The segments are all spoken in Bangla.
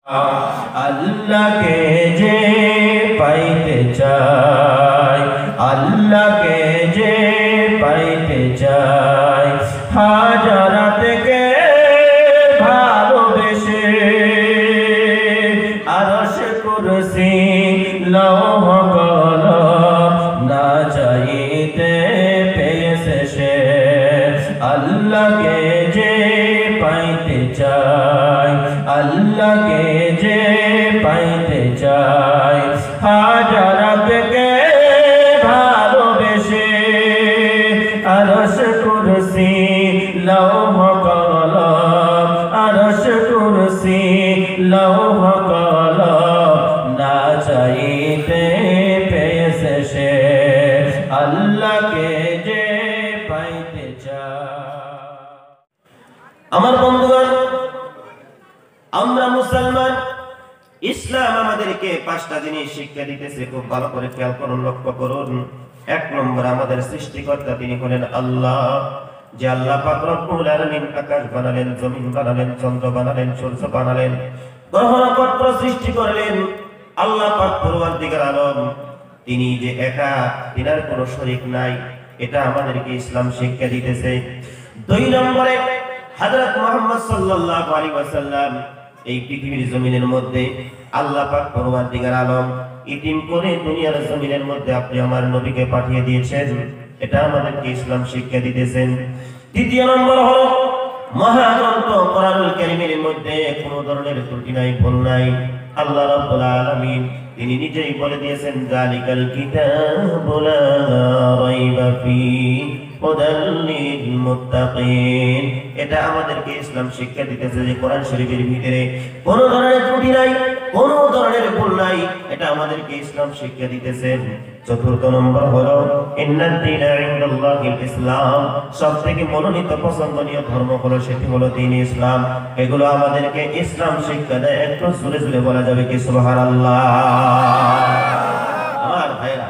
আল্লাহকে যে পাইতে চাই, আল্লাহকে যে পাইতে চাই, হাজারাতকে ভালোবেসে আরশ কুরসি লৌহ কলম না চাইতে পেয়েছে সে। আল্লাহকে যে পাইতে চাই, আল্লাহকে যে পাইতে চাই, হাজারাতকে ভালোবেসে আরশ কুরসি লৌহ কলম, আরশ কুরসি লৌহ কলম না চাইতে পেয়েছে সে। আল্লাহকে যে পাইতে চাই। আমার বন্ধুগণ, আমরা মুসলমান, ইসলাম আমাদেরকে 5টা জিনিস শিক্ষা দিতেছে। খুব ভালো করে খেয়াল করুন, লক্ষ্য করুন। 1 নম্বর, আমাদের সৃষ্টিকর্তা তিনি হলেন আল্লাহ। যে আল্লাহ পাক রব্বুল আলামিন আকাশ বানালেন, জমিন বানালেন, চন্দ্র বানালেন, সূর্য বানালেন, গ্রহ নক্ষত্র সৃষ্টি করলেন। আল্লাহ পাক পরওয়ারদিগার আলম, তিনি যে একা, তিনার কোনো শরীক নাই, এটা আমাদেরকে ইসলাম শিক্ষা দিতেছে। 2 নম্বরে, হযরত মুহাম্মদ সাল্লাল্লাহু আলাইহি ওয়াসাল্লাম এই পৃথিবীর জমিনের মধ্যে আল্লাহ পাক পরওয়ারদিগার আলম ইতিম করে দুনিয়ার জমিনের মধ্যে আপনি আমার নবীকে পাঠিয়ে দিয়েছেন, এটা আমাদেরকে ইসলাম শিক্ষা দিতেছেন। 3 নম্বর হলো, মহাগ্রন্থ কোরআনুল কারীমের মধ্যে কোনো ধরনের ত্রুটি নাই, ভুল নাই। আল্লাহ রাব্বুল আলামিন তিনি নিজেই বলে দিয়েছেন, যালিকাল কিতাবু লা রাইবা ফীহি হুদাল লিল মুত্তাকিন। এটা আমাদেরকে ইসলাম শিক্ষা দিতেছে যে কোরআন শরীফের ভিতরে কোনো ধরনের ত্রুটি নাই, কোনো ধরনের ভুল নাই, এটা আমাদেরকে ইসলাম শিক্ষা দিতেছে। 4 নম্বর হলো, ইন্নাদ দীনা ইনদাল্লাহিল ইসলাম। সবথেকে মনোনীত পছন্দনীয় ধর্ম হলো, সেটি হলো দ্বীন ইসলাম। এগুলো আমাদেরকে ইসলাম শিক্ষা দেয়। একটু জোরে জোরে বলা যাবে কি সুবহানাল্লাহ? আমার ভাইরা,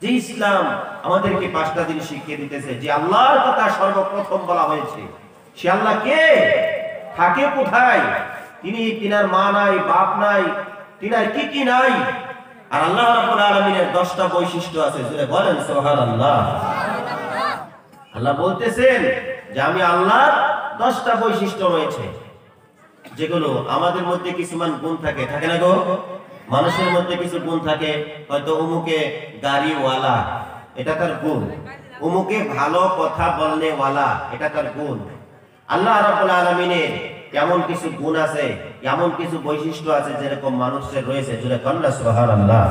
যে ইসলাম আমাদেরকে 5টা জিনিস শিখিয়ে দিতেছে। যে আল্লাহর কথা সর্বপ্রথম বলা হয়েছে, সে আল্লাহ কে, থাকে কোথায়, তিনার মা নাই, বাপ নাই, তিনার কি কি নাই। আর আল্লাহ রাব্বুল আলামিনের 10টা বৈশিষ্ট্য আছে। জোরে বলেন সুবহানাল্লাহ। আল্লাহ বলতেছেন যে আমি আল্লাহর 10টা বৈশিষ্ট্য রয়েছে, যেগুলো আমাদের মধ্যে কিছুমান গুণ থাকে, থাকে না গো? মানুষের মধ্যে কিছু গুণ থাকে, হয়তো অমুকে গাড়িওয়ালা, এটা তার গুণ। অমুকে ভালো কথা বলনেওয়ালা, এটা তার গুণ। আল্লাহ রাব্বুল আলামিনের এমন কিছু গুণ আছে, এমন কিছু বৈশিষ্ট্য আছে যেরকম মানুষের রয়েছে। জোরে কন্যা সুবহানাল্লাহ।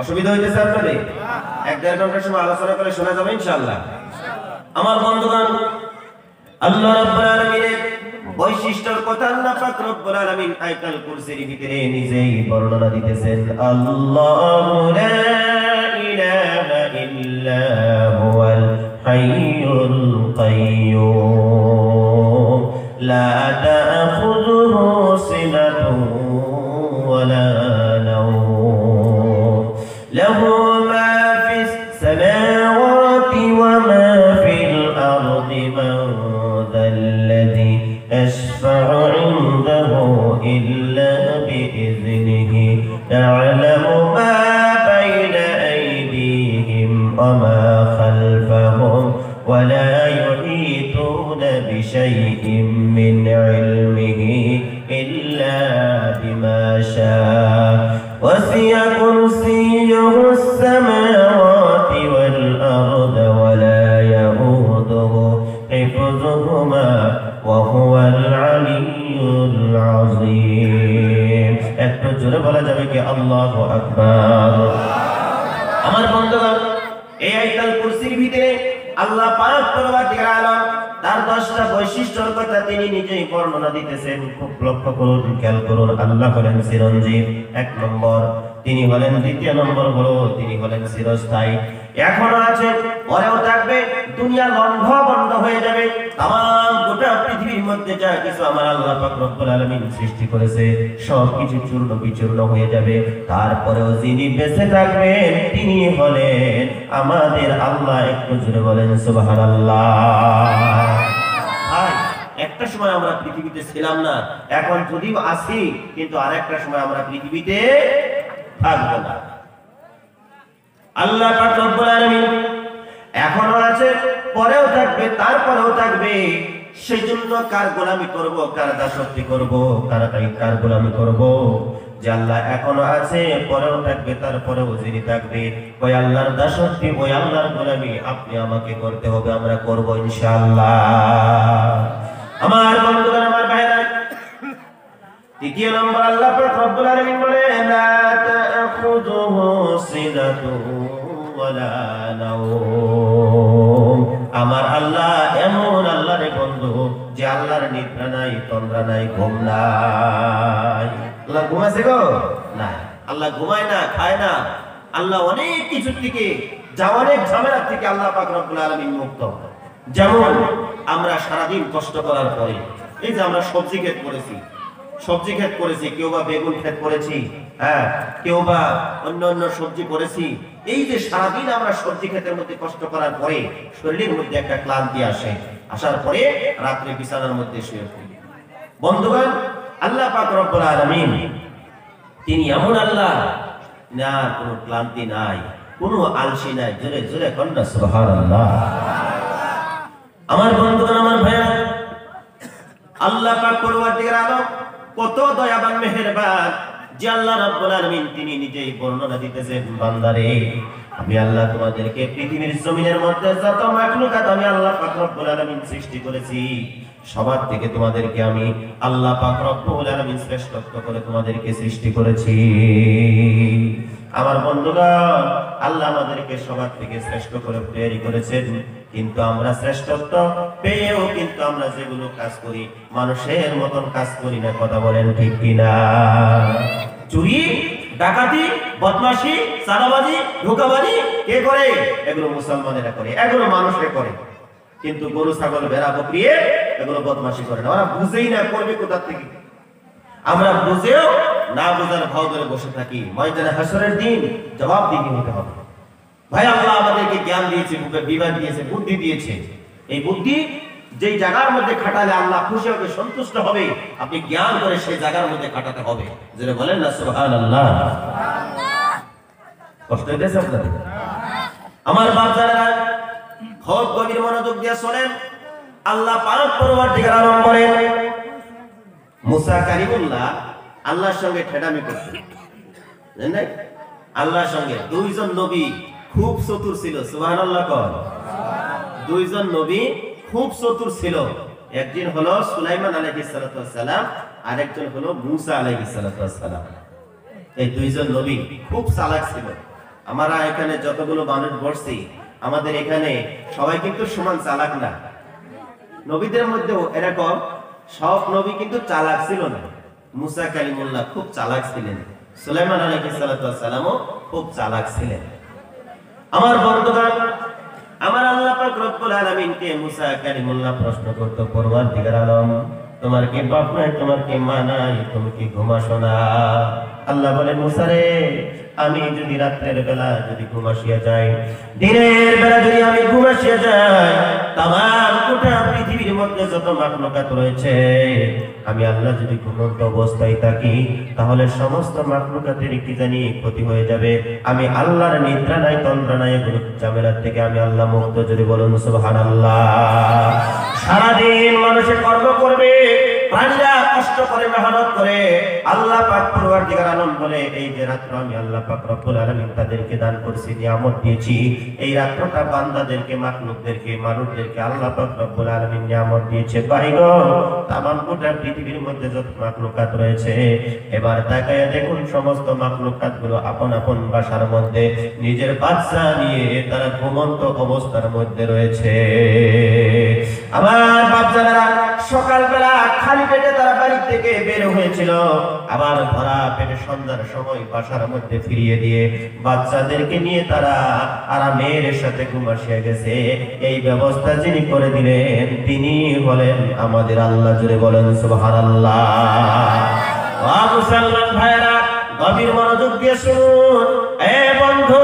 অসুবিধা হইতেছে আপনাদের? 1-1.5 ঘন্টার সময় আলোচনা করে শোনা যাবে ইনশাআল্লাহ। আমার বন্ধুগণ, আল্লাহ রাব্বুল আলামিনের বৈশিষ্ট্যের কথা আল্লাহ পাক রব্বুল আলামিন আয়াতুল কুরসির ভিতরে নিজেই বর্ণনা দিতেছেন। আল্লাহু লা ইলাহা ইল্লা হুয়াল হাইয়ুল কাইয়্যুম লা তাখুযুহু সিনাতুন ওয়ালা নাওম লাহু মা ফিস সামাওয়াতি ওয়া মা ফিল আরদি মান যাল্লাযী يشفع عنده إلا بإذنه يعلم ما بين أيديهم وما خلفهم ولا يحيطون بشيء من علمه إلا بما شاء وسع كرسيه السماوات والأرض ولا يئوده حفظهما وهو العلي العظيم। একটু জোরে বলা যাবে কি আল্লাহু আকবার? আমার বন্ধুগণ, এই আয়াতুল কুরসির ভিতরে আল্লাহ পাক পরওয়ারদিগার আলম তার 10টা বৈশিষ্ট্যের কথা তিনি নিজেই বর্ণনা দিতেছেন। খুব লক্ষ্য করুন, খেয়াল করুন। আল্লাহ হলেন চিরঞ্জীব, 1 নম্বর। তিনি হলেন 2 নম্বর হলো তিনি হলেন চিরস্থায়ী। এখনো আছে, পরেও থাকবে। দুনিয়া লন্ড বন্ধ হয়ে যাবে। তামাম গোটা পৃথিবীর মধ্যে যা কিছু আমার আল্লাহ পাক রব্বুল আলামিন সৃষ্টি করেছে সব কিছু চূর্ণ বিচূর্ণ হয়ে যাবে। তারপরেও যিনি বেঁচে থাকবেন তিনি হলেন আমাদের আল্লাহ। একটু জোরে বলেন সুবহানাল্লাহ। একটা একটা সময় আমরা পৃথিবীতে ছিলাম না, এখন যদিও আছি কিন্তু আরেকটা সময় আমরা পৃথিবীতে থাকবো না। আল্লাহ পাক রব্বুল আলামিন এখনো আছে, পরেও থাকবে, তারপরেও থাকবে। সেই জন্য কার গোলামি করব, কার দাসত্ব করব, কার গোলামি করব? যে আল্লাহ এখনো আছে, পরেও থাকবে, তারপরেও যিনি থাকবে, ওই আল্লাহর দাসত্ব, ওই আল্লাহর গোলামি আপনি আমাকে করতে হবে, আমরা করব ইনশাআল্লাহ। আমার বন্ধুগণ, আমার ভাইরা, তৃতীয় নম্বর আল্লাহ পাক রব্বুল আলামিন বলেন, লা তাখুযুহু সিনাতুন ওয়ালা নাওম। আমার আল্লাহ এমন আল্লাহ রে বন্ধু, যে আল্লাহর নিদ্রা নাই, তন্দ্রা নাই, ঘুম নাই। আল্লাহ ঘুমাছে গো? না, আল্লাহ ঘুমায় না, খায় না। আল্লাহ অনেক কিছু থেকে, অনেক ঝামেলা থেকে আল্লাহ পাক রব্বুল আলামিন মুক্ত। যেমন আমরা সারাদিন কষ্ট করার পরে, এই যে আমরা সবজি ক্ষেত করেছি, কেউ বা বেগুন ক্ষেত করেছি, হ্যাঁ, কেউ বা অন্য সবজি করেছি। এই যে সারাদিন আমরা সবজি ক্ষেতের মধ্যে কষ্ট করার পরে শরীরের মধ্যে একটা ক্লান্তি আসে, আসার পরে রাত্রে বিছানার মধ্যে শুয়ে পড়ি। বন্ধুগণ, আল্লাহ পাক রব্বুল আলামিন তিনি এমন আল্লাহ, না কোনো ক্লান্তি নাই, কোনো আলসি নাই। জোরে জোরে কন্যা সুবহানাল্লাহ। আমার বন্ধুগণ, আমার ভাইয়া, আল্লাহ পাক পরওয়ারদিগার আলম কত দয়াবান, মেহেরবান, যে আল্লাহ রাব্বুল আলামিন তিনি নিজেই বর্ণনা দিতেছেন, বান্দারে আমি আল্লাহ তোমাদেরকে পৃথিবীর জমিনের মধ্যে যত মাখলুকাত আমি আল্লাহ পাক রব্বুল আলামিন সৃষ্টি করেছি, সবার থেকে তোমাদেরকে আমি আল্লাহ পাক রব্বুল আলামিন শ্রেষ্ঠত্ব করে তোমাদেরকে সৃষ্টি করেছি। আমার বন্ধুগণ, আল্লাহ আমাদেরকে সবার থেকে শ্রেষ্ঠ করে তৈরি করেছেন, কিন্তু আমরা শ্রেষ্ঠত্ব পেয়েও কিন্তু আমরা যেগুলো কাজ করি মানুষের মতন কাজ করি না। কথা বলেন ঠিক কিনা? চুরি, ডাকাতি, বদমাশি, চাঁদাবাজি, ধোঁকাবাজি কে করে? এগুলো মুসলমানেরা করে, এগুলো মানুষে করে। কিন্তু গরু, ছাগল, ভেড়া, বকরি এগুলো বদমাশি করে না। ওরা বুঝেই না, করবে কোথা থেকে। আমরা বুঝেও না বুঝার ভাও ধরে বসে থাকি। ময়দানে হাসরের দিন জবাব দিতে হতে হবে। ভাই, আল্লাহ আমাদেরকে জ্ঞান দিয়েছে, বিবেক দিয়েছে, বুদ্ধি দিয়েছে। এই বুদ্ধি যেই জায়গার মধ্যে খাটালে আল্লাহ খুশি হবে, সন্তুষ্ট হবে, আপনি জ্ঞান করে সেই জায়গার মধ্যে খাটাতে হবে। যেটা বলেন না সুবহানাল্লাহ। কষ্ট হইতেছে আপনাদের? আমার বাচ্চারা খুব গভীর মনোযোগ দিয়ে শোনেন। আল্লাহ পাক পরওয়ারদিগার আলম বলেন, মুসা কালিমুল্লাহ আল্লাহর সঙ্গে ঠেডামি করতেন, জানেন? আল্লাহর সঙ্গে দুইজন নবী খুব চতুর ছিল। সুবহানাল্লাহ কর। দুইজন নবী খুব চতুর ছিল। একজন হলো সুলাইমান আলাইহিস সালাতু ওয়াস সালাম, আরেকজন হলো মুসা আলাইহিস সালাতু ওয়াস সালাম। এই দুইজন নবী খুব চালাক ছিল। আমরা এখানে যতগুলো মানুষ বসছি, আমাদের এখানে সবাই কিন্তু সমান চালাক না। নবীদের মধ্যেও এরকম সব নবী কিন্তু চালাক ছিল না। মুসা কালিমুল্লাহ খুব চালাক ছিলেন, সুলাইমান আলাইহিস সালাতু ওয়াস সালামও খুব চালাক ছিলেন। আমার বন্ধুগণ, আমার আল্লাহ পাক রব্বুল আলামিনকে মুসা কালিমুল্লাহ প্রশ্ন করতে, পরওয়ারদিগার আলম তোমার কি বাপ নাই, তোমার কি মা নাই, তুমি কি ঘুমাসো না? আল্লাহ বলেন, মুসা রে, আমি যদি রাতের বেলা যদি ঘুমাসিয়া যাই, দিনের বেলা যদি আমি ঘুমাসিয়া যাই, তামাম গোটা পৃথিবীর মধ্যে যত মাখলুকাত রয়েছে, আমি আল্লাহ যদি ঘুমন্ত অবস্থায় থাকি, তাহলে সমস্ত মাখলুকাতের কি জানি ক্ষতি হয়ে যাবে। আমি আল্লাহর নিদ্রা নাই, তন্দ্রা নাই, এগুলো ঝামেলার থেকে আমি আল্লাহ মুক্ত। যদি বলুন সুবহানাল্লাহ। সারাদিন মানুষে কর্ম করবে, প্রাণীরা কষ্ট করে, মেহনত করে। আল্লাহ পাক পরওয়ারদিগার আলম বলে, এই যে রাত্র আমি আল্লাহ পাক রব্বুল আলামিন তাদেরকে দান করেছি, নিয়ামত দিয়েছি, এই রাত্রটা বান্দাদেরকে, মাখলুকদেরকে, মানুষদেরকে আল্লাহ পাক রব্বুল আলামিন নিয়ামত দিয়েছে। ভাইগো, তামাম গোটা পৃথিবীর মধ্যে যত মাখলুকাত রয়েছে, এবার তাকায়া দেখুন, সমস্ত মাখলুকাত গুলো আপন আপন বাসার মধ্যে নিজের বাচ্চা নিয়ে তারা ঘুমন্ত অবস্থার মধ্যে রয়েছে। আমার বাচ্চারা সকালবেলা খালি পেটে তারা বাড়ি থেকে বের হয়েছিল, আবার ভরা পেটে সন্ধ্যার সময় বাসার মধ্যে ফিরিয়ে দিয়ে বাচ্চাদেরকে নিয়ে তারা আরামের সাথে ঘুমাসিয়া গেছে। এই ব্যবস্থা যিনি করে দিলেন তিনি বলেন আমাদের আল্লাহ। জুড়ে বলেন সুবহানাল্লাহ। ওয়া মুসলমান ভাইরা, গভীর মনোযোগ দিয়ে শুনুন। এ বন্ধু,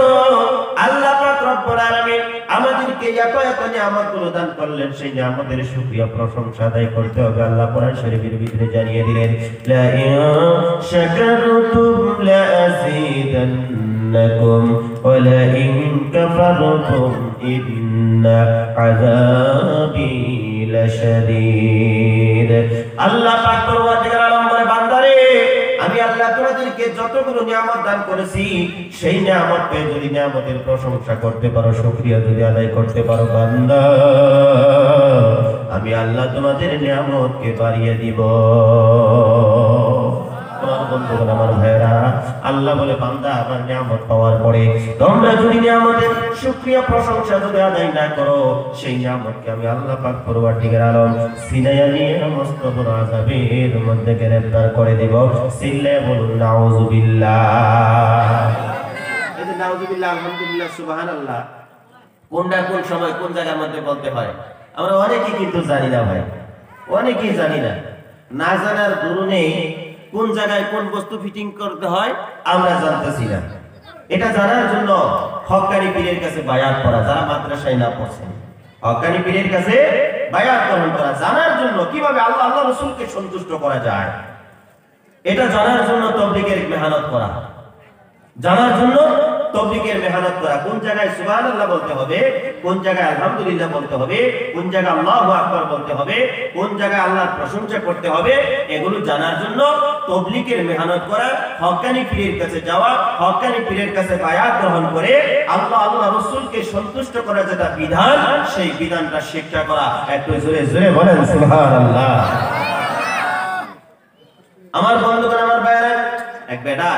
আল্লাহ পাক রব্বুল আলামিন আমাদেরকে এত এত নিয়ামতগুলো দান করলেন, সেই নিয়ামতের শুকরিয়া প্রশংসা আদায় করতে হবে। আল্লাহ কোরআন শরীফের ভিতরে জানিয়ে দিলেন, লা ইন শাকারতুম লা আযীদান্নাকুম ওয়া লা ইন কাফারতুম ইন্না আযাবি লাশাদীদ। আল্লাহ পাক পরওয়ারদিগার আলম বলে, বান্দারে আমি আল্লাহ তোমাদেরকে যতগুলো নিয়ামত দান করেছি, সেই নিয়ামত পেয়ে যদি নিয়ামতের প্রশংসা করতে পারো, শুকরিয়া যদি আদায় করতে পারো বান্দা, আমি আল্লাহ তোমাদের নিয়ামতকে বাড়িয়ে দিব। আমার বন্ধুগণ, আমার ভাইরা, আল্লাহ বলে, বান্দা আমার নিয়ামত পাওয়ার পরে তোমরা যদি নিয়ামতের শুকরিয়া প্রশংসা যদি আদায় না করো, সেই নিয়ামতকে আমি আল্লাহ পাক পরওয়ারদিগার আলম সিনাইয়া নিয়ে মস্ত বড় আযাবের মধ্যে গ্রেফতার করে দিব। সিল্লে বলুন নাউযুবিল্লাহ। এই যে নাউযুবিল্লাহ, আলহামদুলিল্লাহ, সুবহানাল্লাহ, কোনটা কোন সময় কোন জায়গার মধ্যে বলতে হয় আমরা অনেকেই কিন্তু জানি না ভাই, অনেকেই জানি না। না জানার দরুনে কোন জায়গায় কোন বস্তু ফিটিং করতে হয় আমরা জানতেছি না। এটা জানার জন্য হক্কানি পীরের কাছে বায়াত করা, যারা মাদ্রাসায় না পড়ছেন, হক্কানি পীরের কাছে বায়াত গ্রহণ করা, জানার জন্য কিভাবে আল্লাহ আল্লাহ রাসূলকে সন্তুষ্ট করা যায়, এটা জানার জন্য তাবলীগের মেহনত করা, জানার জন্য তাবলীগের মেহনত করা। কোন জায়গায় সুবহানাল্লাহ বলতে হবে, কোন জায়গায় আলহামদুলিল্লাহ বলতে হবে, কোন জায়গায় আল্লাহু আকবার বলতে হবে, কোন জায়গায় আল্লাহর প্রশংসা করতে হবে, এগুলো জানার জন্য তাবলীগের মেহনত করা, হক্কানি পীরের কাছে যাওয়া, হক্কানি পীরের কাছে বায়াত গ্রহণ করে আল্লাহ আল্লাহ রাসূলকে সন্তুষ্ট করা যেটা বিধান, সেই বিধানটা শিক্ষা করা। একটু জোরে জোরে বলেন সুবহানাল্লাহ। আমার বন্ধুগণ, আমার ভাইরা, এক বেটা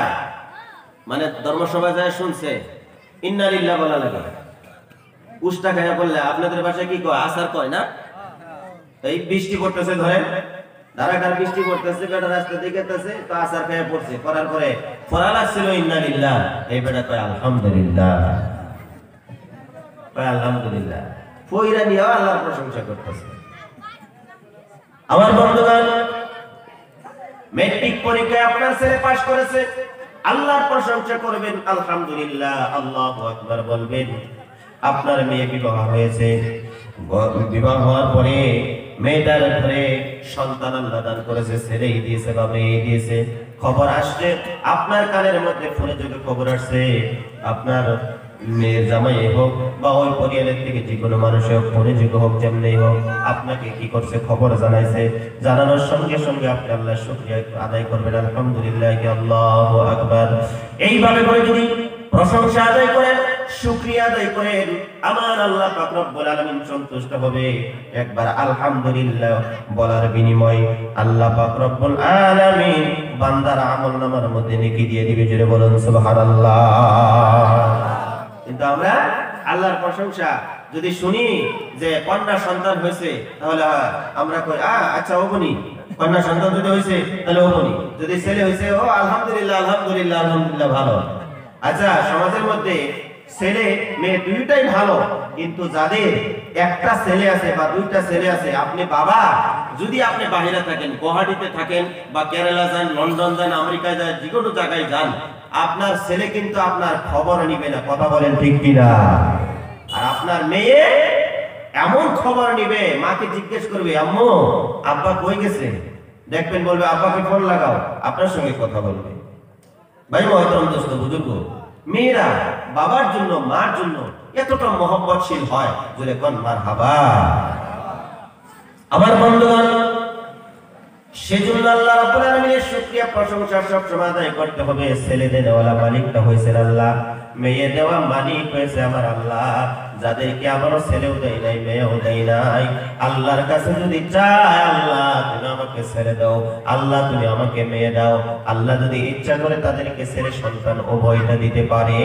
মানে ধর্মসভায় যায় শুনছে ইন্না লিল্লাহ বলা লাগে, উষ্টা খাইয়া বললে, আপনাদের ভাষায় কি কয়, আসার কয় না? এই বৃষ্টি পড়তেছে, ধরেন ধারাকার বৃষ্টি পড়তেছে, বেটা রাস্তা দিকে গেছে, তো আসার খাইয়া পড়ছে, করার পরে পড়া লাগছিল ইন্না লিল্লাহ, এই বেটা কয় আলহামদুলিল্লাহ, কয় আলহামদুলিল্লাহ, ফইরা নিয়েও আল্লাহর প্রশংসা করতেছে। আমার বন্ধুগণ, মেট্রিক পরীক্ষায় আপনার ছেলে পাস করেছে, আল্লাহর প্রশংসা করবেন, আলহামদুলিল্লাহ, আল্লাহু আকবার বলবেন। আপনার মেয়ে বিবাহ হয়েছে, বিবাহ হওয়ার পরে মেয়েটার ঘরে সন্তান আল্লাহ দান করেছে, ছেলেই দিয়েছে বা মেয়ে দিয়েছে, খবর আসছে আপনার কানের মধ্যে, ফোনে যদি খবর আসছে আপনার মেয়ের জামাই হোক বা ওই পরিবারের থেকে যে কোনো মানুষ হোক, ফোনে যোগ্য হোক, যেমনি হোক, আপনাকে কি করছে খবর জানাইছে, জানানোর সঙ্গে সঙ্গে আপনি আল্লাহর শুকরিয়া আদায় করবেন, আলহামদুলিল্লাহ, আল্লাহু আকবার। এইভাবে করে যদি প্রশংসা আদায় করেন, শুকরিয়া আদায় করেন, আমার আল্লাহ পাক রব্বুল আলামিন সন্তুষ্ট হবে। একবার আলহামদুলিল্লাহ বলার বিনিময়ে আল্লাহ পাক রব্বুল আলামিন বান্দার আমলনামার মধ্যে নেকি দিয়ে দিবে। জোরে বলুন সুবহানাল্লাহ। কিন্তু আমরা আল্লাহর প্রশংসা যদি শুনি যে কন্যা সন্তান হয়েছে, তাহলে আমরা কই আচ্ছা ওবনি, কন্যা সন্তান যদি হয়েছে তাহলে ওবনি, যদি ছেলে হয়েছে ও আলহামদুলিল্লাহ আলহামদুলিল্লাহ আলহামদুলিল্লাহ ভালো। আচ্ছা, সমাজের মধ্যে ছেলে মেয়ে দুইটাই ভালো, কিন্তু যাদের একটা ছেলে আছে বা দুইটা ছেলে আছে, আপনি বাবা যদি আপনি বাইরে থাকেন, গুয়াহাটিতে থাকেন বা কেরালা যান, লন্ডন যান, আমেরিকায় যান, যে কোনো জায়গায় যান, আপনার ছেলে কিন্তু আপনার খবর নিবে না। কথা বলেন ঠিক কিনা? আর আপনার মেয়ে এমন খবর নিবে, মাকে জিজ্ঞেস করবে, আম্মু আব্বা কই গেছে, দেখবেন বলবে আব্বাকে ফোন লাগাও, আপনার সঙ্গে কথা বলবে। ভাই মহতরম দোস্ত বুজুর্গ, মেয়েরা বাবার জন্য মার জন্য এতটা মহব্বতশীল হয়, জোরে কোন মারহাবা। আমার বন্ধুগণ, সেজন্য আল্লাহ রাব্বুল আলামিনের শুকরিয়া প্রশংসা সব সময় আদায় করতে হবে। ছেলে দেওয়ালা মালিকটা হয়েছেন আল্লাহ, মেয়ে দেওয়া মালিক হয়েছে আমার আল্লাহ। যাদেরকে আমারও ছেলেও দেয় নাই, মেয়েও দেয় নাই, আল্লাহর কাছে যদি চায়, আল্লাহ তুমি আমাকে ছেলে দাও, আল্লাহ তুমি আমাকে মেয়ে দাও, আল্লাহ যদি ইচ্ছা করে তাদেরকে ছেলে সন্তান উভয়টা দিতে পারে।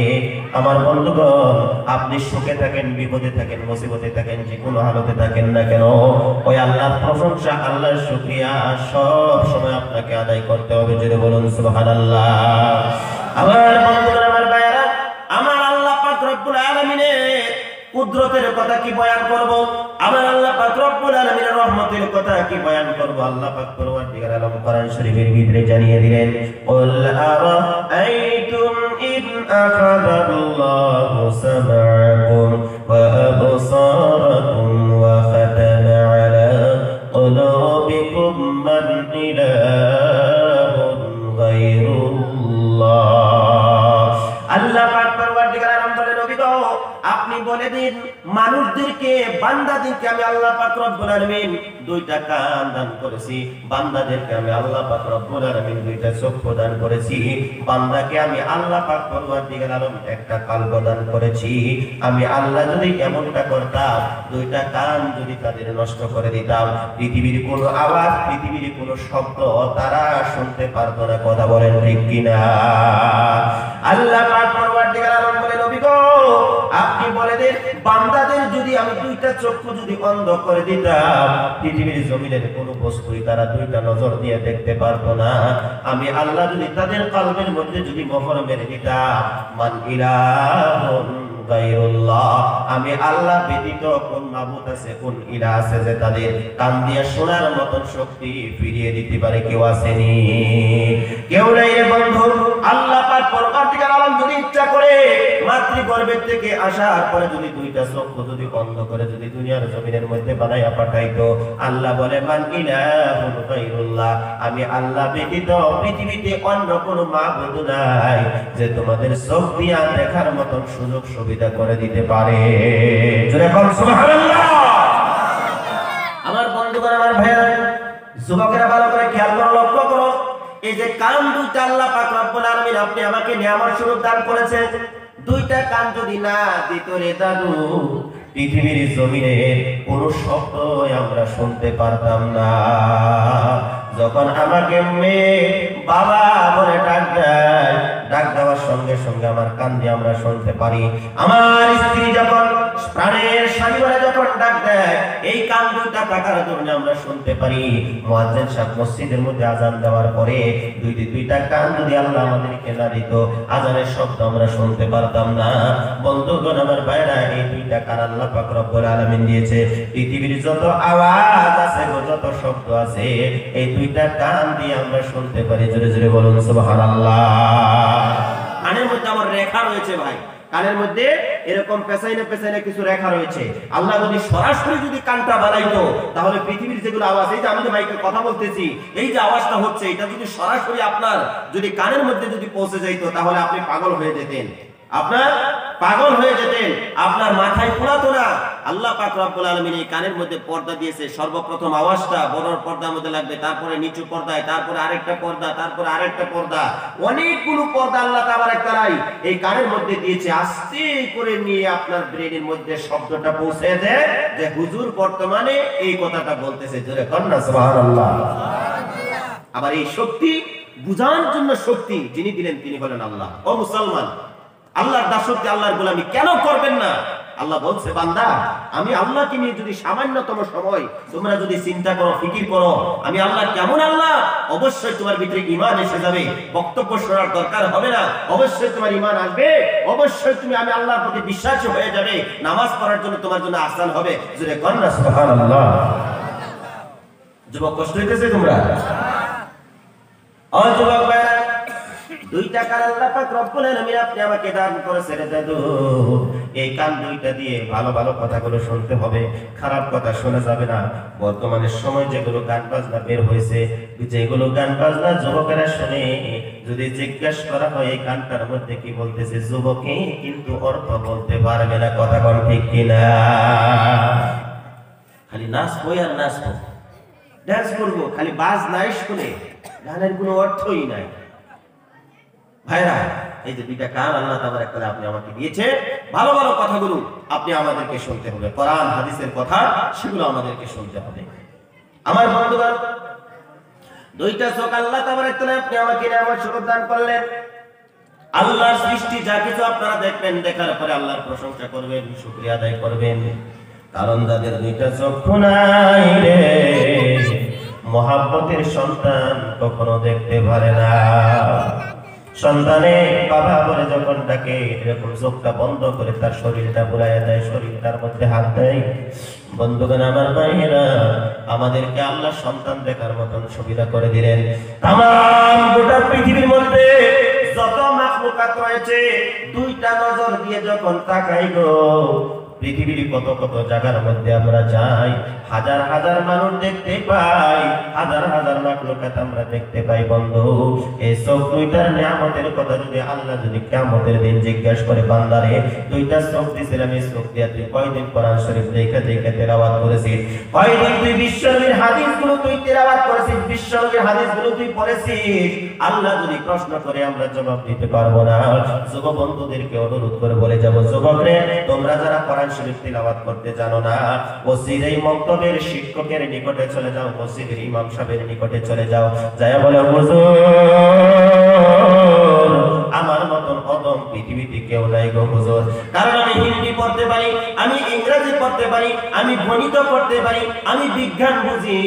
আমার বন্ধুগণ, আপনি সুখে থাকেন, বিপদে থাকেন, মুসিবতে থাকেন, যে কোনো হালতে থাকেন না কেন, ওই আল্লাহর প্রশংসা, আল্লাহর শুকরিয়া সব সময় আপনাকে আদায় করতে হবে। যদি বলুন সুবহানাল্লাহ। আমার বন্ধুগণ, আমার ভাইরা, আমার আল্লাহ পাক রব্বুল আলামিনের কুদরতের কথা কি বয়ান করব, আমার আল্লাহ পাক রব্বুল আলামিনের রহমতের কথা কি বয়ান করব। আল্লাহ পাক পরওয়ারদিগার আলম কোরআন শরীফের ভিতরে জানিয়ে দিলেন, কুল আরাআইতুম ইন আখাযাল্লাহু সামআকুম ওয়া বলে দিন মানুষদেরকে, বান্দাদেরকে আমি আল্লাহ পাক রব্বুল আলামিন দুইটা কান দান করেছি, বান্দাদেরকে আমি আল্লাহ পাক রব্বুল আলামিন দুইটা চক্ষু দান করেছি, বান্দাকে আমি আল্লাহ পাক পরওয়ারদিগার আলম একটা কলব দান করেছি। আমি আল্লাহ যদি এমনটা করতাম, দুইটা কান যদি তাদের নষ্ট করে দিতাম, পৃথিবীর কোনো আওয়াজ, পৃথিবীর কোনো শব্দ তারা শুনতে পারতো না। কথা বলেন ঠিক কিনা? আল্লাহ পাক পরওয়ারদিগার আলম বলে, নবী গো আপনি বলে দেন বান্দাদের যদি আমি দুইটা চক্ষু যদি বন্ধ করে দিতাম, পৃথিবীর জমিনের কোনো বস্তুই তারা দুইটা নজর দিয়ে দেখতে পারতো না। আমি আল্লাহ যদি তাদের কলবের মধ্যে যদি মোহর মেরে দিতাম, মান ইলাহুন গায়রুল্লাহ, আমি আল্লাহ ব্যতীত কোন মাবুদ আছে, কোন ইলাহ আছে যে তাদের কান দিয়ে শোনার মতন শক্তি ফিরিয়ে দিতে পারে? কেউ আসেনি, কেউ নাই রে বন্ধু। আল্লাহ পাক পরবর্তীকাল আলম যদি ইচ্ছা করে মাতৃগর্ভের থেকে আসার পরে যদি দুইটা চক্ষু যদি বন্ধ করে যদি দুনিয়ার জমিনের মধ্যে বানাইয়া পাঠাইতো, আল্লাহ বলে মান ইলাহুন গায়রুল্লাহ, আমি আল্লাহ ব্যতীত পৃথিবীতে অন্য কোনো মাবুদ নাই যে তোমাদের চোখ দিয়া দেখার মতন সুযোগ সুবিধা করে দিতে পারে। জোরে বল সুবহানাল্লাহ। আমার বন্ধুগণ, আমার ভাইরা, যুবকেরা ভালো করে খেয়াল করো, লক্ষ্য করো, এই যে কান দুইটা আল্লাহ পাক রব্বুল আলামিন আপনি আমাকে নিয়ামত স্বরূপ দান করেছেন, দুইটা কান যদি না দিত রে দাদু, পৃথিবীর জমিনে কোন শব্দ আমরা শুনতে পারতাম না। যখন আমাকে মেয়ে বাবা বলে ডাক দেয়, ডাক দেওয়ার সঙ্গে সঙ্গে আমার কান দিয়ে আমরা শুনতে পারি। আমার স্ত্রী যখন প্রাণের স্বামী বলে যখন ডাক দেয়, এই কান দুইটা টাকার কারণে আমরা শুনতে পারি। মুয়াজ্জিন সাহেব মসজিদের মধ্যে আজান দেওয়ার পরে দুইটা কান যদি আল্লাহ আমাদেরকে না দিত, আজানের শব্দ আমরা শুনতে পারতাম না। বন্ধুগণ, আমার ভাইরা, এই দুইটা কান আল্লাহ পাক রব্বুল আলামিন দিয়েছে। পৃথিবীর যত আওয়াজ আছে, যত শব্দ আছে, এই দুইটা কান দিয়ে আমরা শুনতে পারি। জোরে জোরে বলুন সুবহানাল্লাহ। কানের মধ্যে আমার রেখা রয়েছে ভাই, কানের মধ্যে এরকম পেছাইনে পেছাইনে কিছু রেখা রয়েছে। আল্লাহ যদি সরাসরি যদি কানটা বানাইতো, তাহলে পৃথিবীর যেগুলো আওয়াজ, এই যে আমি যে মাইকে কথা বলতেছি, এই যে আওয়াজটা হচ্ছে, এটা যদি সরাসরি আপনার যদি কানের মধ্যে যদি পৌঁছে যাইতো, তাহলে আপনি পাগল হয়ে যেতেন, আপনার পাগল হয়ে যেতেন, আপনার মাথায় কুলাতো না। আল্লাহ পাক রব্বুল আলামিন এই কানের মধ্যে পর্দা দিয়েছে। সর্বপ্রথম আওয়াজটা বড় পর্দার মধ্যে লাগবে, তারপরে নিচু পর্দায়, তারপরে আরেকটা পর্দা, তারপরে আরেকটা পর্দা, অনেকগুলো পর্দা আল্লাহ তাবারাক তাআলা এই কানের মধ্যে দিয়েছে। আস্তে করে নিয়ে আপনার ব্রেনের মধ্যে শব্দটা পৌঁছে দেয় যে হুজুর বর্তমানে এই কথাটা বলতেছে। জোরে কন্না সুবহানাল্লাহ। আবার এই শক্তি বুঝানোর জন্য শক্তি যিনি দিলেন তিনি হলেন আল্লাহ। ও মুসলমান, আল্লাহর দাসত্ব, আল্লাহর গোলামি কেন করবেন না? আল্লাহ বলছে, বান্দা আমি আল্লাহকে নিয়ে যদি সামান্যতম সময় তোমরা যদি চিন্তা করো, ফিকির করো, আমি আল্লাহ কেমন আল্লাহ, অবশ্যই তোমার ভিতরে ঈমান এসে যাবে। বক্তব্য শোনার দরকার হবে না, অবশ্যই তোমার ঈমান আসবে, অবশ্যই তুমি আমি আল্লাহর প্রতি বিশ্বাসী হয়ে যাবে। নামাজ পড়ার জন্য তোমার জন্য আসান হবে। জোরে কন্না সুবহানাল্লাহ। যুবক, কষ্ট হইতেছে তোমরা? ও যুবক ভাইরা, দুইটা কান আল্লাহ পাক রব্বুল আলামিন আপনি আমাকে দান করেছেন দাদু। এই কান দুইটা দিয়ে ভালো ভালো কথাগুলো শুনতে হবে, খারাপ কথা শোনা যাবে না। বর্তমানের সময় যেগুলো গান বাজনা বের হয়েছে, যেগুলো গান বাজনা যুবকেরা শুনে, যদি জিজ্ঞাসা করা হয় এই গানটার মধ্যে কি বলতেছে, যুবকে কিন্তু অর্থ বলতে পারবে না। কথা কোন ঠিক কিনা? খালি নাচবো আর নাচবো, ডান্স করবো, খালি বাজ নাই শুনে, গানের কোনো অর্থই নাই। ভাইরা, এই যে দুইটা কান আল্লাহ তাবারাক তাআলা আপনি আমাকে দিয়েছে, ভালো ভালো কথাগুলো আপনি আমাদেরকে শুনতে হবে, কোরআন হাদিসের কথা সেগুলো আমাদেরকে শুনতে হবে। আমার বন্ধুগণ, দুইটা চোখ আল্লাহ তাবারাক তাআলা আপনি আমাকে নিয়ামত স্বরূপ দান করলেন। আল্লাহর সৃষ্টি যা কিছু আপনারা দেখবেন, দেখার পরে আল্লাহর প্রশংসা করবেন, শুকরিয়া আদায় করবেন। কারণ যাদের দুইটা চক্ষু নাই রে, মহাব্বতের সন্তান কখনো দেখতে পারে না। সন্তানে বাবা বলে যখন তাকে এরকম চোখটা বন্ধ করে তার শরীরটা বুলাইয়া দেয়, শরীরটার মধ্যে হাত দেয়। বন্ধুগণ, আমার ভাইয়েরা, আমাদেরকে আল্লাহ সন্তান দেখার মতন সুবিধা করে দিলেন। তামাম গোটা পৃথিবীর মধ্যে যত মাখলুকাত রয়েছে, দুইটা নজর দিয়ে যখন তাকাই গো, পৃথিবীর কত কত জায়গার মধ্যে আমরা যাই, হাজার হাজার মানুষ দেখতে পাই, হাজার হাজার মাখলুকাত আমরা দেখতে পাই। বন্ধু, এই চোখ দুইটার নিয়ামতের কথা যদি আল্লাহ যদি কিয়ামতের দিন জিজ্ঞাসা করে, বান্দারে দুইটা চোখ দিছিলাম, এই চোখ দিয়া তুই কয়দিন কোরআন শরীফ দেখে দেখে তেলাওয়াত করেছিস? কয়দিন তুই বিশ্বনবীর হাদিসগুলো তুই তেলাওয়াত করেছিস? বিশ্বনবীর হাদিসগুলো তুই পড়েছিস? আল্লাহ যদি প্রশ্ন করে আমরা জবাব দিতে পারবো না। যুবক বন্ধুদেরকে অনুরোধ করে বলে যাব, যুবকরে তোমরা যারা কোরআন শরীফ তেলাওয়াত করতে জানো না, মসজিদের মক্তবের শিক্ষকের নিকটে চলে যাও, মসজিদের ইমাম সাহেবের নিকটে চলে যাও, যায় বলে, হুজুর আমার মতন অদম পৃথিবীতে কেউ নাই গো হুজুর, কারণ আমি হিন্দি পড়তে পারি, আমি ইংরেজি পড়তে পারি, আমি গণিত পড়তে পারি, আমি বিজ্ঞান বুঝি,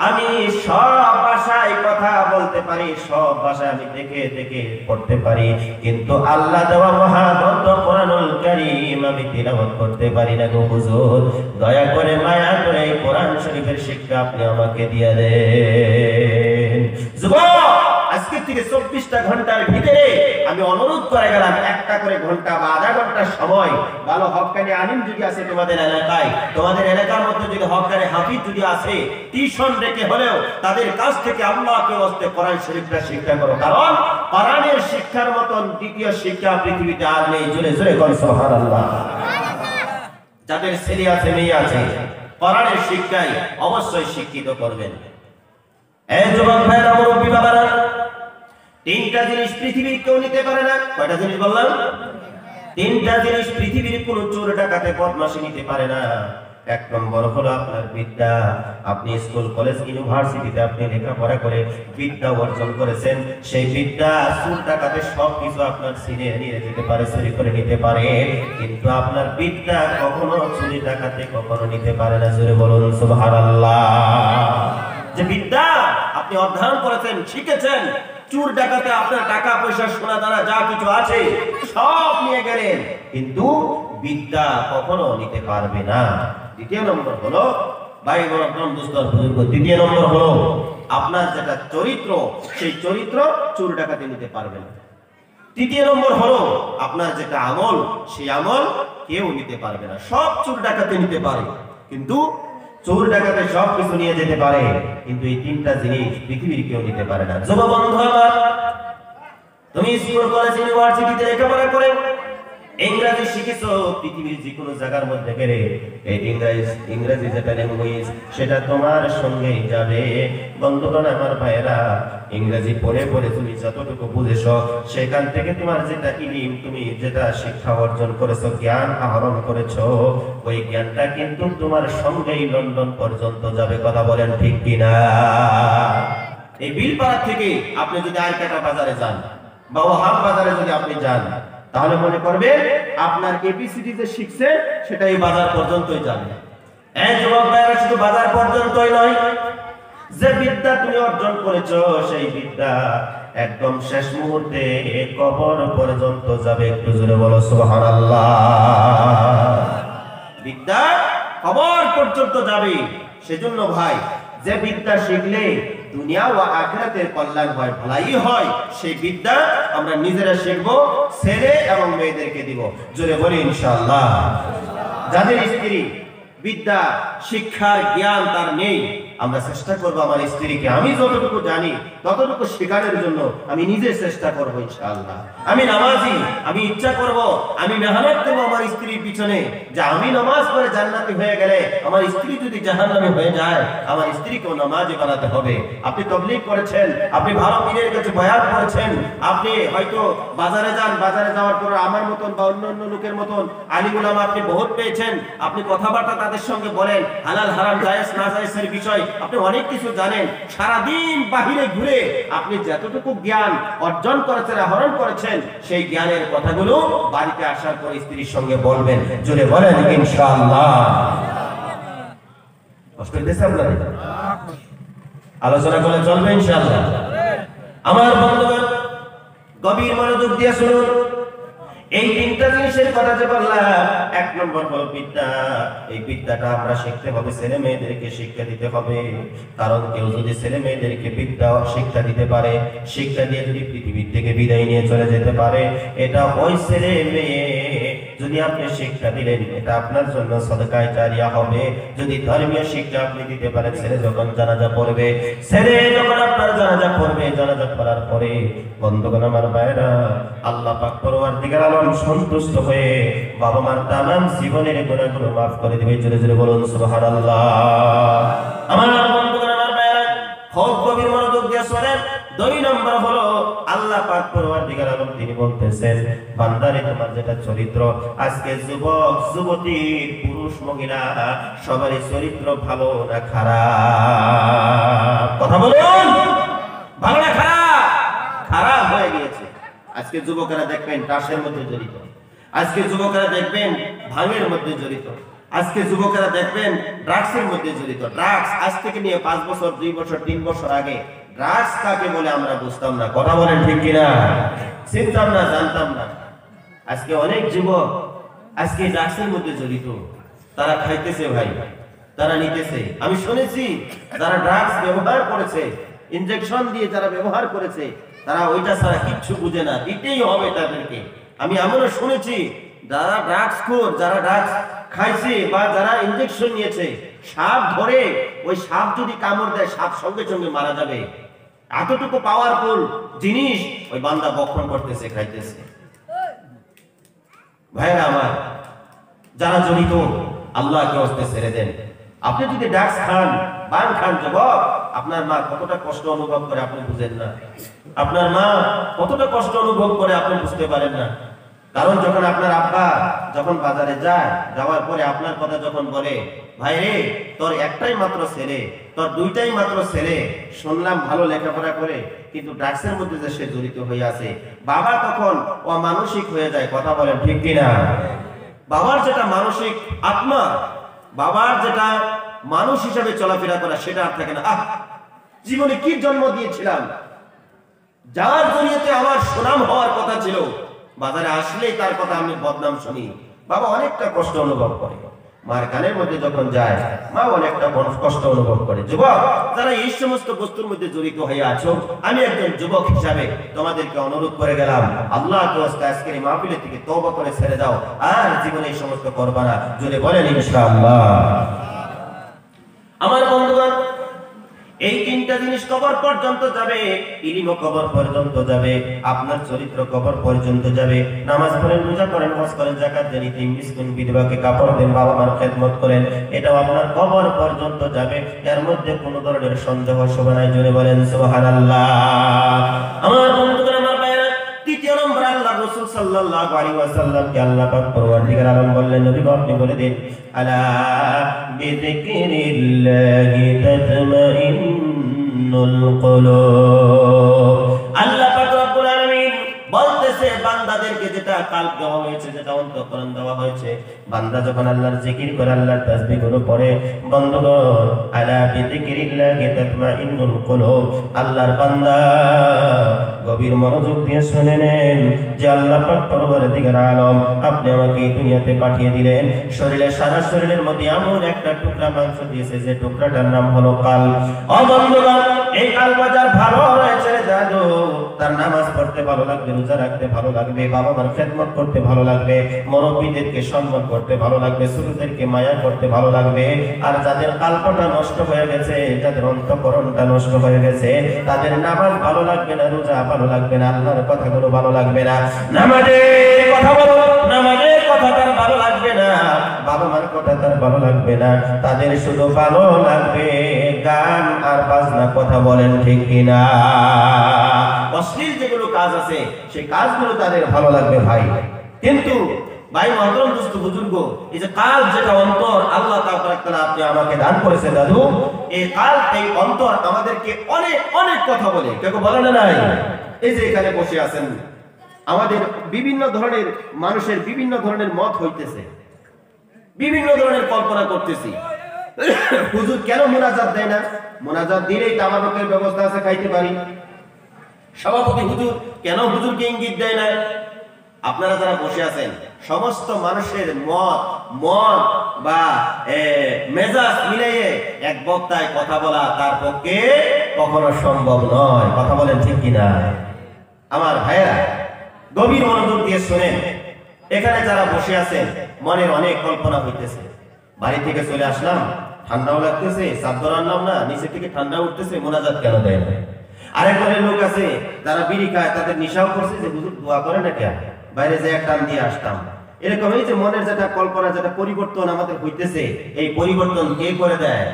আমি সব ভাষায় কথা বলতে পারি, সব ভাষা আমি দেখে দেখে পড়তে পারি, কিন্তু আল্লাহ দেওয়া মহাগ্রন্থ কোরআনুল কারীম আমি তিলাওয়াত করতে পারি না গো হুজুর, দয়া করে মায়া করে কোরআন শরীফের শিক্ষা আপনি আমাকে দিয়ে দেন। যুবক, আজকে থেকে 24টা ঘন্টার ভিতরে আমি অনুরোধ করে গেলাম, একটা করে ঘন্টা বা আধা ঘন্টার সময় ভালো হক্কানি আলিম যদি আছে তোমাদের এলাকায়, তোমাদের এলাকার মধ্যে যদি হক্কানি হাফিজ যদি আছে, টিউশন রেখে হলেও তাদের কাছ থেকে আল্লাহকে ওয়াস্তে কোরআন শরীফটা শিক্ষা করো, কারণ কোরআনের শিক্ষার মতন দ্বিতীয় শিক্ষা পৃথিবীতে আর নেই। জোরে জোরে বলেন সুবহানাল্লাহ। যাদের ছেলে আছে মেয়ে আছে, কোরআনের শিক্ষায় অবশ্যই শিক্ষিত করবেন। এই যুবক ভাইরা, মুরব্বী বাবারা, তিনটা জিনিস পৃথিবীর কেউ নিতে পারে না। কয়টা জিনিস বললাম? তিনটা জিনিস পৃথিবীর কোন চোর ডাকাতে বদমাশি নিতে পারে না। এক নম্বর হলো আপনার বিদ্যা। আপনি স্কুল কলেজ ইউনিভার্সিটিতে আপনি লেখাপড়া করে বিদ্যা অর্জন করেছেন, সেই বিদ্যা চোর ডাকাতে সবকিছু আপনার ছিনিয়ে নিয়ে যেতে পারে, চুরি করে নিতে পারে, কিন্তু আপনার বিদ্যা কখনো চুরি ডাকাতে কখনো নিতে পারে না। জোরে বলুন সুবহানাল্লাহ। যে বিদ্যা আপনি অধ্যয়ন করেছেন, শিখেছেন, চোর ডাকাতে আপনার টাকা পয়সা সোনা দানা যা কিছু আছে সব নিয়ে গেলেন, কিন্তু বিদ্যা কখনো নিতে পারবে না। দ্বিতীয় নম্বর হলো, ভাই বরকম দুস্তর বুজুর্গ, দ্বিতীয় নম্বর হলো আপনার যেটা চরিত্র, সেই চরিত্র চোর ডাকাতে নিতে পারবে না। তৃতীয় নম্বর হলো আপনার যেটা আমল, সেই আমল কেউ নিতে পারবে না। সব চোর ডাকাতে নিতে পারে, কিন্তু চোর ডাকাতে সব কিছু নিয়ে যেতে পারে, কিন্তু এই তিনটা জিনিস পৃথিবীর কেউ নিতে পারে না। যুবক বন্ধু আমার, তুমি স্কুল কলেজ ইউনিভার্সিটিতে লেখাপড়া করে ইংরেজি শিখেছো, পৃথিবীর যে কোনো জায়গার মধ্যে গেলে এই ইংরেজি যেটা ল্যাঙ্গুয়েজ সেটা তোমার সঙ্গেই যাবে। বন্ধুগণ আমার ভাইয়েরা, ইংরেজি পড়ে পড়ে তুমি যতটুকু বুঝেছো, সেখান থেকে তোমার যেটা ইলম, তুমি যেটা শিক্ষা অর্জন করেছো, জ্ঞান আহরণ করেছো, ওই জ্ঞানটা কিন্তু তোমার সঙ্গেই লন্ডন পর্যন্ত যাবে। কথা বলেন ঠিক কিনা? এই বিলপাড়া থেকে আপনি যদি আরকাটা বাজারে যান বা ওহাব বাজারে যদি আপনি যান, তাহলে মনে করবেন আপনার এবিসিডি যে শিখছে সেটা এই বাজার পর্যন্তই যাবে। এই যুবক ভাইরা, শুধু বাজার পর্যন্তই নয়, যে বিদ্যা তুমি অর্জন করেছো সেই বিদ্যা একদম শেষ মুহূর্তে কবর পর্যন্ত যাবে। একটু জোরে বলো সুবহানাল্লাহ। বিদ্যা কবর পর্যন্ত যাবে। সেজন্য ভাই, যে বিদ্যা শিখলে দুনিয়া ও আখিরাতের কল্যাণ হয়, ভালাই হয়, সেই বিদ্যা আমরা নিজেরা শিখবো, ছেলে এবং মেয়েদেরকে দিব। জোরে বলি ইনশাআল্লাহ। যাদের স্ত্রী বিদ্যা শিক্ষার জ্ঞান তার নেই, আমরা চেষ্টা করবো আমার স্ত্রীকে আমি যতটুকু জানি ততটুকু শেখানোর জন্য আমি নিজে চেষ্টা করবো ইনশাআল্লাহ। আমি নামাজি, আমি ইচ্ছা করব, আমি মেহনত করবো আমার স্ত্রীর পিছনে, যে আমি নামাজ পড়ে জান্নাতি হয়ে গেলে আমার স্ত্রী যদি জাহান্নামী হয়ে যায়, আমার স্ত্রীকেও নামাজি বানাতে হবে। আপনি তাবলীগ করেছেন, আপনি ভালো পীরের কাছে বয়ান করেছেন, আপনি হয়তো বাজারে যান, বাজারে যাওয়ার পর আমার মতন বা অন্য লোকের মতন আলিম উলামা আপনি বহুত পেয়েছেন, আপনি কথাবার্তা তাদের সঙ্গে বলেন, হালাল হারাম জায়েজ না জায়েজের বিষয় আপনি অনেক কিছু জানেন। সারাদিন বাহিরে ঘুরে আপনি যতটুকু জ্ঞান অর্জন করেছেন, আহরণ করেছেন, সেই জ্ঞানের কথাগুলো বাড়িতে আসার পর স্ত্রীর সঙ্গে বলবেন। জোরে বলেন ইনশাআল্লাহ। কষ্ট হইতেছে আপনাদের? আলোচনা করে চলবে ইনশাআল্লাহ। আমার বন্ধুগণ, গভীর মনোযোগ দিয়ে শুনুন। এই তিনটা জিনিসের কথা যে বললাম, এক নম্বর হলো বিদ্যা। এই বিদ্যাটা আমরা শিখতে হবে, ছেলে মেয়েদেরকে শিক্ষা দিতে হবে। কারণ কেউ যদি ছেলে মেয়েদেরকে বিদ্যা শিক্ষা দিতে পারে, শিক্ষা দিয়ে যদি পৃথিবীর থেকে বিদায় নিয়ে চলে যেতে পারে, এটা ওই ছেলে মেয়ে যদি আপনি শিক্ষা দিলেন এটা আপনার জন্য সদকায়ে জারিয়া হবে। যদি ধর্মীয় শিক্ষা আপনি দিতে পারেন, ছেলে যখন জানাজা পড়বে, ছেলে যখন আপনার জানাজা পড়বে, জানাজা পড়ার পরে বন্ধুগণ আমার ভাইরা, আল্লাহ পাক পরওয়ারদিগার আলম সন্তুষ্ট হয়ে বাবা মার তামাম জীবনের গুনাহগুলো মাফ করে দিবে। জোরে জোরে বলুন সুবহানাল্লাহ। আমার বন্ধুগণ আমার ভাইরা, খুব গভীর মনোযোগ দিয়ে শুনেন। 2 নম্বর হলো আল্লাহ পাক পরওয়ারদিগার আলম তিনি বলতেছেন, বান্দারে তোমার যেটা চরিত্র, আজকে যুবক যুবতী পুরুষ মহিলা সবারই চরিত্র ভালো না খারাপ? কথা বলুন, ভালো না খারাপ? খারাপ হয়ে গিয়েছে। আজকে যুবকেরা দেখবেন টাসের মধ্যে জড়িত, আজকে যুবকেরা দেখবেন ভাঙের মধ্যে জড়িত, আজকে যুবকেরা দেখবেন ড্রাগসের মধ্যে জড়িত। ড্রাগস আজ থেকে নিয়ে 5 বছর 2 বছর 3 বছর আগে ড্রাগস কাকে বলে আমরা বুঝতাম না। কথা বলেন ঠিক কিনা? চিনতাম না, জানতাম না। আজকে অনেক যুবক আজকে ড্রাগসের মধ্যে জড়িত, তারা খাইতেছে ভাই, তারা নিতেছে। আমি শুনেছি যারা ড্রাগস ব্যবহার করেছে, ইনজেকশন দিয়ে যারা ব্যবহার করেছে, তারা ওইটা ছাড়া কিচ্ছু বুঝে না, দিতেই হবে তাদেরকে। আমি এমনও শুনেছি যারা ড্রাগস খোর, যারা ড্রাগস খাইছে বা যারা ইনজেকশন নিয়েছে, সাপ ধরে ওই সাপ যদি কামড় দেয় সাপ সঙ্গে সঙ্গে মারা যাবে, এতটুকু পাওয়ারফুল জিনিস ওই বান্দা বক্ষণ করতেছে, খাইতেছে। ভাইরা আমার, যারা জড়িত আল্লাহকে হস্তে ছেড়ে দেন। আপনি যদি ড্রাগস খান, পান খান, যুবক, আপনার মা কতটা কষ্ট অনুভব করে আপনি বুঝেন না। আপনার মা কতটা কষ্ট অনুভব করে আপনি বুঝতে পারেন না। কারণ যখন আপনার আব্বা যখন বাজারে যায়, যাওয়ার পরে আপনার কথা যখন বলে, ভাই রে তোর একটাই মাত্র ছেলে, তোর 2টাই মাত্র ছেলে, শুনলাম ভালো লেখাপড়া করে, কিন্তু ড্রাগসের মধ্যে যে সে জড়িত হয়ে আছে, বাবা তখন অমানসিক হয়ে যায়। কথা বলেন ঠিক কিনা? বাবার যেটা মানসিক আত্মা, বাবার যেটা মানুষ হিসাবে চলাফেরা করা, সেটা আর থাকে না। জীবনে কি জন্ম দিয়েছিলাম, যার জড়িয়েতে আমার সুনাম হওয়ার কথা ছিল, বাজারে আসলেই তার কথা আমি বদনাম শুনি। বাবা অনেকটা কষ্ট অনুভব করে। মার কানের মধ্যে যখন যায়, মা অনেকটা কষ্ট অনুভব করে। যুবক যারা এই সমস্ত বস্তুর মধ্যে জড়িত হয়ে আছো, আমি একজন যুবক হিসাবে তোমাদেরকে অনুরোধ করে গেলাম, আল্লাহর রাস্তায় আজকের এই মাহফিল থেকে তওবা করে ছেড়ে দাও, আর জীবনে এই সমস্ত করবা না। জোরে বলেন ইনশাআল্লাহ। আমার বন্ধুগণ, এই 3টা জিনিস কবর পর্যন্ত যাবে, ইলম কবর পর্যন্ত যাবে, আপনার চরিত্র কবর পর্যন্ত যাবে। নামাজ পড়েন, রোজা করেন, হজ করেন, যাকাত দেন, ইতিম মিসকিন বিধবাকে কাপড় দেন, বাবা মার খেদমত করেন, এটাও আপনার কবর পর্যন্ত যাবে। এর মধ্যে কোনো ধরনের সন্দেহ শোভা নাই। জোরে বলেন সুবহানাল্লাহ। আমার বন্ধুগণ আমার ভাইরা, 3য় নম্বর আল্লাহ রাসূল সাল্লাল্লাহু আলাইহি ওয়াসাল্লামকে আল্লাহ পাক পরওয়ারদিগার আলম বললেন, নবী আপনি বলে দিন, আলা বিযিকরিল্লাহি তাতমাইন্নুল কুলুব। আল্লাহ পাক রব্বুল আলামিন বলতেছে, বান্দাদেরকে যেটা কাল্ব দেওয়া হয়েছে, যেটা অন্তঃকরণ দেওয়া হয়েছে, বান্দা যখন আল্লাহর জিকির করে, আল্লাহর তাসবিহ গুলো পড়ে, বন্ধুগণ, আলা বিযিকরিল্লাহি তাতমাইন্নুল কুলুব, আল্লাহর বান্দা গভীর মনোযোগ দিয়ে শুনে নেন যে আল্লাহ পাক পরওয়ারদিগার আলম আপনি আমাকে এই দুনিয়াতে পাঠিয়ে দিলেন, শরীরের সারা শরীরের মধ্যে এমন একটা টুকরা মাংস দিয়েছে যে টুকরাটার নাম হলো কাল। ও বন্ধুগণ, এই কাল বাজার ভালো রয়েছে জানো, তার নামাজ পড়তে ভালো লাগবে, রোজা রাখতে ভালো লাগবে, বাবা মার খেদমত করতে ভালো লাগবে, মুরব্বিদেরকে সম্মান করতে ভালো লাগবে, ছোটদেরকে মায়া করতে ভালো লাগবে। আর যাদের কাল্পটা নষ্ট হয়ে গেছে, যাদের অন্তঃকরণটা নষ্ট হয়ে গেছে, তাদের নামাজ ভালো লাগবে না, রোজা ভালো লাগবে না, আল্লাহর কথাগুলো ভালো লাগবে না, নামাজের কথা বলো, নামাজের কথা তার ভালো লাগবে না, বাবা মার কথা তার ভালো লাগবে না, তাদের শুধু ভালো লাগবে গান আর বাজনা। কথা বলেন ঠিক কিনা? অশ্লীল যেগুলো কাজ আছে সেই কাজগুলো তাদের ভালো লাগবে ভাই। কিন্তু ভাই মহতরম দোস্ত বুজুর্গ, এই যে কাল যেটা অন্তর আল্লাহ তাআলা আপনি আমাকে দান করেছে দাদু, এই কাল, এই অন্তর আমাদেরকে অনেক অনেক কথা বলে। কেউ বলে না নাই? এই যে এখানে বসে আছেন, আমাদের বিভিন্ন ধরনের মানুষের বিভিন্ন ধরনের মত হইতেছে, বিভিন্ন ধরনের কল্পনা করতেছি। হুজুর কেন মুনাজাত দেয় না? মুনাজাত দিলেই তামারকের ব্যবস্থা আছে, খাইতে পারি। সভাপতি হুজুর কেন হুজুরকে ইঙ্গিত দেয় না? আপনারা যারা বসে আছেন, সমস্ত মানুষের মত বা মেজাজ মিলিয়ে এক বক্তায় কথা বলা তার পক্ষে কখনো সম্ভব নয়। কথা বলেন ঠিক কিনা? আমার ভাইয়েরা, গভীর মনোযোগ দিয়ে শুনেন। এখানে যারা বসে আছেন মনের অনেক কল্পনা হইতেছে, বাড়ি থেকে চলে আসলাম, ঠান্ডাও লাগতেছে, চাদর আনলাম না, নিচে থেকে ঠান্ডা উঠতেছে, মোনাজাত কেন দেয় না। আরেক দলের লোক আছে যারা বিড়ি খায়, তাদের নেশাও করছে যে হুজুর দোয়া করে না কেন, বাইরে যে টান দিয়ে আসতাম। এরকম এই যে মনের যেটা কল্পনা, যেটা পরিবর্তন আমাদের হইতেছে, এই পরিবর্তন কে করে দেয়?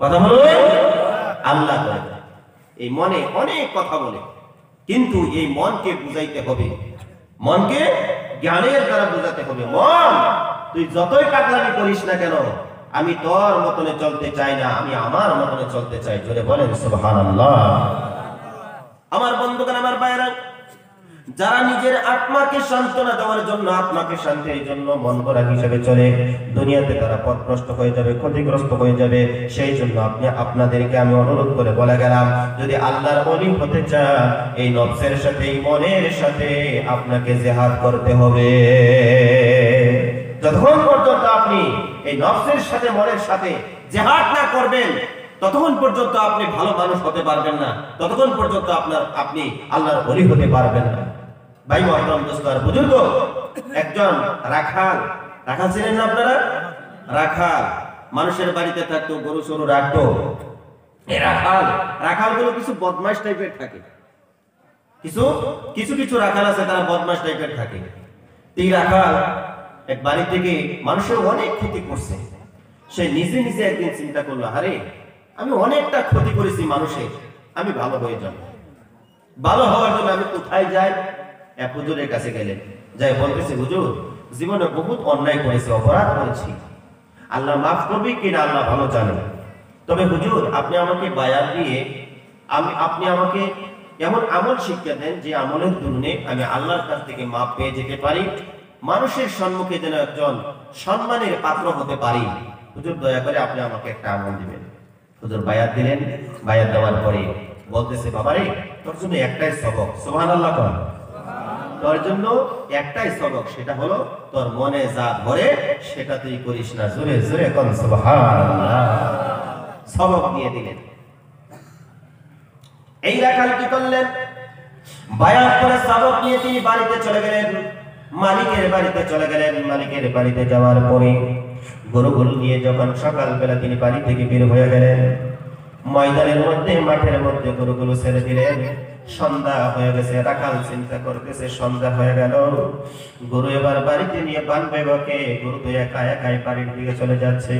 কথা বলবে আল্লাহ করে দেয়। এই মনে অনেক কথা বলে, কিন্তু এই মনকে বুঝাইতে হবে, মনকে জ্ঞানের দ্বারা বুঝাতে হবে। মন, তুই যতই পাগলামি করিস না কেন, আমি তোর মতনে চলতে চাই না, আমি আমার মতনে চলতে চাই। জোরে বলেন সুবহানাল্লাহ। আমার বন্ধুগণ, আমার ভাইরা, যারা নিজের আত্মাকে সান্ত্বনা দেওয়ার জন্য, আত্মাকে শান্তির জন্য মন গড়া হিসেবে চলে, দুনিয়াতে তারা পথভ্রষ্ট হয়ে যাবে, ক্ষতিগ্রস্ত হয়ে যাবে। সেই জন্য আপনাদেরকে আমি অনুরোধ করে বলে গেলাম, যদি আল্লাহর ওলি হতে চান, এই নফসের সাথে, এই মনের সাথে আপনাকে জিহাদ করতে হবে। যতক্ষণ পর্যন্ত আপনি এই নফসের সাথে, মনের সাথে জিহাদ না করবেন, ততক্ষণ পর্যন্ত আপনি ভালো মানুষ হতে পারবেন না, ততক্ষণ পর্যন্ত আপনি আল্লাহর ওলি হতে পারবেন না। ভাই মহতরম দোস্ত আর বুজুর্গ, একজন রাখাল ছিলেন না আপনারা? রাখাল মানুষের বাড়িতে থাকতো, গরু সরু রাখতো। এই রাখাল গুলো কিছু বদমাশ টাইপের থাকে, কিছু রাখাল আছে তারা বদমাশ টাইপের থাকে। এই রাখাল এক বাড়ি থেকে মানুষের অনেক ক্ষতি করছে। সে নিজে নিজে একদিন চিন্তা করলো, আরে আমি অনেকটা ক্ষতি করেছি মানুষের, আমি ভালো হয়ে যাব। ভালো হওয়ার জন্য আমি কোথায় যাই? এক হুজুরের কাছে গেলেন, যাই বলতেছে, হুজুর জীবনে বহুত অন্যায় করেছি, অপরাধ করেছি, আল্লাহ মাফ করবে কিনা আল্লাহ ভালো জানেন। তবে হুজুর আপনি আমাকে বায়াত দিয়ে আপনি আমাকে এমন আমল শিক্ষা দেন যে আমলের দুর্নে আমি আল্লাহর কাছ থেকে মাফ পেয়ে যেতে পারি, মানুষের সম্মুখে যেন একজন সম্মানের পাত্র হতে পারি। হুজুর দয়া করে আপনি আমাকে একটা আমল দিবেন। হুজুর বায়াত দিলেন। বায়াত দেওয়ার পরে বলতেছে, বাবারে তোর জন্য একটাই সবক, সুবহানাল্লাহ কর, তোর জন্য একটাই সবক, সেটা হলো তোর মনে যা ধরে সেটা তুই করিস না। জোরে জোরে কোন সুবহানাল্লাহ। সবক দিয়ে দিলেন। এই রাখাল কি করলেন? বায়াত করে সবক নিয়ে তিনি বাড়িতে চলে গেলেন, মালিকের বাড়িতে চলে গেলেন। মালিকের বাড়িতে যাওয়ার পরে গরুগুলো নিয়ে যখন সকালবেলা তিনি বাড়ি থেকে বের হয়ে গেলেন, ময়দানের মধ্যে, মাঠের মধ্যে গরুগুলো ছেড়ে দিলেন। সন্ধ্যা হয়ে গেছে, রাখাল চিন্তা করতেছে সন্ধ্যা হয়ে গেল, গরু এবার বাড়িতে নিয়ে বাঁধবে বকে। গরু তো একা একাই বাড়ির দিকে চলে যাচ্ছে,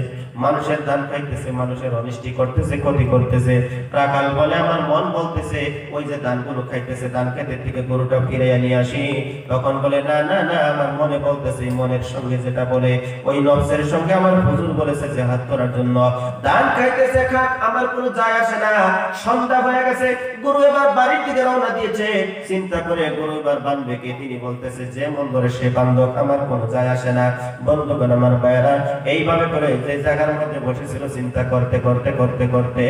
মানুষের ধান খাইতেছে, মানুষের অনিষ্টি করতেছে, ক্ষতি করতেছে। রাখাল বলে, আমার মন বলতেছে ওই যে ধানগুলো খাইতেছে, ধান খেতে থেকে গরুটা ফিরে নিয়ে আসি। তখন বলে, না না না, আমার মনে বলতেছে, মনের সঙ্গে যেটা বলে, ওই নফসের সঙ্গে আমার হুজুর বলেছে জিহাদ করার জন্য। ধান খাইতেছে খাক, আমার কোনো যায় আসে না। সন্ধ্যা হয়ে গেছে, গরু এবার বাড়ির দিকে রওনা দিয়েছে। চিন্তা করে গরু এবার বাঁধবে কে? তিনি বলতেছে, যে মন ধরে সে বান্ধব, আমার কোনো যায় আসে না। বন্ধুগণ আমার ভাইয়েরা, এইভাবে করে যে জায়গার মধ্যে বসেছিল চিন্তা করতে করতে করতে করতে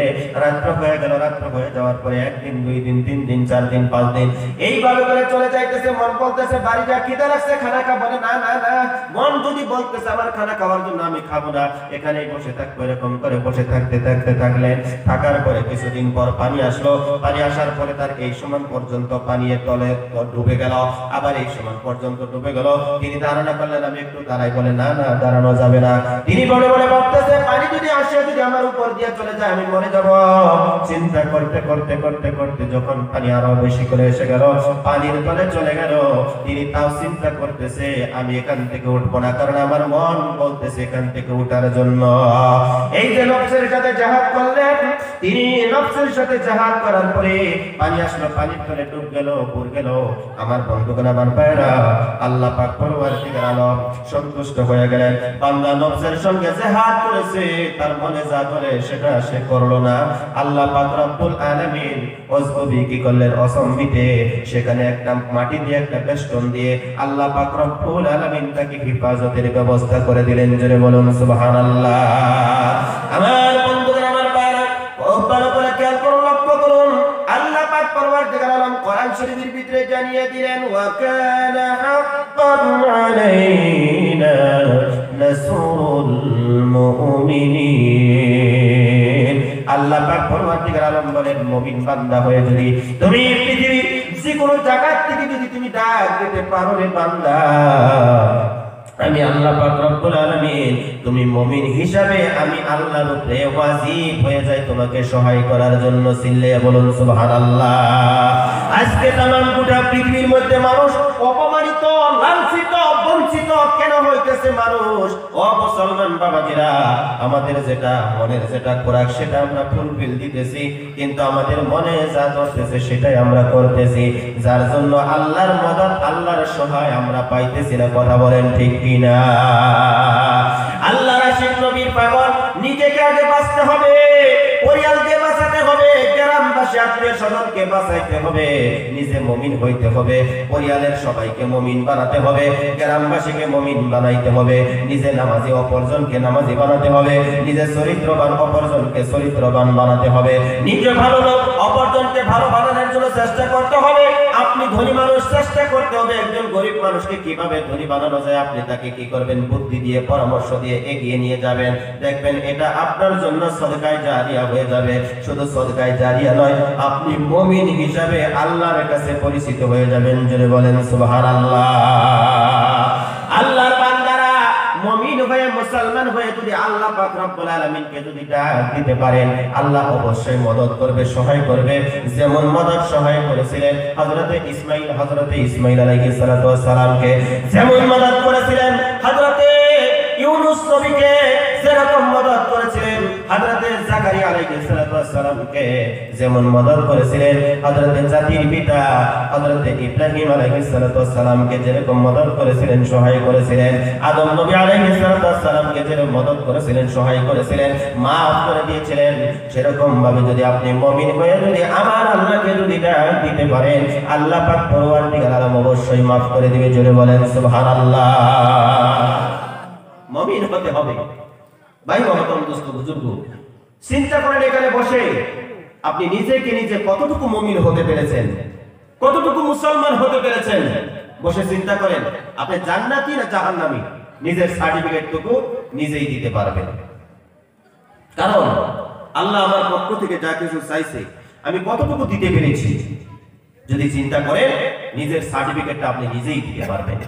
রাত্র হয়ে গেল। রাত্র হয়ে যাওয়ার পরে একদিন, 2 দিন, 3 দিন, 4 দিন, 5 দিন এইভাবে করে চলে যাইতেছে। মন বলতেছে বাড়ি যা, খিদা লাগছে, খানা খা। বলে, না না না, মন যদি বলতেছে আমার খানা খাওয়ার জন্য, আমি খাবো না, এখানেই বসে থাকবো। এরকম করে বসে থাকতে থাকতে থাকলেন। থাকার পরে কিছুদিন পর পানি আসলো। পানি আসার পরে তার এই সমান পর্যন্ত পানির তলে ডুবে গেল, আবার এই সমান পর্যন্ত ডুবে গেল। তিনি ধারণা করলেন আমি একটু দাঁড়াই। বলে, না না, দাঁড়ানো যাবে না। তিনি বলে বলে ভাবতেছে, পানি যদি আসে, যদি আমার উপর দিয়ে চলে যায়, আমি মরে যাব। চিন্তা করতে করতে করতে করতে যখন পানি আরো বেশি করে এসে গেল, পানির তলে চলে গেল, তিনি তাও চিন্তা করতেছে আমি এখান থেকে উঠবো না, কারণ আমার মন বলতেছে এখান থেকে উঠার জন্য। এই যে নফসের সাথে জিহাদ করলেন, তিনি নফসের সাথে জিহাদ করার পরে পানি আসলো, পানির তলে ডুব গেল, বুড় গেল। আমার বন্ধুগণ আমার ভাইরা, আল্লাহ পাক পরওয়ারদিগার আলম সন্তুষ্ট হয়ে গেলেন। বান্দা নফসের সঙ্গে জিহাদ করেছে, তার মনে যা ধরে সেটা সে করলো না। আল্লাহ পাক রব্বুল আলামিন ওজবি কি করলেন? অসম্বিতে সেখানে একটা মাটি দিয়ে, একটা বেষ্টন দিয়ে আল্লাহ পাক রব্বুল আলামিন তাকে হেফাজতের ব্যবস্থা করে দিলেন। জোরে বলুন সুবহানাল্লাহ। আমার বন্ধুগণ আমার ভাইরা, খুব ভালো করে খেয়াল করুন, লক্ষ্য করুন। আল্লাহ পাক পরওয়ারদিগার আলম কোরআন শরীফের ভিতরে জানিয়ে দিলেন, ওয়া কানা হাক্কান আলাইনা নাসরুল মুমিনিন। আল্লাহ পাক পরওয়ারদিগার আলম বলেন, মুমিন বান্দা হয়ে যদি তুমি পৃথিবীর যে কোনো জায়গা থেকে যদি তুমি ডাক দিতে পারো রে বান্দা, আমি আল্লাহ পাক রব্বুল আলামিন তুমি মুমিন হিসাবে আমি আল্লাহর উপরে ওয়াজিব হয়ে যায় তোমাকে সহায় করার জন্য। চিল্লাইয়া বলুন সুবহানাল্লাহ। আজকে তাম গোটা পৃথিবীর মধ্যে মানুষ অপমানিত, লাঞ্ছিত, বঞ্চিত কেন হইতেছে মানুষ? ও মুসলমান বাবাজিরা, আমাদের যেটা মনের যেটা খোরাক সেটা আমরা ফুলফিল দিতেছি, কিন্তু আমাদের মনে যা ধরতেছে সেটাই আমরা করতেছি, যার জন্য আল্লাহর মদদ আল্লাহর সহায় আমরা পাইতেছি না। কথা বলেন ঠিক কিনা? আল্লাহর আশিক নবীর পাগল, নিজেকে আগে বাঁচতে হবে, পরিবারকে বাঁচাতে হবে, গ্রামবাসী আত্মীয় স্বজনকে বাঁচাইতে হবে, নিজে মুমিন হইতে হবে, পরিবারের সবাইকে মুমিন বানাতে হবে, গ্রামবাসীকে মুমিন বানাইতে হবে, নিজে নামাজি অপরজনকে নামাজি বানাতে হবে, নিজে চরিত্রবান অপরজনকে চরিত্রবান বানাতে হবে, নিজে ভালো লোক অপরজনকে ভালো বানানোর জন্য চেষ্টা করতে হবে। আপনি ধনী মানুষ, চেষ্টা করতে হবে একজন গরিব মানুষকে কিভাবে ধনী বানানো যায়, আপনি তাকে কি করবেন? বুদ্ধি দিয়ে, পরামর্শ দিয়ে এগিয়ে নিয়ে যাবেন। দেখবেন এটা আপনার জন্য সদকায়ে জারিয়া হয়ে যাবে। শুধু সদকায়ে জারিয়া নয়, আপনি মুমিন হিসাবে আল্লাহর কাছে পরিচিত হয়ে যাবেন। জোরে বলেন সুবহানাল্লাহ। আল্লাহর বান্দারা মুমিন হয়ে, মুসলমান হয়ে যদি আল্লাহ পাক রব্বুল আলামিনকে যদি ডাক দিতে পারেন, আল্লাহ অবশ্যই মদদ করবে, সহায় করবে। যেমন মদদ সহায় করেছিলেন হযরতে ইসমাঈল আলাইহিস সালাতু ওয়াস সালামকে, যেমন মদদ করেছিলেন হযরতে ইউনূস নবীকে, যেরকম মদদ করেছিলেন হযরতে জাকারিয়া আলাইহিস সালাতু ওয়াস সালামকে, যেমন মদদ করেছিলেন হযরতে জাতির পিতা হযরতে ইব্রাহিম আলাইহিস সালাতু ওয়াস সালামকে, যেরকম মদদ করেছিলেন, সহায় করেছিলেন, আদম নবী আলাইহিস সালাতু ওয়াস সালামকে যেরকম মদদ করেছিলেন, সহায় করেছিলেন, maaf করে দিয়েছিলেন, সেরকম ভাবে যদি আপনি মুমিন হয়ে যদি আমার আল্লাহকে যদি ডাক দিতে পারেন, আল্লাহ পাক পরওয়ারদিগার আলম অবশ্যই maaf করে দিবে। জোরে বলেন সুবহানাল্লাহ। মুমিন হতে হবে। ভাই মহতরম দোস্ত বুজুর্গ, চিন্তা করেন এখানে বসে আপনি নিজেকে নিজে কতটুকু মুমিন হতে পেরেছেন, কতটুকু মুসলমান হতে পেরেছেন। বসে চিন্তা করেন আপনি জান্নাতি না জাহান্নামী, নিজের সার্টিফিকেটটুকু নিজেই দিতে পারবেন। কারণ আল্লাহ আমার পক্ষ থেকে যা কিছু চাইছে আমি কতটুকু দিতে পেরেছি, যদি চিন্তা করেন নিজের সার্টিফিকেটটা আপনি নিজেই দিতে পারবেন।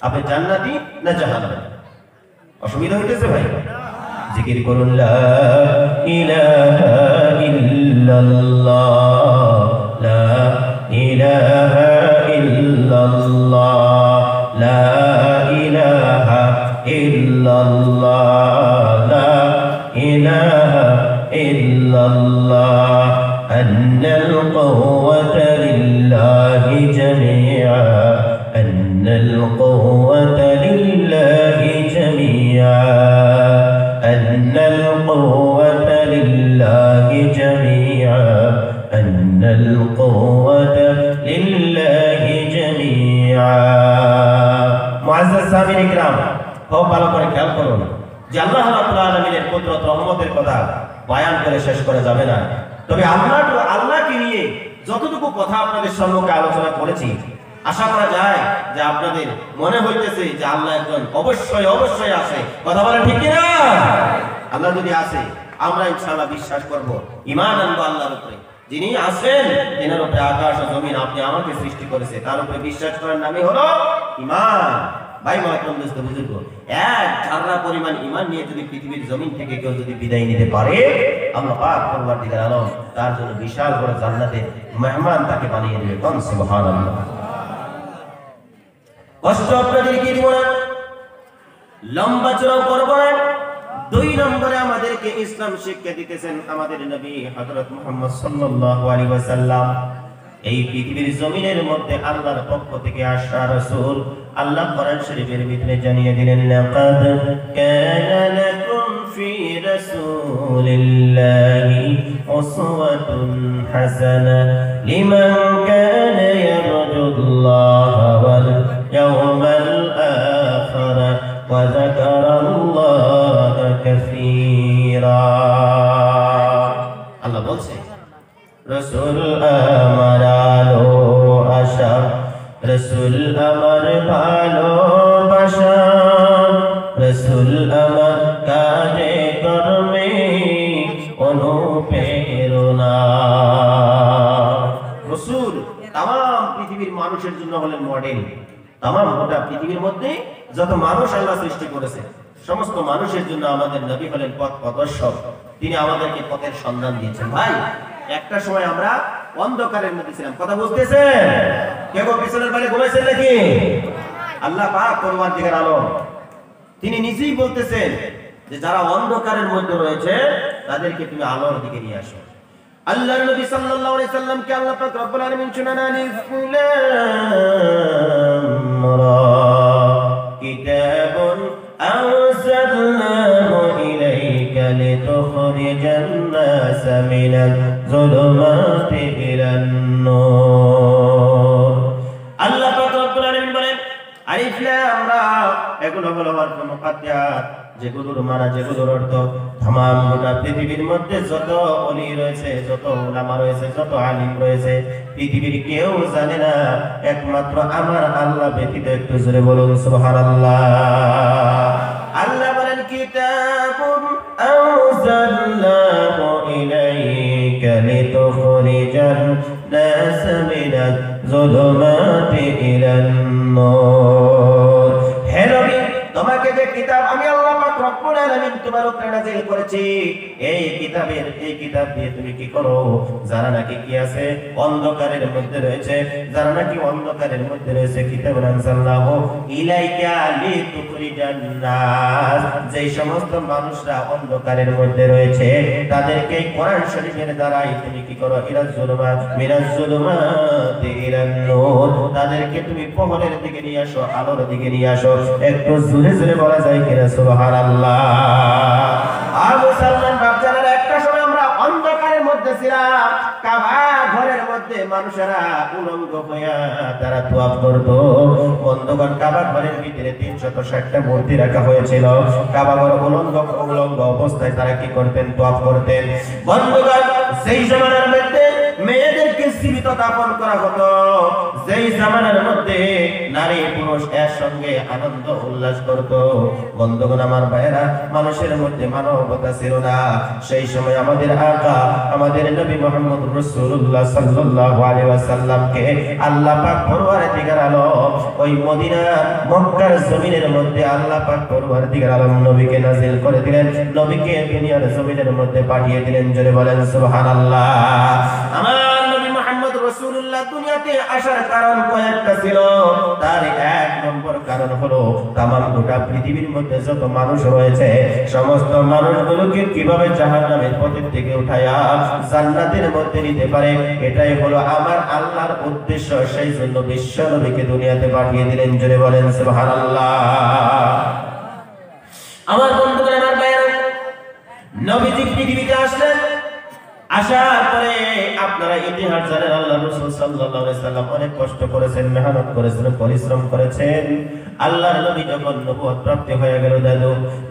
আপনি জান্নাতি না জাহান্নামী? অসুবিধা হইতেছে ভাই? জিকির করুন লা ইলাহা ইল্লাল্লাহ, লা ইলাহা ইল্লাল্লাহ, লা ইলাহা ইল্লাল্লাহ, লা ইলাহা ইল্লাল্লাহ, আন্নাল কুওয়াতা লিল্লাহি জামিআ, আন্নাল কুওয়াতা লিল্লাহি জামিআ, আন্নাল কুওয়াতা লিল্লাহি জামিআ, আন্নাল কুওয়াতা লিল্লাহি জামিআ। মুআজ্জাজ সামিন ইকরাম, খুব ভালো করে খেয়াল করুন যে আল্লাহ রাব্বুল আলামিনের কুদরত রহমতের কথা বয়ান করে শেষ করা যাবে না। তবে আল্লাহকে নিয়ে যতটুকু কথা আপনাদের সম্মুখে আলোচনা করেছি, আশা করা যায় যে আপনাদের মনে হইতেছে যে আল্লাহ একজন অবশ্যই অবশ্যই আছে। কথা বলেন ঠিক কিনা? আল্লাহ যদি আছে, আমরা ইনশাআল্লাহ বিশ্বাস করব, ঈমান আনবো আল্লাহর উপরে। যিনি আছেন, তিনার উপরে আকাশ ও জমিন, আপনি আমাকে সৃষ্টি করেছে, তার উপরে বিশ্বাস করার নামই হলো ঈমান। ভাই মহতরম দোস্ত বুজুর্গ, এক ধারণা পরিমাণ ঈমান নিয়ে যদি পৃথিবীর জমিন থেকে কেউ যদি বিদায় নিতে পারে, আল্লাহ পাক পরওয়ারদিগার আলম তার জন্য বিশাল বড় জান্নাতের মেহমান তাকে বানিয়ে দেবে। কোন সুবহানাল্লাহ। কষ্ট আপনাদের কি দিব না, লম্বা চড়াও করব না। 2 নম্বরে আমাদেরকে ইসলাম শিক্ষা দিতেছেন আমাদের নবী হযরত মুহাম্মদ সাল্লাল্লাহু আলাইহি ওয়াসাল্লাম। এই পৃথিবীর জমিনের মধ্যে আল্লাহর পক্ষ থেকে আসা রাসূল, আল্লাহ কোরআন শরীফের ভিতরে জানিয়ে দিলেন, লাকাদ কানা লাকুম ফি রাসূলিল্লাহি উসওয়াতুন হাসানা লিমান কানা ইয়ারজুল্লাহা ওয়াল ইয়াওমাল আখির ওয়া যাকারাল্লাহা কাসীরা। আল্লাহ বলছে রসুল আমার আলো আশা, রসুল আমার ভালোবাসা, রসুল আমার কাজে কর্মে অনুপ্রেরণা। রসুল তাম মানুষের জন্য হলেন মডেল। তাম গোটা পৃথিবীর মধ্যে যত মানুষ আল্লাহ সৃষ্টি করেছে সমস্ত মানুষের জন্য আমাদের নবী হলেন পথ প্রদর্শক। তিনি আমাদেরকে পথের সন্ধান দিয়েছেন। ভাই একটা সময় আমরা অন্ধকারের মধ্যে ছিলাম, কথা বুঝতেছেন? কেউ পিছনের বাড়ি ঘুমাইছেন নাকি? আল্লাহ পাক পরওয়ারদিগার আলম তিনি নিজেই বলতেছেন যে যারা অন্ধকারের মধ্যে রয়েছে তাদেরকে তুমি আলোর দিকে নিয়ে আসো। আল্লাহর নবী সাল্লাল্লাহু আলাইহি সাল্লামকে আল্লাহ পাক রব্বুল আলামিন শুনান, আলিফ লাম রা কিতাবুন আনজালনাহু ইলাইকা লিতুখরিজান নাস মিনাজ যুলুমাতি ইলান নূর। আল্লাহ পাক রব্বুল আলামিন বলেন আলিফ লাম রা, এগুলো হলো হরফ মুকাদ্দাত, যেগুলোর মানা যেগুলোর অর্থ তাম গোটা পৃথিবীর মধ্যে যত ওলি রয়েছে, যত উলামা রয়েছে, যত আলিম রয়েছে, পৃথিবীর কেউ জানে না একমাত্র আমার আল্লাহ ব্যতীত। একটু জোরে বলুন সুবহানাল্লাহ। আল্লাহ বলেন কিতাবুন আনজালনাহু ইলাইকা লিতুখরিজান নাস মিনাজ যুলুমাতি ইলান নূর। হে নবী, তোমাকে যে কিতাব আমি আল্লাহ পাক রব্বুল আলামিন তোমার উপরে নাযিল করেছি, এই কিতাব দিয়ে তুমি কি করো? যারা নাকি কি আছে অন্ধকারের মধ্যে রয়েছে, যারা নাকি অন্ধকারের মধ্যে রয়েছে, কিতাব আনজালনাহু ইলাইকা লিতুখরিজান নাস, যেই সমস্ত মানুষরা অন্ধকারের মধ্যে রয়েছে তাদেরকে কোরআন শরীফের দ্বারাই তুমি কি করো? মিনাজ যুলুমাতি ইলান নূর, তাদেরকে তুমি পহরের দিকে নিয়ে আসো, আলোর দিকে নিয়ে আসো। একটু জোরে জোরে বলা যায় কিনা সুবহানাল্লাহ। আর মুসলমান বাপজানেরা, একটা সময় আমরা অন্ধকারের মধ্যে ছিলাম, কাবা ঘরের মধ্যে মানুষেরা উলঙ্গ হইয়া তারা তোয়াফ করত। অন্ধকার কাবা ঘরের ভিতরে 360টা মূর্তি রাখা হয়েছিল। কাবা ঘর উলঙ্গ অবস্থায় তারা কি করতেন? তোয়াফ করতেন। বন্ধুগণ, সেই জামানার মধ্যে মেয়েদেরকে জীবিত দাফন করা হতো, যেই জামানার মধ্যে নারী পুরুষ একসঙ্গে আনন্দ উল্লাস করত। বন্ধুগণ আমার ভাইয়েরা, মানুষের মধ্যে মানবতা ছিল না। সেই সময় আমাদের আকা, আমাদের নবী মুহাম্মদ রাসূলুল্লাহ সাল্লাল্লাহু আলাইহি ওয়াসাল্লামকে আল্লাহ পাক পরওয়ারদিগার আলম ওই মদিনা মক্কার জমিনের মধ্যে আল্লাহ পাক পরওয়ারদিগার আলম নবীকে নাযিল করে দিলেন, নবীকে দুনিয়ার জমিনের মধ্যে পাঠিয়ে দিলেন। জোরে বলেন সুবহানাল্লাহ। আমার নবী মুহাম্মদ রাসূলুল্লাহ দুনিয়াতে আসার কারণ কয়েকটা ছিল। তার এক নম্বর কারণ হলো তামাম গোটা পৃথিবীর মধ্যে যত মানুষ রয়েছে সমস্ত মানুষগুলোকে কিভাবে জাহান্নামের পথের থেকে উঠায়া জান্নাতের মধ্যে নিতে পারে, এটাই হলো আমার আল্লাহর উদ্দেশ্য। সেই জন্য বিশ্ব নবীকে দুনিয়াতে পাঠিয়ে দিলেন। জোরে বলেন সুবহানাল্লাহ। আমার বন্ধুরা, আমার ভাইরা, নবীজি পৃথিবীতে আসলেন। আসার পরে আপনারা ইতিহাস জানেন, আল্লাহ রাসূল সাল্লাল্লাহু আলাইহি সাল্লাম অনেক কষ্ট করেছেন, মেহনত করেছেন, পরিশ্রম করেছেন। আল্লাহর নবী যখন নবুয়ত প্রাপ্তি হয়ে গেল,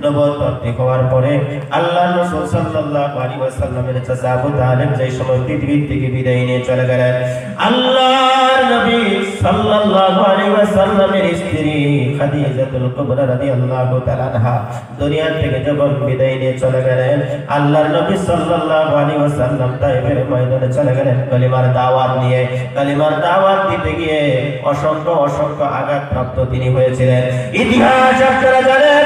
নবুয়ত প্রাপ্তি হওয়ার পরে আল্লাহর রাসূল সাল্লাল্লাহু আলাইহি ওয়াসাল্লামের চাচা আবু তালিব যেই সময় পৃথিবী থেকে বিদায় নিয়ে চলে গেলেন, আল্লাহর নবী সাল্লাল্লাহু আলাইহি ওয়াসাল্লামের স্ত্রী খাদিজাতুল কুবরা রাদিয়াল্লাহু তাআলা আনহা দুনিয়া থেকে যখন বিদায় নিয়ে চলে গেলেন, আল্লাহর নবী সাল্লাল্লাহু আলাইহি ওয়াসাল্লাম তায়েফের ময়দানে চলে গেলেন কালিমার দাওয়াত নিয়ে। কালিমার দাওয়াত দিতে গিয়ে অসংখ্য আঘাতপ্রাপ্ত তিনি হয়েছিলেন। ইতিহাস আপনারা জানেন,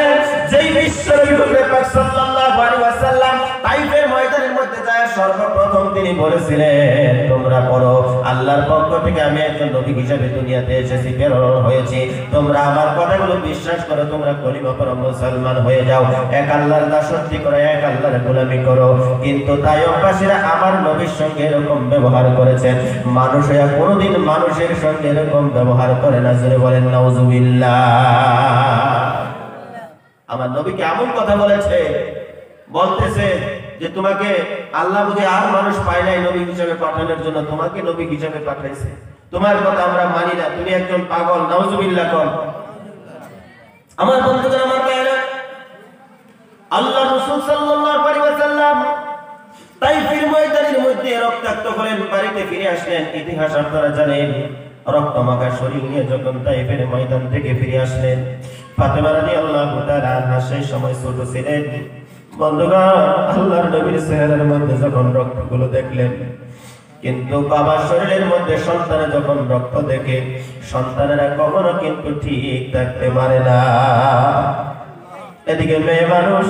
যেই বিশ্বনবী পাক সাল্লাল্লাহু আলাইহি ওয়াসাল্লাম তায়েফের ময়দানের মধ্যে যায় সর্বপ্রথম তিনি বলেছিলেন, তোমরা পড়ো আল্লাহর পক্ষ থেকে আমি একজন নবী হিসেবে দুনিয়াতে এসেছি, প্রেরণ হয়েছি, তোমরা আমার কথাগুলো বিশ্বাস করো, তোমরা কলিমা পড়ো, মুসলমান হয়ে যাও, এক আল্লাহর দাসত্ব করো, এক আল্লাহর গোলামি করো। কিন্তু তায়েফবাসীরা আমার নবীর সঙ্গে এরকম ব্যবহার করেছেন, মানুষ হইয়া কোনোদিন মানুষের সঙ্গে এরকম ব্যবহার করে না। জোরে বলেন নাউজুবিল্লাহ। আমার নবীকে এমন কথা বলেছে, বলতেছে যে তোমাকে আল্লাহ বুঝে আর মানুষ পায় নাই নবী হিসেবে পাঠানোর জন্য, তোমাকে নবী হিসেবে পাঠাইছে, তোমার কথা আমরা মানি না, তুমি একজন পাগল। নাউজুবিল্লাহ কর। আমার বন্ধুগণ, আমার ভাইরা, আল্লাহ রাসূল সাল্লাল্লাহু আলাইহি ওয়াসাল্লাম তায়েফের ময়দানের মধ্যে রক্তাক্ত হলেন, বাড়িতে ফিরে আসলেন। ইতিহাস আপনারা জানেন, রক্তমাখা শরীর নিয়ে যখন তায়েফের ময়দান থেকে ফিরে আসলেন, ফাতেমা রাদিয়াল্লাহু তাআলা আনহা সেই সময় ছোট ছিলেন। বন্ধুগণ, আল্লাহর নবীর চেহারার মধ্যে যখন রক্তগুলো দেখলেন, কিন্তু বাবার শরীরের মধ্যে সন্তানের যখন রক্ত দেখে সন্তানেরা কখনো কিন্তু ঠিক থাকতে পারে না। এদিকে মেয়ে মানুষ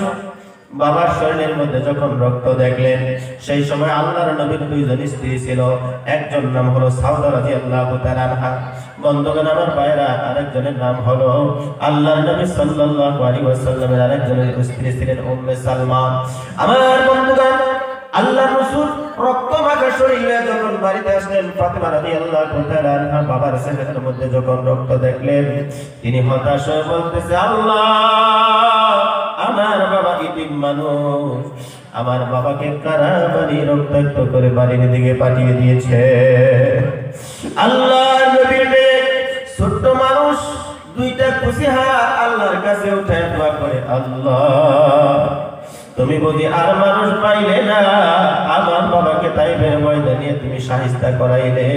বাবার শরীরের মধ্যে যখন রক্ত দেখলেন, সেই সময় আল্লাহর নবীর দুইজন স্ত্রী ছিল, একজন নাম হলো সাউদা রাদিয়াল্লাহু তাআলা আনহা। বন্ধুগণ আমার ভাইরা, আরেকজনের নাম হলো আল্লাহর নবী সাল্লাল্লাহু আলাইহি ওয়াসাল্লামের আরেকজনের স্ত্রী ছিলেন উম্মে সালমা। আমার বন্ধুগণ, আল্লাহর রাসূল রক্ত মাখা শরীরে যখন বাড়িতে আসলেন, ফাতেমা রাদিয়াল্লাহু তাআলা আনহা বাবার চেহারার মধ্যে যখন রক্ত দেখলেন, তিনি হতাশ হয়ে বলতেছে, আল্লাহ, আমার বাবা ইতিম মানুষ, আমার বাবাকে কারা বাড়ি রক্তাক্ত করে বাড়ির দিকে পাঠিয়ে দিয়েছে। আল্লাহ নবীর ছোট্ট মানুষ দুইটা খুশি হাত আল্লাহর কাছে উঠে দোয়া করে, আল্লাহ, তুমি বুঝি আর মানুষ পাইলে না, আমার বাবাকে তাইফের ময়দানে তুমি শাহিস্তা করাইলে।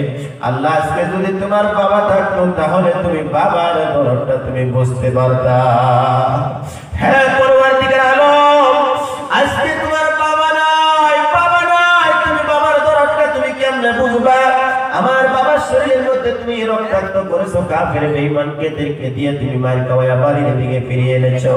আল্লাহ, আজকে যদি তোমার বাবা থাকতো তাহলে তুমি বাবার দরদটা তুমি বুঝতে পারতা। হ্যাঁ পরওয়ারদিগার আলম, আজকে তোমার বাবা নাই, তুমি বাবার দরদটা তুমি কেমনে বুঝবা? আমার বাবার শরীরের মধ্যে তুমি রক্তাক্ত করেছো, কাফের বেঈমানকে দিয়ে তুমি মার খাওয়ায়া বাড়ির দিকে ফিরিয়ে এনেছো।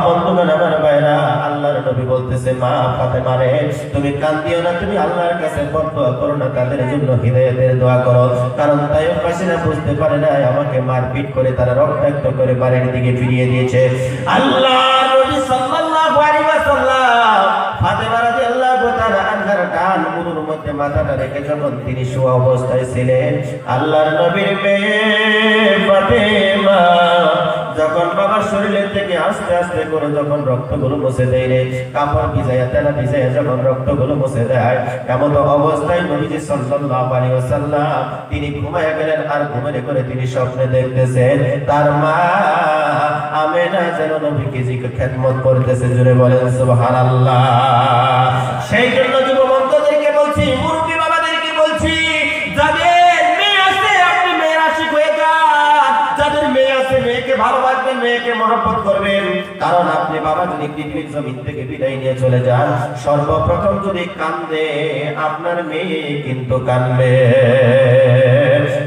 বন্ধুগণ আমার ভাইরা, আল্লাহর নবী বলতেছে, মা ফাতেমা রে, তুমি কান্দিও না, তুমি আল্লাহর কাছে দোয়া করো না, তাদের জন্য হিদায়াতের দোয়া করো। কারণ তাইফবাসীরা বুঝতে পারে না আমাকে মারপিট করে তারা রক্তাক্ত করে বাড়ির দিকে ফিরিয়ে দিয়েছে। আল্লাহ নবী সাল্লাল্লাহু আলাইহি ওয়াসাল্লাম ফাতেমা রাদিয়াল্লাহু তাআলা আনহার ডান বুকের মধ্যে মাথাটা রেখে যখন তিনি শোয়া অবস্থায় ছিলেন, আল্লাহর নবীর মেয়ে ফাতেমা যখন বাবার শরীরের থেকে আস্তে আস্তে করে যখন রক্তগুলো মুছে দেয় রে, কাপড় ভিজাইয়া তেলা ভিজাইয়া যখন রক্তগুলো মুছে দেয়, এমন অবস্থায় নবীজি সাল্লাল্লাহু আলাইহি ওয়াসাল্লাম তিনি ঘুমায়া গেলেন। আর ঘুমের করে তিনি স্বপ্নে দেখতেছেন তার মা আমেনা যেন নবীকে খেদমত করতেছে। জোরে বলেন সুবহানাল্লাহ। সেই জন্য যুবকদেরকে বলছি, মুরব্বী বাবাদেরকে বলছি, যাদের মেয়ে আছে আপনি মেয়ের আশিক হয়ে যান, যাদের মেয়ে আছে মেয়েকে ভালোবাসবেন, মেয়েকে মহব্বত করবেন। কারণ আপনি বাবা যদি পৃথিবীর জমিন থেকে বিদায় নিয়ে চলে যান, সর্বপ্রথম যদি কান্দে আপনার মেয়ে কিন্তু কান্দবে।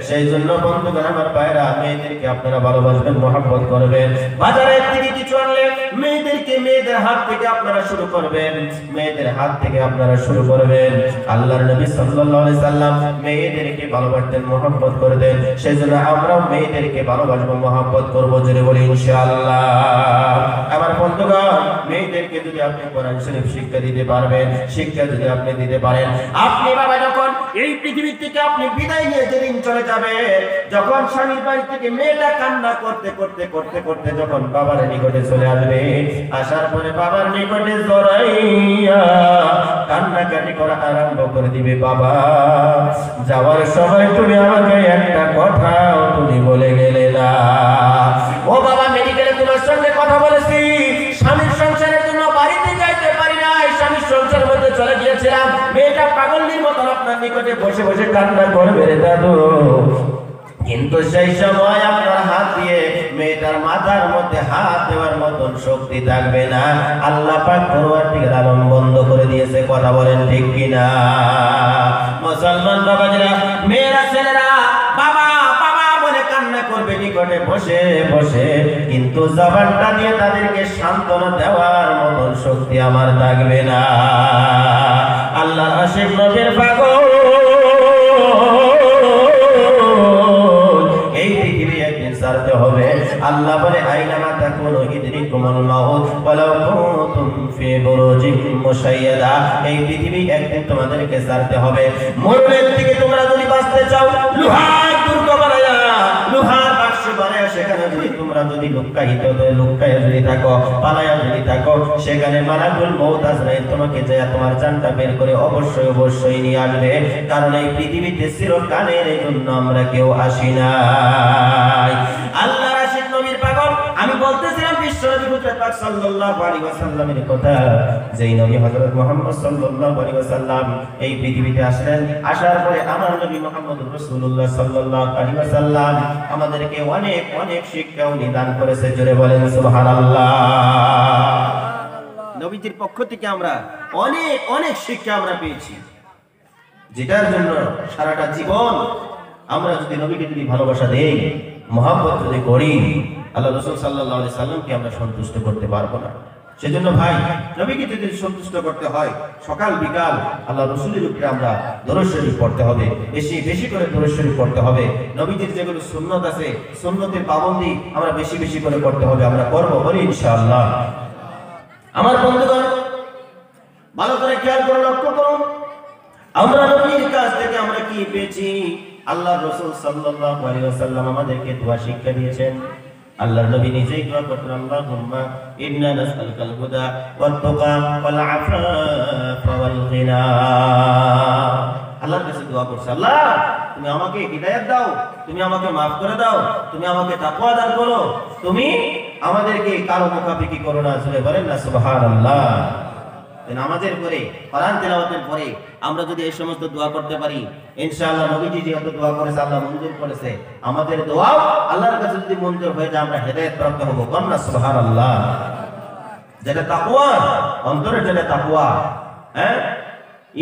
সেই জন্য বন্ধুগণ আমার ভাইরা, মেয়েদেরকে আপনারা ভালোবাসবেন, মহব্বত করবেন। বাজারের থেকে কিছু আনলে মেয়েদেরকে মেয়েদের হাত থেকে আপনারা শুরু করবেন, মেয়েদের হাত থেকে আপনারা শুরু করবেন। আল্লাহর নবী সাল্লাল্লাহু আলাইহি সাল্লাম মেয়েদেরকে ভালোবাসতেন, মহব্বত করতেন। সেই জন্য আমরাও মেয়েদেরকে ভালোবাসবো, মহব্বত করবো। জোরে বলি ইনশাআল্লাহ। আমার বন্ধুগণ, মেয়েদেরকে যদি আপনি কোরআন শরীফ শিক্ষা দিতে পারবেন, শিক্ষা যদি আপনি দিতে পারেন, আপনি বাবা যখন এই পৃথিবী থেকে আপনি বিদায় নিয়ে যেদিন চলে যাবে, যখন স্বামীর বাড়ি থেকে মেয়েটা কান্না করতে করতে করতে করতে যখন বাবার নিকটে চলে আসবে, আসার পরে বাবার নিকটে জড়াইয়া কান্নাকাটি করা আরম্ভ করে দিবে, বাবা যাওয়ার সময় তুমি আমাকে একটা কথাও তুমি বলে গেলে না। ও বাবা, মেডিকেলে তোমার সঙ্গে কথা বলেছি, স্বামীর সংসারের জন্য বাড়িতে যাইতে পারি না, স্বামীর সংসারের মধ্যে চলে গিয়েছিলাম, মেয়েটা পাগলের মতো আপনার নিকটে বসে বসে কান্না করবে রে দাদু। কিন্তু সেই সময় আপনার হাত দিয়ে মেয়েটার মাথার মধ্যে হাত দেওয়ার মতন শক্তি থাকবে না। আল্লাহ পাক পরওয়ারদিগার আলম বন্ধ করে দিয়েছে। কথা বলেন ঠিক কিনা? মুসলমান বাবাজিরা, মেয়েরা ছেলেরা বাবা বাবা বলে কান্না করবে নিকটে বসে বসে, কিন্তু জবানটা দিয়ে তাদেরকে সান্ত্বনা দেওয়ার মতন শক্তি আমার থাকবে না। আল্লাহর আশিক নবীর পাগল ছাড়তে হবে। আল্লাহ বলে, আইনামা তাকুনু ইদরিকুমুল মাউত ওয়ালাউ কুনতুম ফি বুরুজিন মুশাইয়াদা। এই পৃথিবী একদিন তোমাদেরকে ছাড়তে হবে। মরণের থেকে তোমরা যদি বাঁচতে চাও, লোহার দুর্গ বানায়া, লোহার বাক্স বানায়া সেখানে যদি তোমরা যদি লুকাইয়া যদি থাকো, পালায়া যদি থাকো, সেখানে মালাকুল মউত আজরাইল তোমাকে যায় তোমার জানটা বের করে অবশ্যই অবশ্যই নিয়ে আসবে। কারণ এই পৃথিবীতে চিরকালের জন্য আমরা কেউ আসি না। আল্লাহর আশিক নবীর পাগল, আমি বলতেছিলাম বিশ্বনবী হযরত পাক সাল্লাল্লাহু আলাইহি ওয়াসাল্লামের কথা। যেই নবী হযরত মুহাম্মদ সাল্লাল্লাহু আলাইহি ওয়াসাল্লাম এই পৃথিবীতে আসলেন, আসার পরে আমার নবী মুহাম্মদুর রাসূলুল্লাহ সাল্লাল্লাহু আলাইহি ওয়াসাল্লাম আমাদেরকে অনেক অনেক শিক্ষা দান করেছে। জোরে বলেন সুবহানাল্লাহ। নবীজির পক্ষ থেকে আমরা অনেক অনেক শিক্ষা আমরা পেয়েছি। যেটার জন্য সারাটা জীবন আমরা যদি নবীকে যদি ভালোবাসা দেই, মহব্বত যদি করি, আল্লাহ রাসূল সাল্লাল্লাহু আলাইহি সাল্লামকে আমরা সন্তুষ্ট করতে পারবো না। সেজন্য ভাই, নবীকে যদি সন্তুষ্ট করতে হয়, সকাল বিকাল আল্লাহ রাসূলের উপরে আমরা দরুদ শরীফ পড়তে হবে, বেশি বেশি করে দরুদ শরীফ পড়তে হবে। নবীজির যেগুলো সুন্নাত আছে, সুন্নতের পাবন্দি আমরা বেশি বেশি করে করতে হবে, আমরা করব, বলি ইনশাআল্লাহ। আমার বন্ধুগণ, ভালো করে খেয়াল করে লক্ষ্য করুন, আমরা নবীর কাছ থেকে আমরা কি পেয়েছি? আল্লাহর রাসূল সাল্লাল্লাহু আলাইহি ওয়াসাল্লাম আমাদেরকে দোয়া শিক্ষা দিয়েছেন। আল্লাহর নবী নিজেই দোয়া করতেন, আল্লাহুম্মা ইন্না নাসআলুকাল হুদা ওয়াত তুকা ওয়াল আফাফা ওয়াল গিনা। আল্লাহর কাছে দোয়া করছে, আল্লাহ তুমি আমাকে হিদায়াত দাও, তুমি আমাকে maaf করে দাও, তুমি আমাকে তাকওয়া দান করো, তুমি আমাদেরকে কারো মুখাপেক্ষী করো না। জোরে বলেন না সুবহানাল্লাহ। নামাজের পরে, কোরআন তেলাওয়াতের পরে আমরা যদি এই সমস্ত দোয়া করতে পারি, ইনশাআল্লাহ নবীজি যেহেতু দোয়া করেছে, আল্লাহ মঞ্জুর করেছে, আমাদের দোয়াও আল্লাহর কাছে যদি মঞ্জুর হয়ে যায়, আমরা হেদায়েত প্রাপ্ত হব। কন্না সুবহানাল্লাহ। যেটা তাকওয়া, অন্তরের যেটা তাকওয়া, হ্যাঁ,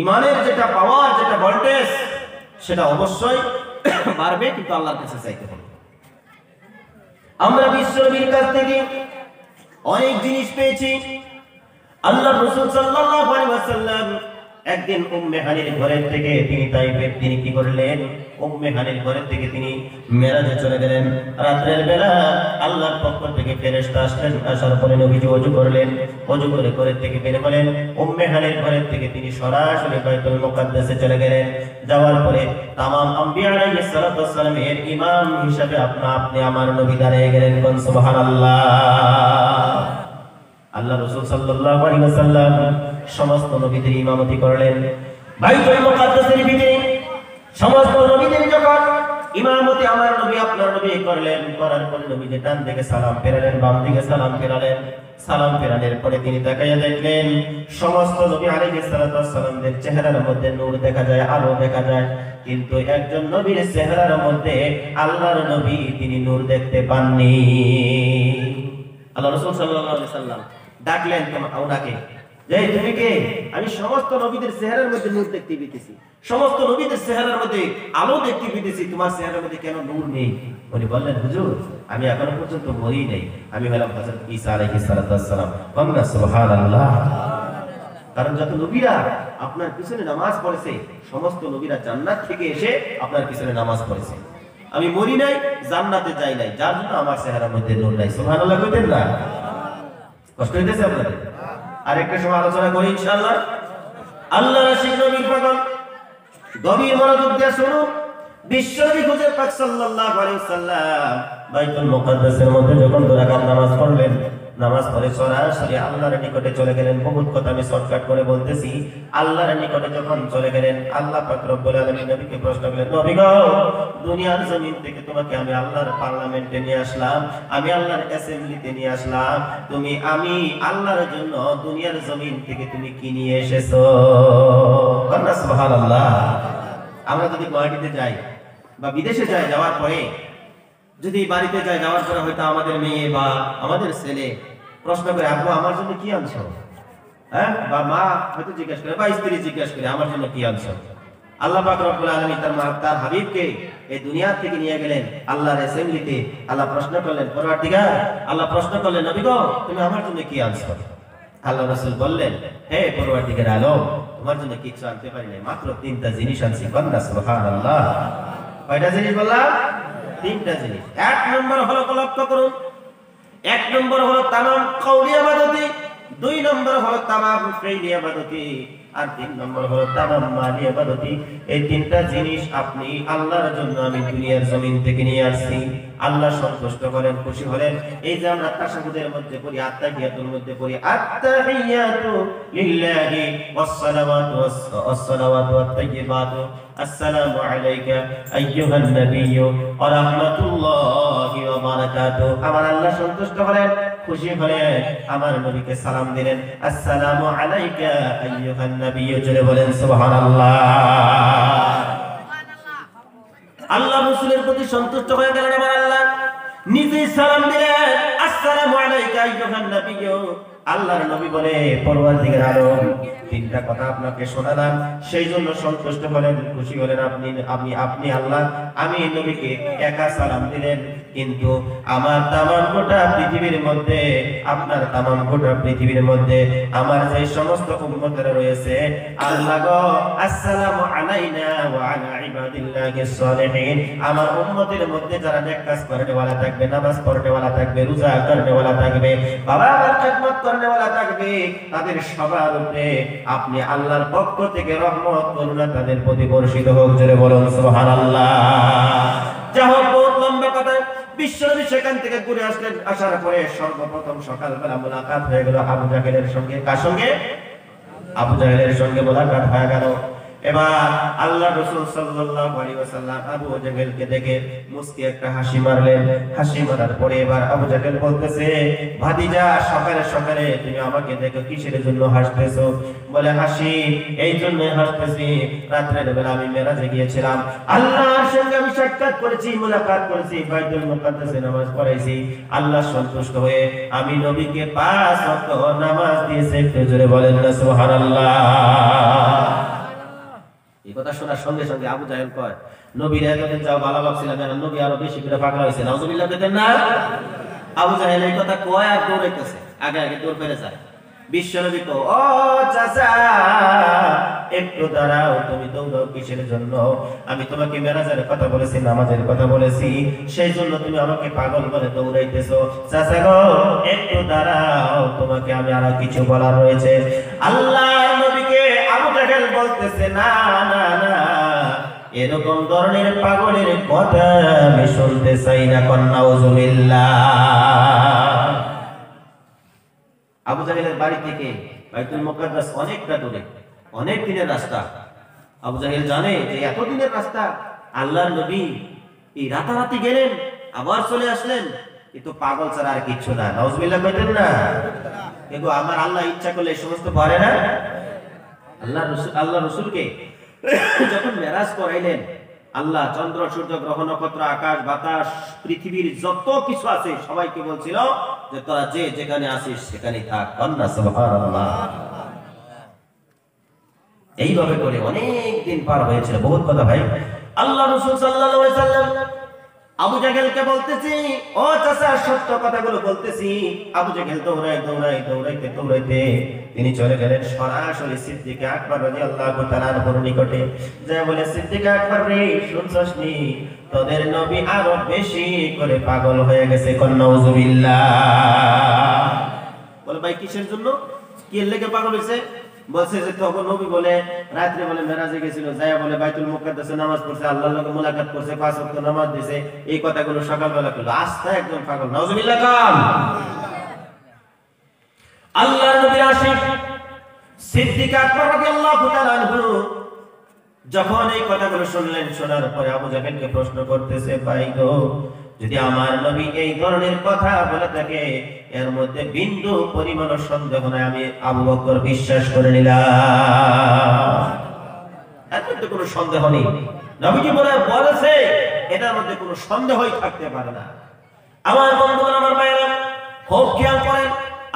ঈমানের যেটা পাওয়ার, যেটা ভোল্টেজ, সেটা অবশ্যই বাড়বে, কিন্তু আল্লাহর কাছে চাইতে হবে। আমরা বিশ্বনবীর কাছ থেকে অনেক জিনিস পেয়েছি। আল্লাহ রাসূল সাল্লাল্লাহু আলাইহি ওয়াসাল্লাম একদিন উম্মে হানির ঘরের থেকে তিনি কি করলেন? উম্মে হানির ঘরের থেকে তিনি মেরাজে চলে গেলেন। রাতের বেলা আল্লাহর পক্ষ থেকে ফেরেশতা আসলেন, আসার পরে নবীজি ওযু করলেন, ওযু করে ঘরের থেকে বের হলেন। উম্মে হানির ঘরের থেকে তিনি সরাসরি বাইতুল মুকাদ্দাসে চলে গেলেন। যাওয়ার পরে তামাম আম্বিয়া আলাইহিস সালাতু ওয়াস সালাম এর ইমাম হিসেবে আপনি আমার নবী দাঁড়িয়ে গেলেন। কোন সুবহানাল্লাহ। আল্লাহ রাসূল সাল্লাল্লাহু আলাইহি ওয়াসাল্লাম সমস্ত নবীদের ইমামতি করলেন। বাইতুল মুকাদ্দাসের ভিতরে সমস্ত নবীদের যখন ইমামতি আমার নবী আপনার নবী করলেন, করার পরে নবী যে ডান দিকে সালাম ফেরালেন, বাম দিকে সালাম ফেরালেন। সালাম ফেরানোর পরে তিনি তাকাইয়া দেখলেন সমস্ত নবী আলাইহিস সালাতু ওয়াস সালামদের চেহারার মধ্যে নূর দেখা যায়, আলো দেখা যায়, কিন্তু একজন নবীর চেহারার মধ্যে আল্লাহর নবী তিনি নূর দেখতে পাননি। আল্লাহ রাসূল সাল্লাল্লাহু আলাইহি ওয়াসাল্লাম ডাকলেন ওনাকে, যে তুমি কে? আমি সমস্ত নবীদের চেহারার মধ্যে নূর দেখতে পেতেছি, সমস্ত নবীদের চেহারার মধ্যে আলো দেখতে পেতেছি, তোমার চেহারার মধ্যে কেন নূর নেই? উনি বললেন, হুজুর আমি এখনো পর্যন্ত মরি নাই, আমি হলাম হযরত ঈসা আলাইহিস সালাতু ওয়াস সালাম। বলনা সুবহানাল্লাহ। কারণ যত নবীরা আপনার পিছনে নামাজ পড়েছে, সমস্ত নবীরা জান্নাত থেকে এসে আপনার পিছনে নামাজ পড়েছে। আমি মরি নাই, জান্নাতে যাই নাই, যার জন্য আমার চেহারার মধ্যে নূর নাই। সুবহানাল্লাহ কইতেন না? কষ্ট হইতেছে আপনাদের? আরেকটা সময় আলোচনা করি ইনশাআল্লাহ। আল্লাহ রাসূল নবীর পাগল গভীর মনোযোগ দিয়ে শুনুন। বিশ্বনবী হুজুর পাক সাল্লাল্লাহু আলাইহি ওয়াসাল্লাম বাইতুল মুকাদ্দাসের মধ্যে যখন দুই রাকাত নামাজ পড়লেন, নামাজ পড়ে সরাসরি আল্লাহর নিকটে চলে গেলেন। বহুত কথা আমি শর্টকাট করে বলতেছি। আল্লাহর নিকটে যখন চলে গেলেন, আল্লাহ পাক রব্বুল আলামিন নবীকে প্রশ্ন করলেন, নবী গো, দুনিয়ার জমিন থেকে তোমাকে আমি আল্লাহর পার্লামেন্টে নিয়ে আসলাম, আমি আল্লাহর অ্যাসেম্বলিতে নিয়ে আসলাম, আমি আল্লাহর জন্য দুনিয়ার জমিন থেকে তুমি কি নিয়ে এসেছো? সুবহানাল্লাহ। আমরা যদি গুয়াহাটিতে যাই বা বিদেশে যাই, যাওয়ার পরে যদি বাড়িতে যাই, যাওয়ার পরে হয়তো আমাদের মেয়ে বা আমাদের ছেলে প্রশ্ন করে, আব্বু আমার জন্য কি আনছো? হ্যাঁ, বা মা হয়তো জিজ্ঞাসা করে, বা স্ত্রী জিজ্ঞাসা করে, আমার জন্য কি আনছো? আল্লাহ পাক রব্বুল আলামিন তার হাবিবকে এই দুনিয়া থেকে নিয়ে গেলেন আল্লাহর অ্যাসেম্বলিতে। আল্লাহ প্রশ্ন করলেন, পরওয়ারদিগার, আল্লাহ প্রশ্ন করলেন, নবী গো, তুমি আমার জন্য কি আনছো? আল্লাহ রাসূল বললেন, হে পরওয়ারদিগার আলম, তোমার জন্য কিছু আনতে পারি নাই, মাত্র 3টা জিনিস আনছি। বান্দা সুবহানাল্লাহ। কয়টা জিনিস বললাম? 3টা জিনিস। 1 নম্বর হলো, লক্ষ্য করুন, 1 নম্বর হলো তামাম কওলি ইবাদতি, 2 নম্বর হলো তামাম ফি'লি ইবাদতি, আর 3 নম্বর হলো তামাম মালি ইবাদতি। এই 3টা জিনিস আপনি আল্লাহর জন্য আমি দুনিয়ার জমিন থেকে নিয়ে আসছি। আল্লাহ সন্তুষ্ট করেন, খুশি হলেন। এই যে আমরা তাশাহুদের মধ্যে পড়ি, আত্তাহিয়াতুর মধ্যে পড়ি, আত্তাহিয়াতু লিল্লাহি ওয়াসসালাওয়াতু ওয়াত-তাইয়্যিবাতু, আসসালামু আলাইকা আইয়ুহান নাবিয়্যু ওয়া রাহমাতুল্লাহি ওয়া বারাকাতুহু। আমার আল্লাহ সন্তুষ্ট হলেন, খুশি হলেন, আমার নবীকে সালাম দিলেন, আসসালামু আলাইকা আইয়ুহান নাবিয়্যু। জোরে বলেন সুবহানাল্লাহ। আল্লাহ রাসূলের প্রতি সন্তুষ্ট হয়ে গেলেন আমার আল্লাহ, নিজে সালাম দিলেন, আসসালামু আলাইকা আইয়ুহান নাবিয়্যু আল্লাহর নবী বলে পরওয়ারদিগার আলম তিনটা কথা আপনাকে শোনালাম, সেই জন্য সন্তুষ্ট হলেন, খুশি হলেন আপনি আল্লাহ। আমি নবীকে একা সালাম দিলেন, কিন্তু আমার তামাম গোটা পৃথিবীর মধ্যে, আপনার তামাম গোটা পৃথিবীর মধ্যে আমার যে সমস্ত উম্মতেরা রয়েছে, আল্লাহ গো আসসালামু আলাইনা ওয়া আলা ইবাদিল্লাহিস সালিহিন, আমার উম্মতের মধ্যে যারা নেক কাজ করেওয়ালা থাকবে, নামাজ পড়নেওয়ালা থাকবে, রোজা করেওয়ালা থাকবে, বাবা আমার খিদমত করেওয়ালা থাকবে, তাদের সবার উপরে আপনি আল্লাহর পক্ষ থেকে রহমত করুণা তাদের প্রতি বর্ষিত হোক। জোরে বলুন সুবহানাল্লাহ। যা হোক, বহুত লম্বা কথা। বিশ্বনবী সেখান থেকে ঘুরে আসলেন, আসার পরে সর্বপ্রথম সকালবেলা মুলাকাত হয়ে গেল আবু জাহেলের সঙ্গে। কার সঙ্গে? আবু জাহেলের সঙ্গে মুলাকাত হয়ে গেল। এবার আল্লাহ রাসূল সাল্লাল্লাহু আলাইহি ওয়াসাল্লাম আবু জাহেলকে দেখে মুস্কি একটা হাসি মারলেন। হাসি মারার পরে এবার আবু জাহেল বলতেছে, ভাতিজা সকালে সকালে তুমি আমাকে দেখো কিসের জন্য হাসতেছো? বলে, হাসি এই জন্য হাসতেছি, রাতের বেলা আমি মেরাজে গিয়েছিলাম, আল্লাহর সঙ্গে আমি সাক্ষাৎ করেছি, মুলাকাত করেছি, বাইতুল মুকাদ্দাসে নামাজ পড়াইছি, আল্লাহ সন্তুষ্ট হয়ে আমি নবীকে 5 ওয়াক্ত নামাজ দিয়েছি। একটু জোরে বলেন না সুবহানাল্লাহ। এই কথা শোনার সঙ্গে সঙ্গে আবু জাহেল কয়, নবীর এতদিন যাও ভালো ভাবছিলাম, এখন নবী আরো বেশি করে পাগলা হয়েছে, নাউজুবিল্লাহ বলেন না। আবু জাহেল এই কথা কয় আর দৌড়াইতেছে, আগে আগে দৌড় পেরে যায়। বিশ্বনবী কো, ও চাচা একটু দাঁড়াও, তুমি দৌড়াও কিসের জন্য? আমি তোমাকে মেরাজের কথা বলেছি, নামাজের কথা বলেছি, সেই জন্য তুমি আমাকে পাগল বলে দৌড়াইতেছো। চাচা গো একটু দাঁড়াও, তোমাকে আমি আরো কিছু বলার রয়েছে। আল্লাহর নবীকে আবু জাহেল বলতেছে, না না না, এরকম ধরনের পাগলের কথা আমি শুনতে চাই না। নাউজুবিল্লাহ। আবু জাহেলের বাড়ি থেকে বাইতুল মুকাদ্দাস অনেকটা দূরে, অনেক দিনের রাস্তা। আবু জাহেল জানে যে এত দিনের রাস্তা, আল্লাহর নবী এই রাতারাতি গেলেন আবার চলে আসলেন, কিন্তু পাগল ছাড়া আর কিচ্ছু না। নাউজুবিল্লাহ কইতেন না? কিন্তু আমার আল্লাহ ইচ্ছা করলে এই সমস্ত পারে না। আল্লাহ রাসূলকে যখন মেরাজ করাইলেন, আল্লাহ চন্দ্র সূর্য গ্রহ নক্ষত্র আকাশ বাতাস পৃথিবীর যত কিছু আছে সবাইকে বলছিল যে তোরা যে যেখানে আসিস সেখানেই থাক। আল্লাহ সুবহানাল্লাহ। এইভাবে করে অনেক দিন পার হয়েছিল, বহুত কথা ভাই। আল্লাহ রাসূল সাল্লাল্লাহু আলাইহি সাল্লাম আবু জাহেলকে বলতেছি, ও চাচা সত্য কথাগুলো বলতেছি। আবু জাহেল দৌড়াইতে তিনি চলে গেলেন সরাসরি সিদ্দিক আকবর রাদিয়াল্লাহু তাআলার নিকটে। যা বলে, সিদ্দিক আকবর রে, শুনছস নি তোদের নবী আরো বেশি করে পাগল হয়ে গেছে। নাউজুবিল্লাহ। বলে, ভাই কিসের জন্য, কি এর লেগে পাগল হয়েছে? বলছে যে তখন নবী বলে রাতে বলে মেরাজে গেছিল, যায়া বলে বাইতুল মুকাদ্দাসে নামাজ পড়ছে, আল্লাহর লগে মুলাকাত করছে, 5 ওয়াক্ত নামাজ দিয়েছে, এই কথাগুলো সকালবেলা কইলো। আস্তে একদম পাগল। নাউজুবিল্লাহ কাম। আল্লাহর নবীর আশিক সিদ্দিক আকবর রাদিয়াল্লাহু তাআলা আনহু যখন এই কথাগুলো শুনলেন, শোনার পরে আবু জাহেলকে প্রশ্ন করতেছে, ভাই গো, যদি আমার নবী এই ধরনের কথা বলে থাকে, এর মধ্যে বিন্দু পরিমাণ সন্দেহ নাই, আমি আবু বকর বিশ্বাস করে নিলাম। এর মধ্যে কোনো সন্দেহ নেই, নবীজি বলেছে, এটার মধ্যে কোনো সন্দেহই থাকতে পারে না। আমার বন্ধুগণ, আমার ভাইরা, খুব খেয়াল করেন,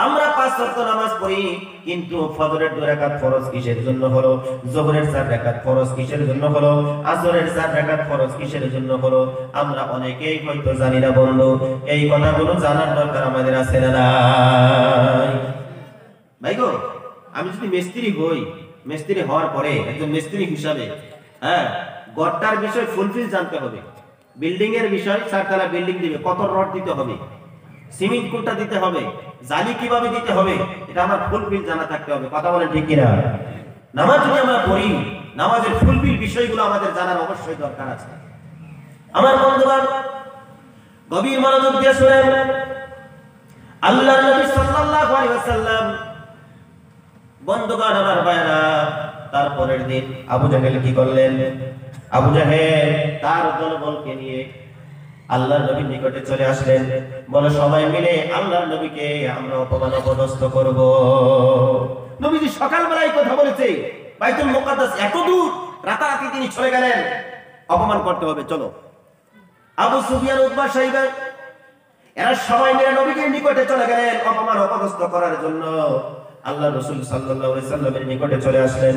আমরা 5 ওয়াক্ত নামাজ পড়ি, কিন্তু ফজরের 2 রাকাত ফরজ কিসের জন্য হলো? যোহরের 4 রাকাত ফরজ কিসের জন্য হলো? আসরের 4 রাকাত ফরজ কিসের জন্য হলো? আমরা অনেকেই হয়তো জানি না বন্ধু। এই কথাগুলো জানার দরকার আমাদের আছে না নাই? ভাই গো, আমি যদি মিস্ত্রি হই, মিস্ত্রি হওয়ার পরে একজন মিস্ত্রি হিসাবে গড়টার বিষয় ফুলফিল জানতে হবে। বিল্ডিং এর বিষয়, 4 তলা বিল্ডিং দিবে, কত রড দিতে হবে, সিমেন্ট কোনটা দিতে হবে, জালি কিভাবে দিতে হবে, এটা আমার ফুলফিল জানা থাকতে হবে। কথা বলেন ঠিক কিনা? নামাজ যদি আমরা পড়ি, নামাজের ফুলফিল বিষয়গুলো আমাদের জানার অবশ্যই দরকার আছে। আমার বন্ধুগণ, গভীর মনোযোগ দিয়ে শুনেন। আল্লাহর নবী সাল্লাল্লাহু আলাইহি ওয়াসাল্লাম, বন্ধুগণ আমার ভাইরা, তারপরের দিন আবু জাহেল কি করলেন? আবু জাহেল তার দলবলকে নিয়ে আল্লাহর নবীর নিকটে চলে আসলেন। বলে, সবাই মিলে আল্লাহর নবীকে আমরা অপমান অপদস্থ করব। নবীজি সকালবেলায় কথা বলেছে, বাইতুল মুকাদ্দাস এত দূর, রাতারাতি তিনি চলে গেলেন, অপমান করতে হবে, চলো। আবু সুফিয়ান, উতবা, সাইবা এরা সবাই মিলে নবীজির নিকটে চলে গেলেন অপমান অপদস্থ করার জন্য। আল্লাহ রাসূল সাল্লাল্লাহু আলাইহি সাল্লামের নিকটে চলে আসলেন।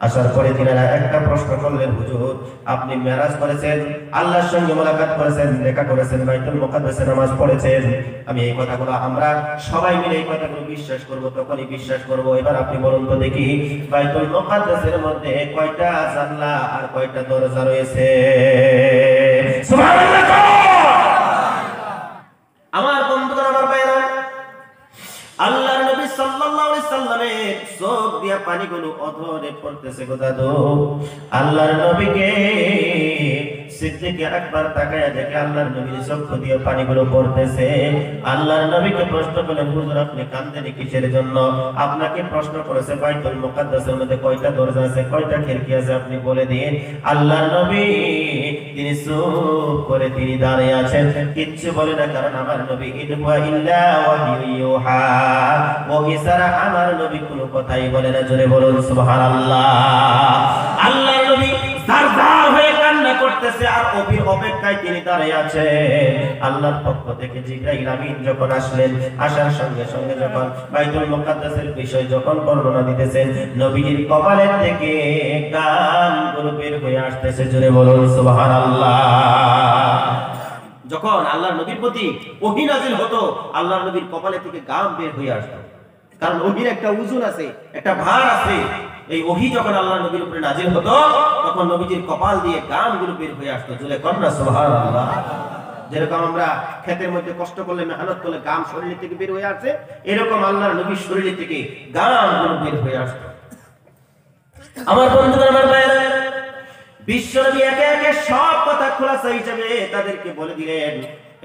আসার পরে তিনারা একটা প্রশ্ন করলেন, হুজুর আপনি মেরাজ করেছেন, আল্লাহর সঙ্গে মুলাকাত করেছেন, দেখা করেছেন, বাইতুল মুকাদ্দাসে নামাজ পড়েছেন, আমি এই কথাগুলো আমরা সবাই মিলে এই কথাগুলো বিশ্বাস করব, তখনই বিশ্বাস করব। এবার আপনি বলুন তো দেখি বাইতুল মুকাদ্দাসের মধ্যে কয়টা জানলা আর কয়টা দরজা রয়েছে? সুবহানাল্লাহ। আমার বন্ধুরা, আমার ভাইরা, আল্লাহর নবী সাল্লাল্লাহু আলাইহি সাল্লামের চোখ দিয়া পানিগুলো অধরে পড়তেছে গো দাদু। আল্লাহর নবীকে সিদ্দিক আকবর তাকায়া দেখে আল্লাহর নবীর চোখ দিয়ে পানিগুলো পড়তেছে। আল্লাহর নবীকে প্রশ্ন করলেন, হুজুর আপনি কাঁদেন কিসের জন্য? আপনাকে প্রশ্ন করেছে বাইতুল মুকাদ্দাসের মধ্যে কয়টা দরজা আছে, কয়টা খিড়কি আছে, আপনি বলে দিন। আল্লাহর নবী তিনি চুপ করে তিনি দাঁড়িয়ে আছেন, কিচ্ছু বলে না, কারণ আমার নবী ইনহুয়া ইল্লা ওয়াহয়ু ইউহা, ওহী ছাড়া আমার নবী কোনো কথাই বলে না। জোরে বলুন সুবহানাল্লাহ। আল্লাহর নবী জারজার হয়ে কান্না করতেছে আর ওহির অপেক্ষায় তিনি দাঁড়িয়ে আছেন। আল্লাহর পক্ষ থেকে জিবরাইল আমিন যখন আসলেন, আসার সঙ্গে সঙ্গে যখন বাইতুল মুকাদ্দাসের বিষয় যখন বর্ণনা দিতেছেন, নবীর কপালের থেকে গানগুলো বের হয়ে আসতেছে। জোরে বলুন সুবহানাল্লাহ। যখন আল্লাহর নবীর প্রতি ওহী নাযিল হতো, আল্লাহর নবীর কপালে থেকে গান বের হয়ে আসতো, কারণ ওহীর একটা ওজন আছে, একটা ভার আছে। এই ওহী যখন আল্লাহর নবীর উপরে নাযিল হতো, তখন নবীজির কপাল দিয়ে গানগুলো বের হয়ে আসতো। জোরে কন্না সুবহানাল্লাহ। যেরকম আমরা ক্ষেতের মধ্যে কষ্ট করলে, মেহনত করলে গাম শরীর থেকে বের হয়ে আসে, এরকম আল্লাহর নবীর শরীর থেকে গানগুলো বের হয়ে আসতো। আমার বন্ধুরা, আমার ভাইরা, বিশ্বনবী একে একে সব কথা খোলাসা হিসেবে তাদেরকে বলে দিলেন।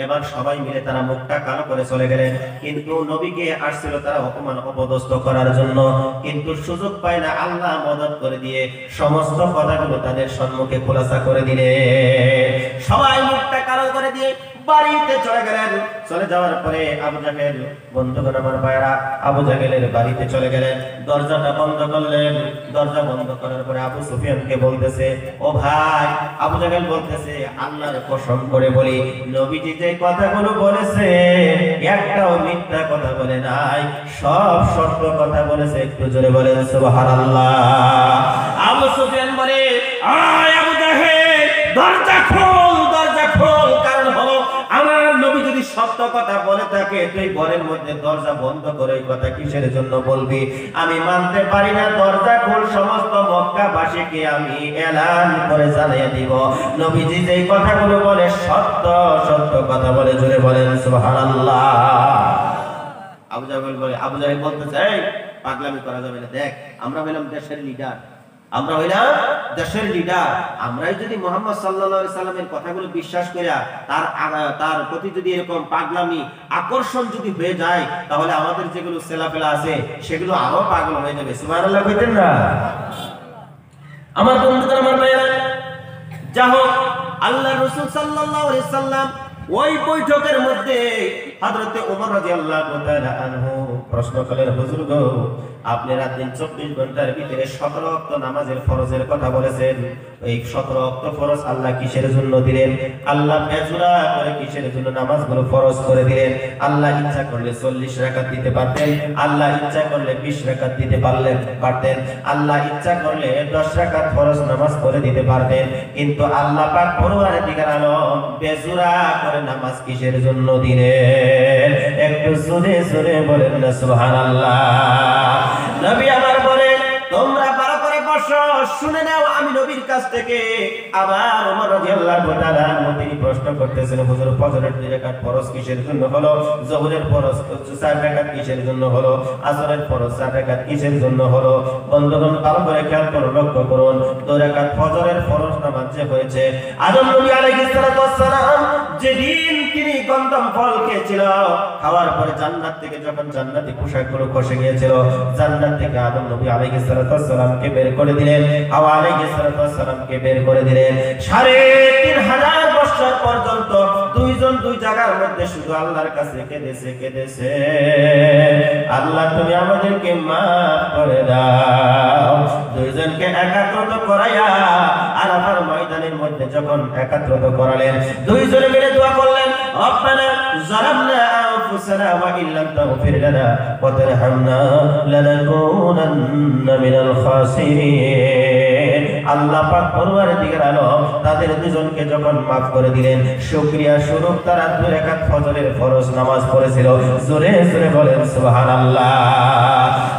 এবার সবাই মিলে তারা মুখটা কালো করে চলে গেলেন। কিন্তু নবীকে আসছিল তারা অপমান অপদস্থ করার জন্য, কিন্তু সুযোগ পায় না। আল্লাহ মদদ করে দিয়ে সমস্ত কথাগুলো তাদের সম্মুখে খোলাসা করে দিলেন। সবাই মুখটা কালো করে দিয়ে বাড়িতে চলে গেলেন। চলে যাওয়ার পরে আবু জাহেল, বন্ধুগণ আমার ভাইরা, আবু জাহেলের বাড়িতে চলে গেলেন, দরজাটা বন্ধ করলেন। দরজা বন্ধ করার পরে আবু সুফিয়ানকে বলতেছে, ও ভাই, আবু জাহেল বলতেছে, আল্লাহর কসম করে বলি, নবীজি যে কথাগুলো বলেছে একটাও মিথ্যা কথা বলে নাই, সব সত্য কথা বলেছে। একটু জোরে বলেন সুবহানাল্লাহ। আবু সুফিয়ান বলে, আয় আবু জাহেল, দরজা খোল, দরজা খোল। কারণ হলো আমার নবী যদি সত্য কথা বলে থাকে, তুই ঘরের মধ্যে দরজা বন্ধ করে এই কথা কিসের জন্য বলবি? আমি মানতে পারি না। দরজা খোল, সমস্ত মক্কাবাসীকে আমি এলান করে জানিয়ে দিব, নবীজি যে কথাগুলো বলে সত্য সত্য কথা বলে। জোরে বলেন সুবহানাল্লাহ। আবু জাহেল বলতেছে, এই পাগলামি করা যাবে না। দেখ, আমরা হইলাম দেশের লিডার, আমরা হইলাম দেশের লিডার। আমরাই যদি মুহাম্মদ সাল্লাল্লাহু আলাইহি সাল্লামের কথাগুলো বিশ্বাস করিয়া তার প্রতি যদি এরকম পাগলামি আকর্ষণ যদি হয়ে যায়, তাহলে আমাদের যেগুলো ছেলাপেলা আছে সেগুলো আরো পাগল হয়ে যাবে। সুবহানাল্লাহ কইতেন না? আমার বন্ধুরা, আমার ভাইরা, যা হোক, আল্লাহ রাসূল সাল্লাল্লাহু আলাইহি সাল্লাম ওই বৈঠকের মধ্যে হযরতে ওমর রাদিয়াল্লাহু তাআলা আনহু প্রশ্ন করলেন, হুজুর গো, আপনি রাত দিন 24 ঘন্টার ভিতরে 17 ওয়াক্ত নামাজের ফরজের কথা বলেছেন। এই 17 ওয়াক্ত ফরজ আল্লাহ কিসের জন্য দিলেন? আল্লাহ বেজুরা করে কিসের জন্য নামাজগুলো ফরজ করে দিলেন? আল্লাহ ইচ্ছা করলে 40 রাকাত দিতে পারতেন, আল্লাহ ইচ্ছা করলে 20 রাকাত দিতে পারতেন, আল্লাহ ইচ্ছা করলে 10 রাকাত ফরজ নামাজ পড়ে দিতে পারতেন। কিন্তু আল্লাহ পাক পরওয়ারদিগার আলম বেজুরা করে নামাজ কিসের জন্য দিলেন? একটু জোরে জোরে বলেন না সুবহানাল্লাহ। নবী আমার বলে, তোমরা ভালো করে বসো, শুনে নাও আমি নবীর কাছ থেকে। আবার ওমর রাদিয়াল্লাহু তাআলা তিনি প্রশ্ন করতেছেন, হুজুর ফজরের 2 রাকাত ফরজ কিসের জন্য হলো? যোহরের ফরজ 4 রাকাত কিসের জন্য হলো? আসরের ফরজ 4 রাকাত কিসের জন্য হলো? বন্ধুগণ ভালো করে খেয়াল করে লক্ষ্য করুন, 2 রাকাত ফজরের ফরজ নামাজ যে হয়েছে, আদম নবী আলাইহিস সালাতু ওয়াস সালাম যেদিন তিনি গন্ধম ফল খেয়েছিল, খাওয়ার পরে জান্নাত থেকে যখন জান্নাতি পোশাকগুলো খসে গিয়েছিল, জান্নাত থেকে আদম নবী আলাইহিস সালাতু ওয়াস সালামকে বের করে দিলেন, হাওয়া আলাইহিস সালাতু ওয়াস সালামকে বের করে দিলেন। 3500 বছর পর্যন্ত দুইজন দুই জায়গার মধ্যে শুধু আল্লাহর কাছে কেঁদেছে, আল্লাহ তুমি আমাদেরকে মাফ করে দাও। দুইজনকে একাত্রত করাইয়া আরাফার ময়দানের মধ্যে যখন একাত্রত করালেন, দুইজনে মিলে দোয়া করলেন, রব্বানা যালামনা আনফুসানা ওয়া ইল্লাম তাগফির লানা ওয়া তারহামনা লানাকুনান্না মিনাল খাসিরিন। আল্লাহ পাক পরওয়ারদিগার আলম তাদের দুজনকে যখন maaf করে দিলেন, শুকরিয়া স্বরূপ তারা 2 রাকাত ফজরের ফরজ নামাজ পড়েছিল। জোরে জোরে বলেন সুবহানাল্লাহ।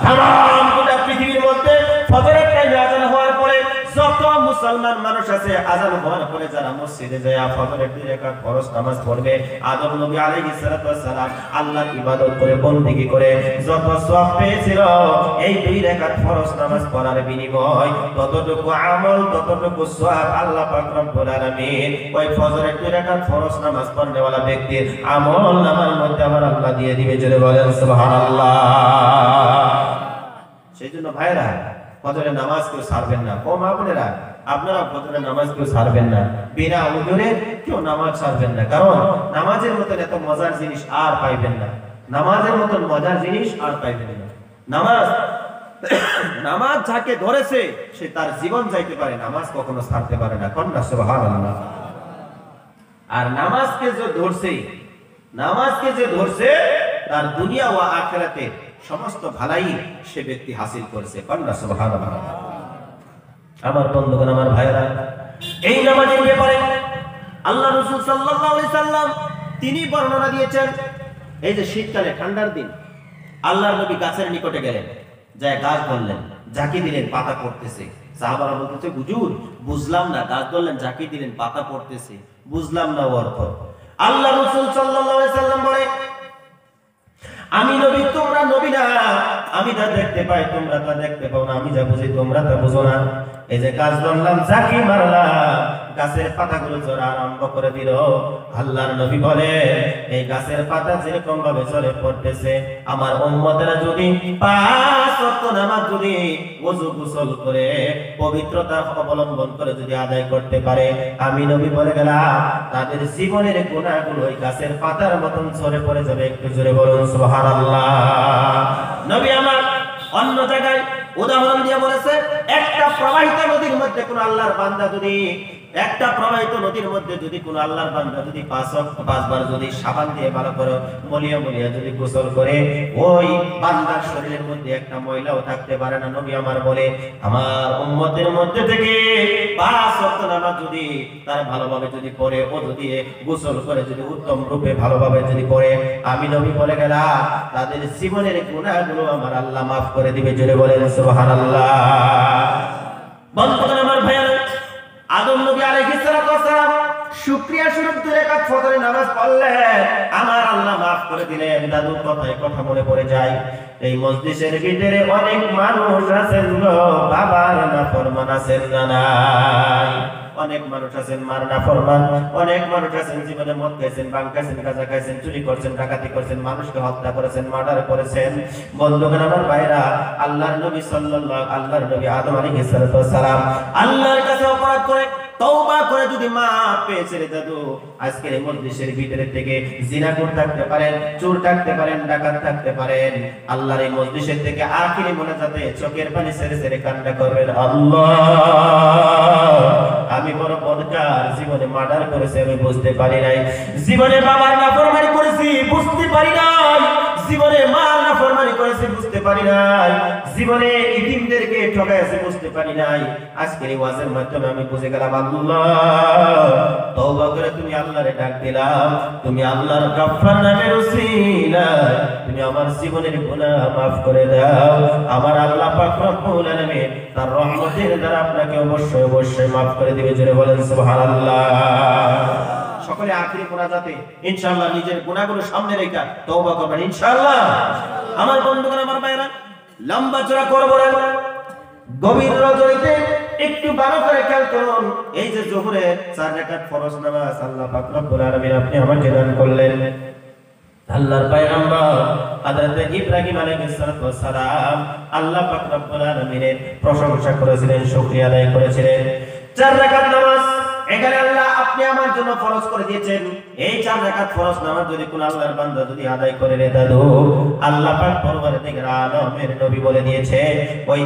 তামাম গোটা পৃথিবীর মধ্যে ফজরের টাইমে আযান হওয়ার পরে যত মুসলমান মানুষ আছে, আযান হওয়ার পরে যারা মসজিদে যায় ফজরের 2 রাকাত ফরজ নামাজ পড়বে, আদম নবী আলাইহিস সালাতু ওয়াস সালাম আল্লাহর ইবাদত করে বندگی করে যত সওয়াব পেয়েছিল, এই 2 রাকাত ফরজ নামাজ পড়ার বিনিময় ততটুকু আমল ততটুকু সওয়াব আল্লাহ পাক রব্বুল আলামিন ওই ফজরের 2 রাকাত ফরজ নামাজ পড়নেওয়ালা ব্যক্তির আমল নামার মধ্যে আমার আল্লাহ দিয়ে দিবে। জোরে বলেন সুবহানাল্লাহ। সেজন্য ভাইরা ফজরের নামাজ কেউ ছাড়বেন না। ও মা বোনেরা, আপনারা ফজরের নামাজ কেউ ছাড়বেন না, বিনা উযরে কেউ নামাজ ছাড়বেন না। কারণ নামাজের মতন এত মজার জিনিস আর পাইবেন না, নামাজের মতন মজার জিনিস আর পাইবেন না। নামাজ যাকে ধরেছে সে তার জীবন যাইতে পারে, নামাজ কখনো ছাড়তে পারে না। কন্যা সুবহানাল্লাহ। আর নামাজকে যে ধরছে তার দুনিয়া ও আখিরাতে সমস্ত ভালাই সে ব্যক্তি হাসিল করেছে। কন্যা সুবহানাল্লাহ। আমার বন্ধুগণ, আমার ভাইরা, এই নামাজের ব্যাপারে আল্লাহ রাসূল সাল্লাল্লাহু আলাইহি সাল্লাম তিনি বর্ণনা দিয়েছেন। এই যে শীতকালে ঠান্ডার দিন আল্লাহর নবী গাছের নিকটে গেলেন, যায় গাছ ধরলেন, ঝাঁকি দিলেন, পাতা পড়তেছে। সাহাবারা বলতেছে, হুজুর বুঝলাম না, গাছ ধরলেন ঝাঁকি দিলেন পাতা পড়তেছে, বুঝলাম না অর্থ। আল্লাহ রাসূল সাল্লাল্লাহু আলাইহি সাল্লাম বলে, আমি নবী তোমরা নবী না, আমি যা দেখতে পাই তোমরা তা দেখতে পাও না, আমি যা বুঝি তোমরা তা বুঝো না। এই যে গাছ ধরলাম, ঝাঁকি মারলাম, গাছের পাতাগুলো ঝরা আরম্ভ করে দিল। আল্লাহর নবী বলে, এই গাছের পাতা যেরকম ভাবে ঝরে পড়তেছে, আমার উম্মতেরা যদি 5 ওয়াক্ত নামাজ যদি ওযু গোসল করে পবিত্রতা অবলম্বন করে যদি আদায় করতে পারে, আমি নবী বলে গেলাম তাদের জীবনের গুনাহগুলো ওই গাছের পাতার মতন ঝরে পড়ে যাবে। একটু জোরে বলুন সুবহানাল্লাহ। নবী আমার অন্য জায়গায় উদাহরণ দিয়ে বলেছে, একটা প্রবাহিত নদীর মধ্যে কোন আল্লাহর বান্দা যদি কোন আল্লাহর বান্দা যদি 5 বার যদি সাবান দিয়ে ভালো করে মলিয়া যদি গোসল করে, ওই বান্দার শরীরের মধ্যে একটা ময়লাও থাকতে পারে না। নবী আমার বলে, আমার উম্মতের মধ্যে থেকে 5 ওয়াক্ত নামাজ যদি তার ভালোভাবে যদি পড়ে, ও যদি গোসল করে যদি উত্তম রূপে ভালোভাবে যদি পড়ে, আমি নবী বলে গেলাম তাদের জীবনের গুনাহগুলো আমার আল্লাহ maaf করে দিবে। জোরে বলেন সুবহানাল্লাহ। বন্ধুগণ, আমার ভাইরা, আদম নবী আলাইহিস সালাতু ওয়াস সালাম শুকরিয়া স্বরূপ 2 রাকাত ফজরের নামাজ পড়লেন, আমার আল্লাহ maaf করে দিলেন। দাদু কথায় কথা মনে পড়ে যায়, এই মজলিসের ভিতরে অনেক মানুষ আছেন গো, বাবার নাফরমান আছেন না নাই? অনেক মানুষ আছেন মার নাফরমান, অনেক মানুষ আছেন জীবনে মদ খাইছেন, ভাঙ খাইছেন, গাঁজা খাইছেন, চুরি করছেন, ডাকাতি করছেন, মানুষকে হত্যা করেছেন, মার্ডার করেছেন। বন্ধুগণ, আমার ভাইরা, আল্লাহর নবী আদম আলাইহিস সালাম আল্লাহর কাছে অপরাধ করে তওবা করে যদি মাফ পেয়েছে রে দাদু, আজকের এই মজলিসের ভিতরে থেকে জিনাকুর থাকতে পারেন, চোর থাকতে পারেন, ডাকাত থাকতে পারেন, আল্লাহর এই মজলিসের থেকে আখিরি মোনাজাতে চোখের পানি ছেড়ে ছেড়ে কান্না করবেন, আল্লাহ আমি বড় বদকার, জীবনে মার্ডার করেছি আমি বুঝতে পারি নাই, জীবনে বাবার নাফরমানি করেছি বুঝতে পারি নাই, জীবনে মার নাফরমানি করেছি বুঝতে পারি নাই, জীবনে ইতিমদেরকে ঠকাইছি বুঝতে পারি নাই। আজকের এই ওয়াজের মাধ্যমে আমি বুঝে গেলাম, আল্লাহ তওবা করে তুমি আল্লাহরে ডাক দিলাম, তুমি আল্লাহর গাফফার নামের ওসিলায় তুমি আমার জীবনের গুনাহ maaf করে দাও। আমার আল্লাহ পাক রব্বুল আলামিন তার রহমতের দ্বারা আপনাকে অবশ্যই অবশ্যই maaf করে দিবে। জোরে বলেন সুবহানাল্লাহ। সকলে আখিরি মোনাজাতে ইনশাআল্লাহ নিজের গুনাহগুলো সামনে রেখে তওবা করবেন ইনশাআল্লাহ। আমার বন্ধুগণ, আমার ভাইরা, লম্বা চড়া করব না, গভীর রজনীতে একটু ভালো করে খেয়াল করুন। এই যে যোহরের 4 রাকাত ফরজ নামাজ আল্লাহ পাক রব্বুল আলামিন আপনি আমাকে দান করলেন, আল্লাহর পয়গম্বর হযরত ইব্রাহিম আলাইহিস সালাম আল্লাহ পাক রব্বুল আলামিনের প্রশংসা করেছিলেন, শুকরিয়া আদায় করেছিলেন। 4 রাকাত নামাজ এখানে আল্লাহ আপনি আমার জন্য ফরজ করে দিয়েছেন। এই 4 রাকাত ফরজ নামাজ যদি কোন আল্লাহর বান্দা যদি আদায় করে রে দাদু, আল্লাহ পাক পরবর্তীকার আলমের নবী বলে দিয়েছে ওই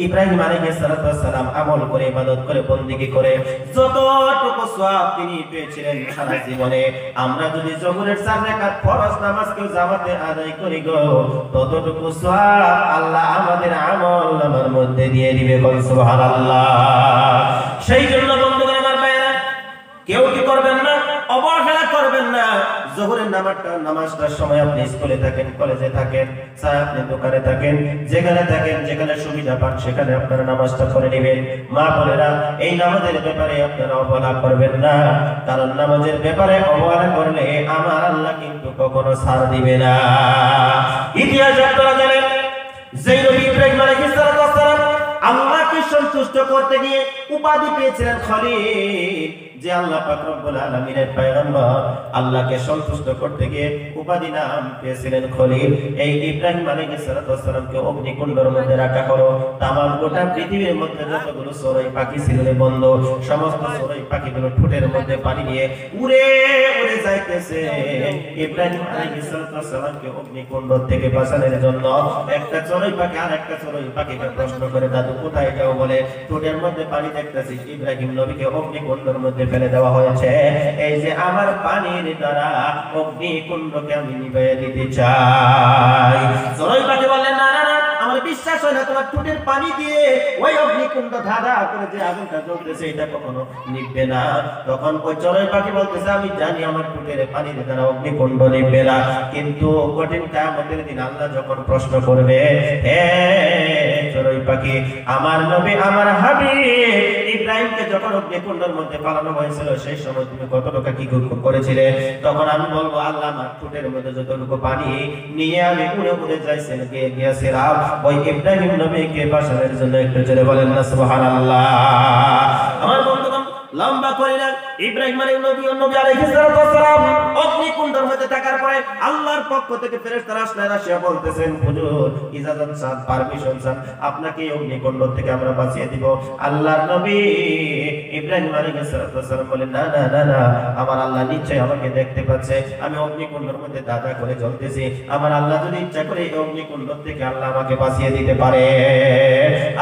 ইব্রাহিম আলাইহিস সালাম আমল করে ইবাদত করে বندگی করে যতটুকু সওয়াব তিনি পেয়েছিলেন সারা জীবনে, আমরা যদি যোহরের 4 রাকাত ফরজ নামাজ কেউ জামাতে আদায় করি গো, ততটুকু সওয়াব আল্লাহ আমাদের আমল নামার মধ্যে দিয়ে দিবে। সুবহানাল্লাহ। সেই জন্য বন্ধুগণ আমার ভাইরা, কেউ কি করবেন না, অবহেলা করবেন না। যোহরের নামাজটার সময় আপনি স্কুলে থাকেন, কলেজে থাকেন, চাই আপনি দোকানে থাকেন, যেখানে থাকেন, যেখানে সুবিধা পান সেখানে আপনারা নামাজটা করে নেবেন। মা বোনেরা, এই নামাজের ব্যাপারে আপনারা অবহেলা করবেন না, কারণ নামাজের ব্যাপারে অবহেলা করলে আমার আল্লাহ কিন্তু কখনো ছাড় দিবে না। ইতিহাস আপনারা জানেন, যেই নবী ইব্রাহিম আলাইহিস সালাম আল্লাহকে সন্তুষ্ট করতে গিয়ে উপাধি পেয়েছিলেন খলিল, যে আল্লাহ পাক রব্বুল আলামিনের পয়গম্বর, আল্লাহকে সন্তুষ্ট করতে গিয়ে উপাধি নাম পেয়েছিলেন খলিল। এই ইব্রাহিম আলাইহিস সালামকে অগ্নিকুণ্ডের মধ্যে রাখা হলো। তামাম গোটা পৃথিবীর মধ্যে যতগুলো চড়ুই পাখি ছিল বন্ধ, সমস্ত চড়ুই পাখিগুলো ঠোঁটের মধ্যে পানি নিয়ে উড়ে উড়ে যাইতেছে। ইব্রাহিম আলাইহিস সালামকে অগ্নিকুণ্ড থেকে বাঁচানোর জন্য একটা চড়ুই পাখি আর একটা চড়ুই পাখিকে প্রশ্ন করে, দাদু কোথায় যাও? বলে ঠোঁটের মধ্যে পানি দেখতেছি। ইব্রাহিম নবীকে অগ্নিকুণ্ডের মধ্যে ফেলে দেওয়া হয়েছে। এই যে আমার পানির দ্বারা অগ্নিকুণ্ডকে আমি নিভিয়ে দিতে চাই। চড়ুই পাখি বললেন, না না না, আমার বিশ্বাস হয় না, তোমার ঠোঁটের পানি দিয়ে ওই অগ্নিকুণ্ড ধাঁধা করে যে আগুনটা জ্বলতেছে এটা কখনো নিভবে না। তখন ওই চড়ুই পাখি বলতেছে, আমি জানি আমার ঠোঁটের পানির দ্বারা অগ্নিকুণ্ড নিভবে না, কিন্তু কঠিন কিয়ামতের দিন আল্লাহ যখন প্রশ্ন করবে, হে চড়ুই পাখি, আমার নবী আমার হাবিব ইব্রাহিমকে যখন অগ্নিকুণ্ডের মধ্যে পালানো হয়েছিল সেই সময় তুমি কতটুকু কি করেছিলে? তখন আমি বলবো, আল্লাহ আমার ঠোঁটের মধ্যে যতটুকু পানি নিয়ে আমি উড়ে উড়ে গিয়েছিলাম ওই ইব্রাহিম নবীকে বাঁচানোর জন্য। একটু জোরে বলেন না সুবহানাল্লাহ। আমার বন্ধুগণ, লম্বা করি না, ইব্রাহিম আলাইহিস সালাম অগ্নিকুণ্ডের মধ্যে থাকার পরে আল্লাহর পক্ষ থেকে ফেরেশতারা আসিয়া বলতেছেন, হুজুর ইজাজত চান, পারমিশন চান, আপনাকে অগ্নিকুণ্ড থেকে আমরা বাঁচিয়ে দিব। আল্লাহর নবী ইব্রাহিম আলাইহিস সালাম বলেন, না না না না, আমার আল্লাহ নিশ্চয়ই আমাকে দেখতে পাচ্ছে, আমি অগ্নিকুণ্ডের মধ্যে দাদা করে জ্বলতেছি। আমার আল্লাহ যদি ইচ্ছা করে এই অগ্নিকুণ্ড থেকে আল্লাহ আমাকে বাঁচিয়ে দিতে পারে।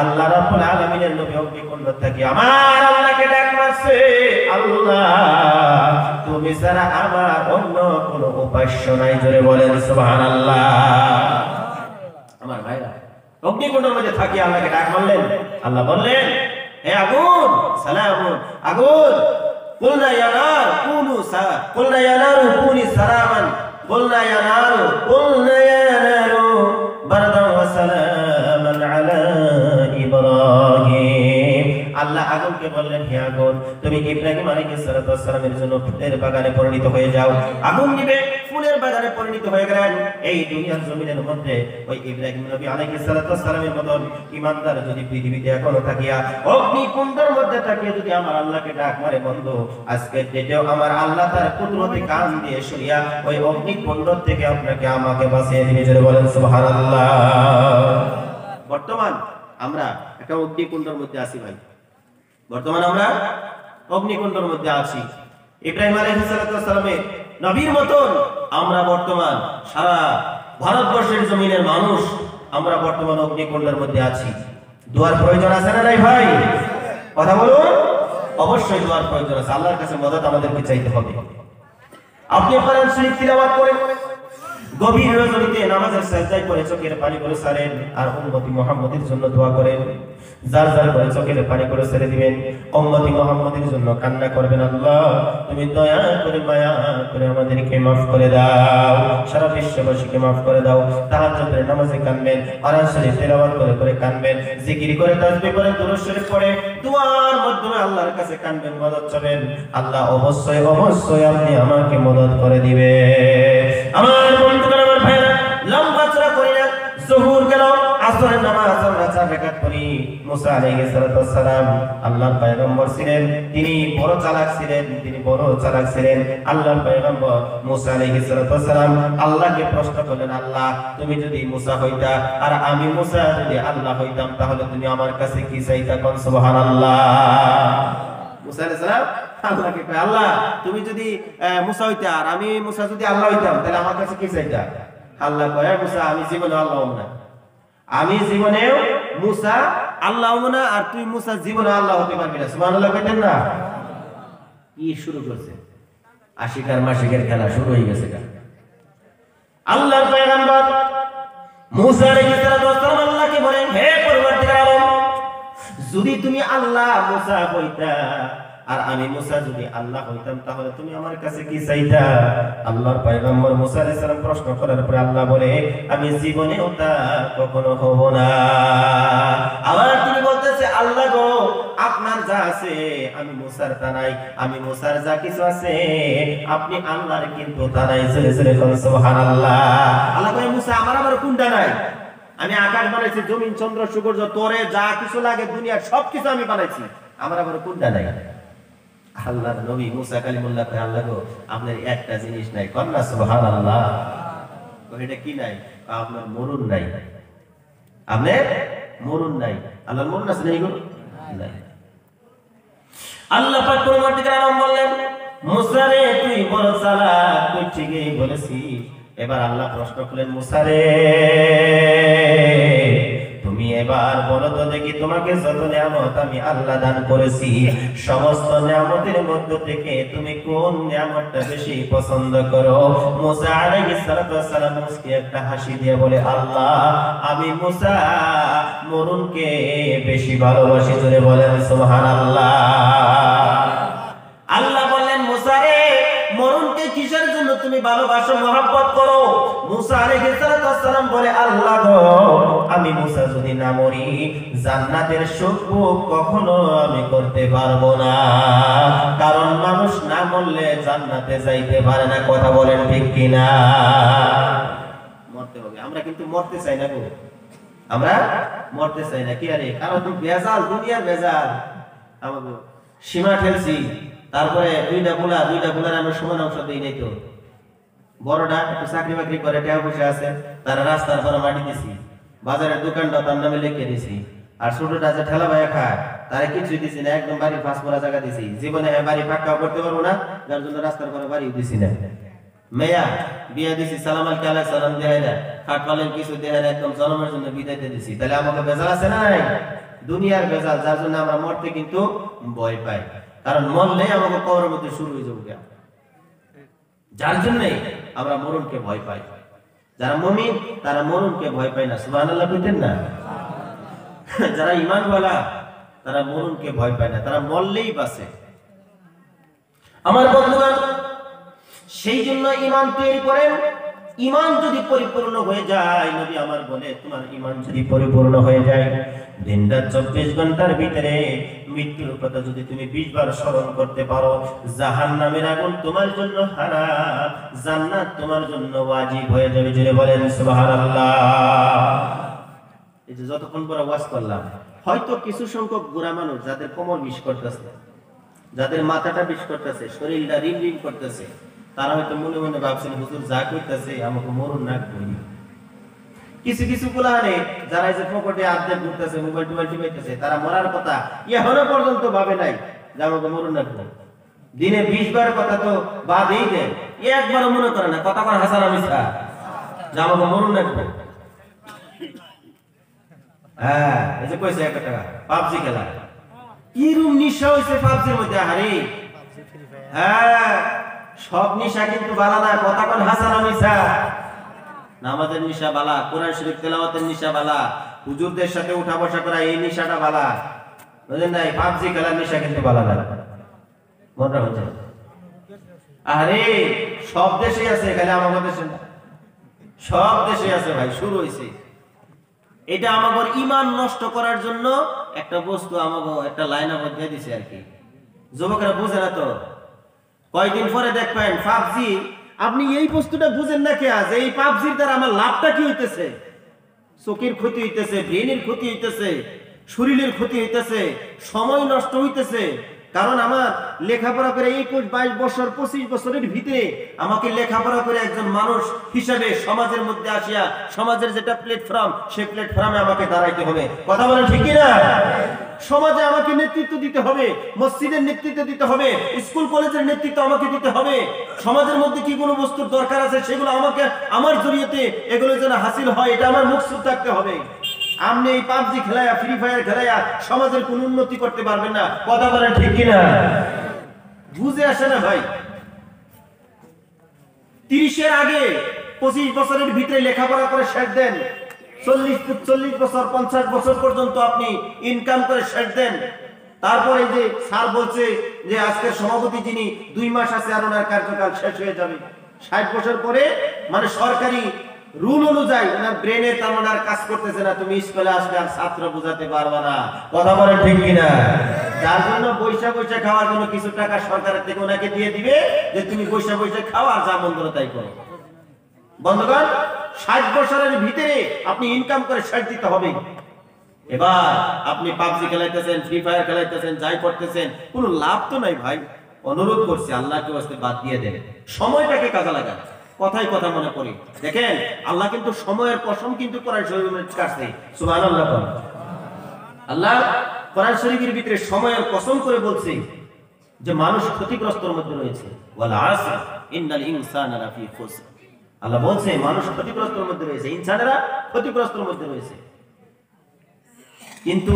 আল্লাহ রাব্বুল আলামিনের নবী অগ্নিকুণ্ড থেকে আমার আল্লাহকে ডাক মারছে, আল্লাহ তুমি ছাড়া আমার অন্য কোনো উপাস্য নাই। জোরে বলেন সুবহানাল্লাহ। আমার ভাইরা, অগ্নিকুণ্ডের মধ্যে থাকি আল্লাহকে ডাক মারলেন। আল্লাহ বললেন, হে আগুন, সালামুন, আগুন, কুলনা ইয়া নার কুনু কুলনা ইয়া নারু কুনি সালামান, কুলনা ইয়া নারু বারদান ওয়া সালামান আলা ইব্রাহিম। আল্লাহ আগুনকে বললেন, হে আগুন, তুমি ইব্রাহিম আলাইহিস সালামের জন্য ফুলের বাগানে পরিণত হয়ে যাও। আগুন নিবে, ফুলের বাগানে পরিণত হয়ে গেলেন। এই দুনিয়ার জমিনের মধ্যে ওই ইব্রাহিম নবী আলাইহিস সালামের মতন ইমানদার যদি পৃথিবীতে এখনো থাকিয়া অগ্নিকুণ্ডের মধ্যে থাকিয়া যদি আমার আল্লাহকে ডাক মারে, বন্ধু আজকের ডেটেও আমার আল্লাহ তার কুদরতি কান দিয়ে শুনিয়া ওই অগ্নিকুণ্ড থেকে আপনাকে আমাকে বাঁচিয়ে দিবে। জোরে বলেন সুবহানাল্লাহ। বর্তমান আমরা একটা অগ্নিকুণ্ডের মধ্যে আছি ভাই, বর্তমান আমরা অগ্নিকুণ্ডের মধ্যে আছি। ইব্রাহিম আলাইহিস সালামের নবীর মতন আমরা বর্তমান সারা ভারতবর্ষের জমিনের মানুষ আমরা বর্তমান অগ্নিকুণ্ডের মধ্যে আছি। দোয়ার প্রয়োজন আছে না নাই ভাই? কথা বলুন। অবশ্যই দোয়ার প্রয়োজন আছে। আল্লাহর কাছে মদদ আমাদেরকে চাইতে হবে। আপনি কোরআন শরীফ তিলাওয়াত করেন, গভীর রজনীতে নামাজের সাজদায় পড়ে চোখের পানি করে ছাড়েন, আর উম্মতি মুহাম্মদের জন্য দোয়া করেন। যার যার করে চোখের পানি করে ছেড়ে দিবেন, উম্মতি মুহাম্মদের জন্য কান্না করবেন, আল্লাহ তুমি দয়া করে মায়া করে আমাদেরকে মাফ করে দাও, সারা বিশ্ববাসীকে মাফ করে দাও। তাহাজ্জুদের নামাজে কাঁদবেন, কোরআন শরীফ তেলাওয়াত করে করে কাঁদবেন, জিকির করে তাসবিহ করে দুরূদ শরীফ পড়ে দুআর মাধ্যমে আল্লাহর কাছে কাঁদবেন, মদদ চাবেন। আল্লাহ অবশ্যই অবশ্যই আপনি আমাকে মদদ করে দিবে। আমার বন্ধুগণ, আমার ভাইরা, লম্বা চড়া করি না। যোহর গেল, আসরের নামাজ আমরা 4 রাকাত পড়ি। মুসা আলাইহিস সালাম আল্লাহর পয়গম্বর ছিলেন, তিনি বড় চালাক ছিলেন। আল্লাহর পয়গম্বর মুসা আলাইহিস সালাম আল্লাহকে প্রশ্ন করলেন, আল্লাহ তুমি যদি মুসা হইতা আর আমি মুসা যদি আল্লাহ হইতাম, তাহলে তুমি আমার কাছে কি চাইতা? কোন সুবহানাল্লাহ। মুসা আলাইহিস সালাম আল্লাহকে কয় আল্লাহ তুমি যদি মুসা হইতা আর আমি মুসা যদি আল্লাহ হইতাম তাহলে আমার কাছে কি চাইতা? আল্লাহ কয় মুসা আমি জীবনে আল্লাহ হব না, আমি জীবনেও মুসা আল্লাহ হব না, আর তুই মুসা জীবনে আল্লাহ হতে পারবি না। সুবহানাল্লাহ কইতেন না? কি শুরু করছে? আশিকার মাসিকের খেলা শুরু হয়ে গেছে। আল্লাহর পয়গম্বর মুসা আলাইহিস সালাম আল্লাহকে বলেন, হে পরবর্তীকার আলম, যদি তুমি আল্লাহ মুসা হইতা আর আমি মুসা যদি আল্লাহ হইতাম তাহলে তুমি আমার কাছে কি চাইতা? আল্লাহর পয়গম্বর মুসা আলাইহিস সালাম প্রশ্ন করার পরে আল্লাহ বলে, আমি জীবনেও তা কখনো হব না। আবার তিনি বলতেছে, আল্লাহ গো আপনার যা আছে আমি মুসার তা নাই, আমি মুসার যা কিছু আছে আপনি আল্লাহর কিন্তু তা নাই। জোরে জোরে বলেন সুবহানাল্লাহ। আল্লাহ কয় মুসা আমার আবার কোনটা নাই? আমি আকাশ বানাইছি, জমিন চন্দ্র সূর্য তোরে যা কিছু লাগে দুনিয়ার সবকিছু আমি বানাইছি, আমার আবার কোনটা নাই? আল্লাহর নবী মুসা কালিমুল্লাহ কয় আল্লাহ গো আপনার একটা জিনিস নাই। কন্না সুবহানাল্লাহ। এটা কি নাই? আপনার মরুন নাই, আপনার মরুন নাই। আল্লাহর মরুন আছে নাই গো? নাই। আল্লাহ পাক পরবর্তীকার আলম বললেন, মুসা রে তুই বড় চালাক, তুই ঠিকই বলেছিস। এবার আল্লাহ প্রশ্ন করলেন, মুসা রে তুমি এবার বলো তো দেখি তোমাকে যত নিয়ামত আমি আল্লাহ দান করেছি সমস্ত নিয়ামতের মধ্য থেকে তুমি কোন নিয়ামতটা বেশি পছন্দ করো? মুসা আলাইহিস সালাম মুস্কি একটা হাসি দিয়ে বলে, আল্লাহ আমি মুসা মরুনকে বেশি ভালোবাসি। জোরে বলেন সুবহানাল্লাহ। আল্লাহ বললেন, মুসা রে মরুনকে কিসের জন্য তুমি ভালোবাসো, মহব্বত করো? মুসা আলাইহিস সালাম বলে, আল্লাহ গো আমি মুসা যদি না মরি জান্নাতের সুখ ভোগ কখনো আমি করতে পারবো না, কারণ মানুষ না মরলে জান্নাতে যাইতে পারে না। কথা বলেন ঠিক কিনা? মরতে হবে। আমরা কিন্তু মরতে চাই না গো, আমরা মরতে চাই না। কি আরে কারণ বেজাল, দুনিয়ার বেজাল। আমাকে সীমা ঠেলছি, তারপরে দুইটা বুলার আমরা সমান অংশ দিই নাই তো। বড়টা একটু চাকরি বাকরি করে টাকা পয়সা আছে, তারা রাস্তার পরে মাটি দিছি, বাজারের দোকানটা তার নামে লিখে দিছি, আর ছোটটা যে ঠেলা ভাইয়া খায় তারা কিছুই দিছি না, একদম বাড়ির পাঁচ মোড়া জায়গা দিছি। জীবনে বাড়ি পাক্কাও করতে পারবো না, যার জন্য রাস্তার পরে বাড়িও দিছি না। মেয়া বিয়া দিছি, সালাম আলাইকুম আলাইহিস সালাম দেয় না, খাট পালেন কিছু দেয় না, একদম জন্মের জন্য বিদায়তে দিছি। তাহলে আমাকে বেজাল আছে না নাই? দুনিয়ার বেজাল, যার জন্য আমরা মরতে কিন্তু ভয় পাই, কারণ মরলে আমাকে কবরের মধ্যে শুরু হয়ে যাবে। যার জন্যে আমরা মরণকে ভয় পাই। যারা মুমিন তারা মরণকে ভয় পায় না। সুবহানাল্লাহ কইতেন না? যারা ঈমানওয়ালা তারা মরণকে ভয় পায় না, তারা মরলেই বাঁচে। আমার বন্ধুগণ, সেই জন্য ঈমান তৈরি করেন। ঈমান যদি পরিপূর্ণ হয়ে যায়, নবী আমার বলে তোমার ঈমান যদি পরিপূর্ণ হয়ে যায়, দিনরাত 24 ঘন্টার ভিতরে মৃত্যুর কথা যদি তুমি 20 বার স্মরণ করতে পারো, জাহান্নামের আগুন তোমার জন্য হারাম, জান্নাত তোমার জন্য ওয়াজিব হয়ে যাবে। জোরে বলেন সুবহানাল্লাহ। এই যে যতক্ষণ পরে ওয়াজ করলাম, হয়তো কিছু সংখ্যক বুড়া মানুষ যাদের কোমর বিষ করতেছে, যাদের মাথাটা বিষ করতেছে, শরীরটা রিন রিন করতেছে, তারা হয়তো মনে মনে ভাবছেন হুজুর যা কইতাছে আমাকে মরণ না কই। কিছু কিছু গুলানে যারা এই যে পকেটে আর্ধেক ঘুরতেছে, মোবাইল টোবাইল টিপাইতেছে, তারা মরার কথা এখনো পর্যন্ত ভাবে নাই যে আমাকে মরণ না কই। দিনে 20 বার কথা তো বাদই দেন, একবারও মনে করে না কথা কর হাসান মিছা যে আমাকে মরণ না কই। হ্যাঁ, এই যে কইছে 1 টাকা পাবজি খেলা, কি রুম নিশা হইছে পাবজির মধ্যে। আরে হ্যাঁ, সব নিশা কিন্তু বালা না, কথা কোন হাসান মিছা। নামাজের নিশা বালা, কোরআন শরীফ তেলাওয়াতের নিশা বালা, হুজুরদের সাথে উঠা বসা করা এই নিশাটা বালা, বুঝেন নাই? পাবজি খেলার নিশা কিন্তু বালা না। মনে হচ্ছে আরে সব দেশে আছে, খালি আমাদের দেশে না, সব দেশে আছে ভাই। শুরু হইছে এটা আমাদের ঈমান নষ্ট করার জন্য একটা বস্তু, আমাকে একটা লাইন আবার দিয়ে দিছে আর কি। যুবকরা বুঝে না তো, কয়েকদিন পরে দেখবেন পাবজি। আপনি এই বস্তুটা বুঝেন না কে? আজ এই পাবজির দ্বারা আমার লাভটা কি হইতেছে? চোখের ক্ষতি হইতেছে, ব্রেনের ক্ষতি হইতেছে, শরীরের ক্ষতি হইতেছে, সময় নষ্ট হইতেছে, কারণ আমার লেখাপড়া করে 21-22 বছর 25 বছরের ভিতরে আমাকে লেখাপড়া করে একজন মানুষ হিসেবে সমাজের মধ্যে আসিয়া সমাজের যেটা প্ল্যাটফর্ম সেই প্ল্যাটফর্মে আমাকে দাঁড়াইতে হবে। কথা বলেন ঠিক কি না? সমাজে আমাকে নেতৃত্ব দিতে হবে, মসজিদের নেতৃত্ব দিতে হবে, স্কুল কলেজের নেতৃত্ব আমাকে দিতে হবে। সমাজের মধ্যে কি কোনো বস্তুর দরকার আছে সেগুলো আমাকে আমার জড়িয়েতে এগুলো যেন হাসিল হয় এটা আমার মকসুদ থাকতে হবে। আপনি এই পাবজি খেলায়া ফ্রি ফায়ার খেলায়া সমাজের কোনো উন্নতি করতে পারবেন না। কথা বলেন ঠিক কি না? বুঝে আসে না ভাই। 30-এর আগে 25 বছরের ভিতরে লেখাপড়া করে শেষ দেন, 40 বছর 50 বছর পর্যন্ত আপনি ইনকাম করে শেষ দেন। তারপরে যে স্যার বলছে যে আজকের সভাপতি যিনি 2 মাস আছে আর ওনার কার্যকাল শেষ হয়ে যাবে, 60 বছর পরে মানে সরকারি রুল অনুযায়ী ওনার ব্রেনে তেমন আর কাজ করতেছে না, তুমি স্কুলে আসলে আর ছাত্র বোঝাতে পারবে না। কথা বলেন ঠিক কিনা? যার জন্য পয়সা খাওয়ার জন্য কিছু টাকা সরকারের থেকে ওনাকে দিয়ে দিবে যে তুমি পয়সা খাও আর যা মন করে তাই করো। বন্ধুগণ, 60 বছরের ভিতরে আপনি ইনকাম করে শেষ দিতে হবে। এবার আপনি পাবজি খেলাইতেছেন, ফ্রি ফায়ার খেলাইতেছেন, যাই করতেছেন, কোনো লাভ তো নাই ভাই। অনুরোধ করছি আল্লাহকে ওয়াস্তে বাদ দিয়ে দেন, সময়টাকে কাজে লাগান। কথাই কথা মনে করি, দেখেন আল্লাহ কিন্তু সময়ের কসম কিন্তু কোরআন শরীফের কাছে, সুবহানাল্লাহ। আল্লাহ কোরআন শরীফের ভিতরে সময়ের কসম করে বলছে যে মানুষ ক্ষতিগ্রস্তর মধ্যে রয়েছে। ওয়াল আসর ইন্নাল ইনসানা লাফি খুসর। আল্লাহ বলছে মানুষ ক্ষতিগ্রস্তর মধ্যে রয়েছে, ইনসানেরা ক্ষতিগ্রস্তর মধ্যে রয়েছে। কিন্তু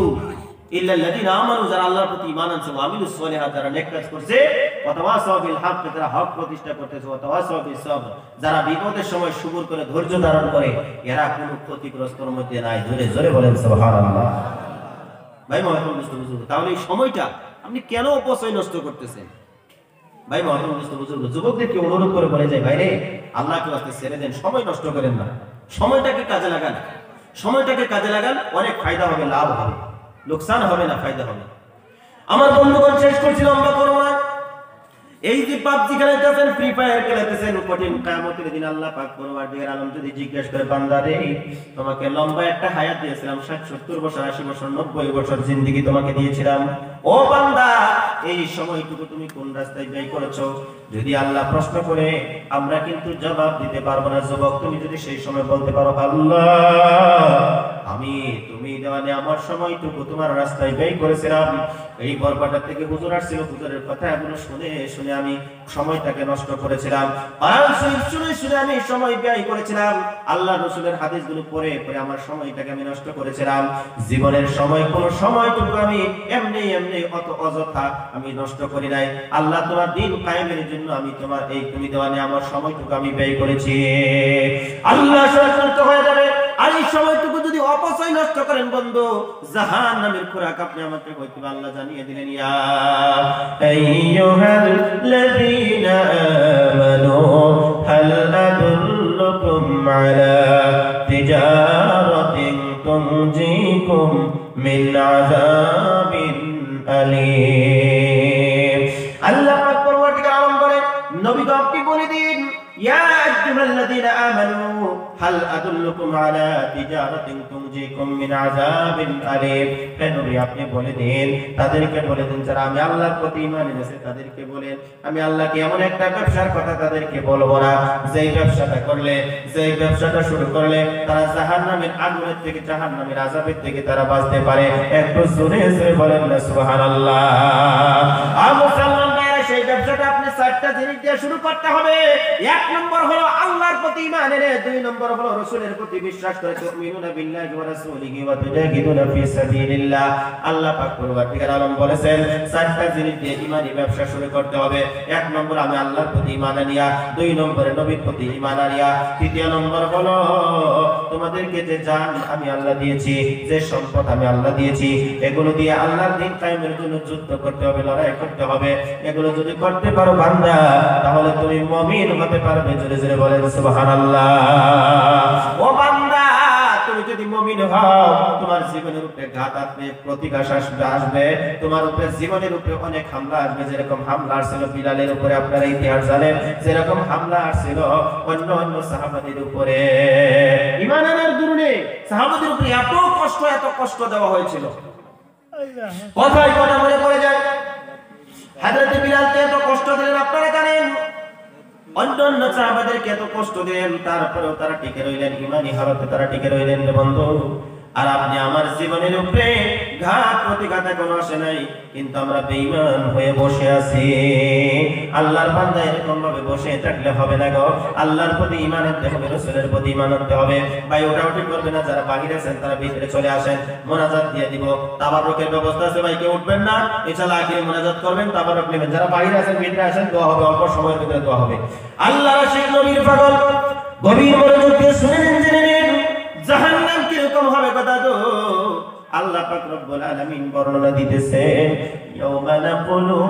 ইল্লাল্লাযিনা আমানু, যারা আল্লাহর প্রতি ঈমান আনছে, ওয়া আমিলুস সলিহাত, যারা নেক কাজ করছে, ওয়া তাওয়াসাউ বিল হক, যারা হক প্রতিষ্ঠা করতেছে, ওয়া তাওয়াসাউ বিস সবর, যারা বিপদের সময় সবুর করে ধৈর্য ধারণ করে, এরা কোনো ক্ষতিগ্রস্তর মধ্যে নাই। জোরে জোরে বলেন সুবহানাল্লাহ। ভাই মহতরম বুজুর্গ, তাহলে এই সময়টা আপনি কেন অপচয় নষ্ট করতেছেন? ভাই মহতরম বুজুর্গ, যুবকদেরকে অনুরোধ করে বলে যায়, ভাই রে আল্লাহকে ওয়াস্তে ছেড়ে দেন, সময় নষ্ট করেন না, সময়টাকে কাজে লাগান। সময়টাকে কাজে লাগান, অনেক ফায়দা হবে, লাভ হবে, লোকসান হবে না, ফায়দা হবে। আমার বন্ধুগণ, শেষ করছি, লম্বা করব না। এই যে পাবজি খেলাইতেছেন, ফ্রি ফায়ার খেলাইতেছেন, কঠিন কিয়ামতের দিন আল্লাহ পাক পরওয়ারদিগার আলম যদি জিজ্ঞেস করে, বান্দা রে তোমাকে লম্বা একটা হায়াত দিয়েছিলাম, 60-70 বছর 80 বছর 90 বছর জিন্দেগি তোমাকে দিয়েছিলাম, ও বান্দা এই সময়টুকু তুমি কোন রাস্তায় ব্যয় করেছো? যদি আল্লাহ প্রশ্ন করে, আমরা কিন্তু জবাব দিতে পারবো না। যুবক, তুমি যদি সেই সময় বলতে পারো, আল্লাহ আমি তুমি দেওয়ানে আমার সময়টুকু তোমার রাস্তায় ব্যয় করেছিলাম, এই বরবাটার থেকে হুজুর আসছিল, হুজুরের কথা এগুলো শুনে শুনে আমি সময়টাকে নষ্ট করেছিলাম, কোরআন শরীফ শুনে শুনে আমি সময় ব্যয় করেছিলাম, আল্লাহ রাসূলের হাদিসগুলো পড়ে পড়ে আমার সময়টাকে আমি নষ্ট করেছিলাম, জীবনের সময় কোন সময়টুকু আমি এমনি অত অযথা আমি নষ্ট করি নাই। আল্লাহ তোমার দ্বীন কায়েমের জন্য আমি তোমার এই তুমি দেওয়ানে আমার সময়টুকু আমি ব্যয় করেছি। আল্লাহ সন্তুষ্ট হয়ে যাবে। আর এই সময়টুকু যদি অপচয় নষ্ট করেন বন্ধু, জাহান্নামের খোরাক আপনি আমাকে হইতে আল্লাহ জানিয়ে দিলেন। ইয়া আইয়ুহাল্লাযীনা আমানু হাল আদুল্লুকুম আলা তিজারাতিন তুনজিকুম মিন আযাবিন আলীম। আল্লাহ পাক পরবর্তীকালে আলম বলেন, নবী গো আপনি বলে দিন, ইয়া আইয়ুহাল্লাযীনা আমানু হাল আদুল্লুকুম আলা তিজারাতিন তুনজিকুম মিন আযাবিন আলীম। হে নবী আপনি বলে দিন, তাদেরকে বলে দিন যারা আমি আল্লাহর প্রতি ঈমান এনেছে, তাদেরকে বলেন আমি আল্লাহকে এমন একটা ব্যবসার কথা তাদেরকে বলবো না, যেই ব্যবসাটা করলে, যেই ব্যবসাটা শুরু করলে তারা জাহান্নামের আগুনের থেকে, জাহান্নামের আযাবের থেকে তারা বাঁচতে পারে। একটু জোরে জোরে বলেন না সুবহানাল্লাহ। মুসলমান ভাইরা, সেই ব্যবসাটা আপনি 4টা জিনিস দিয়ে শুরু করতে হবে। 1 নম্বর হলো আল্লাহর প্রতি ঈমান এনে, 2 নম্বর হলো রাসূলের প্রতি বিশ্বাস করে, তুমিনুনা বিল্লাহি ওয়া রাসূলিহি ওয়া তুজাহিদুনা ফি সাবিলিল্লাহ। আল্লাহ পাক পরবর্তীকালে আলম বলেছেন 4টা জিনিস দিয়ে ঈমানি ব্যবসা শুরু করতে হবে। 1 নম্বর আমি আল্লাহর প্রতি ঈমান আনিয়া, 2 নম্বরে নবীর প্রতি ঈমান আনিয়া, 3 নম্বর হলো তোমাদেরকে যে জান আমি আল্লাহ দিয়েছি, যে সম্পদ আমি আল্লাহ দিয়েছি, এগুলো দিয়ে আল্লাহর দ্বীন কায়েমের জন্য যুদ্ধ করতে হবে, লড়াই করতে হবে। এগুলো যদি করতে পারো বান্দা, তাহলে তুমি মুমিন হতে পারবে। জোরে জোরে বলেন সুবহানাল্লাহ। ও বান্দা, তুমি যদি মুমিন হও, তোমার জীবনের উপরে ঘাত আসবে, প্রতিঘাত আসবে, তোমার উপরে জীবনের উপরে অনেক হামলা আসবে। যেরকম হামলা আসছিল বিলালের উপরে, আপনারা ইতিহাস জানেন, যেরকম হামলা আসছিল অন্য সাহাবাদের উপরে। ঈমান আনার দুরুনে সাহাবাদের উপরে এত কষ্ট দেওয়া হয়েছিল, কথাই কথা মনে পড়ে যায়। হযরত বিলালকে এত কষ্ট দিলেন আপনারা জানেন, অন্যান্য সাহাবাদেরকে এত কষ্ট দিলেন, তারপরেও তারা টিকে রইলেন, ঈমানি হালতে তারা টিকে রইলেন রে বন্ধু। আর আপনি আমার জীবনের উপরে ঘাত প্রতিঘাত এখনো আসে নাই, কিন্তু আমরা বেঈমান হয়ে বসে আছি। আল্লাহর বান্দা এরকম ভাবে বসে থাকলে হবে না গো। আল্লাহর প্রতি ঈমান আনতে হবে, রাসূলের প্রতি ঈমান আনতে হবে। ভাই ওঠাউঠি করবে না, যারা বাহিরে আছেন তারা ভিতরে চলে আসেন, মোনাজাত দিয়ে দিব। তাবারুকের ব্যবস্থা আছে, ভাই কেউ উঠবেন না, ইনশাআল্লাহ আখিরে মোনাজাত করবেন, তাবারুক নেবেন। যারা বাহিরে আছেন ভিতরে আসেন, দোয়া হবে, অল্প সময়ের ভিতরে দোয়া হবে। আল্লাহর আশিক নবীর পাগল গভীর মনোযোগ দিয়ে শুনেন, জেনে নিন জাহান্নাম কিরকম হবে কথা তো আল্লাহ পাক রব্বুল আলামিন বর্ণনা দিতেছেন। ইয়াওমা নাকুলু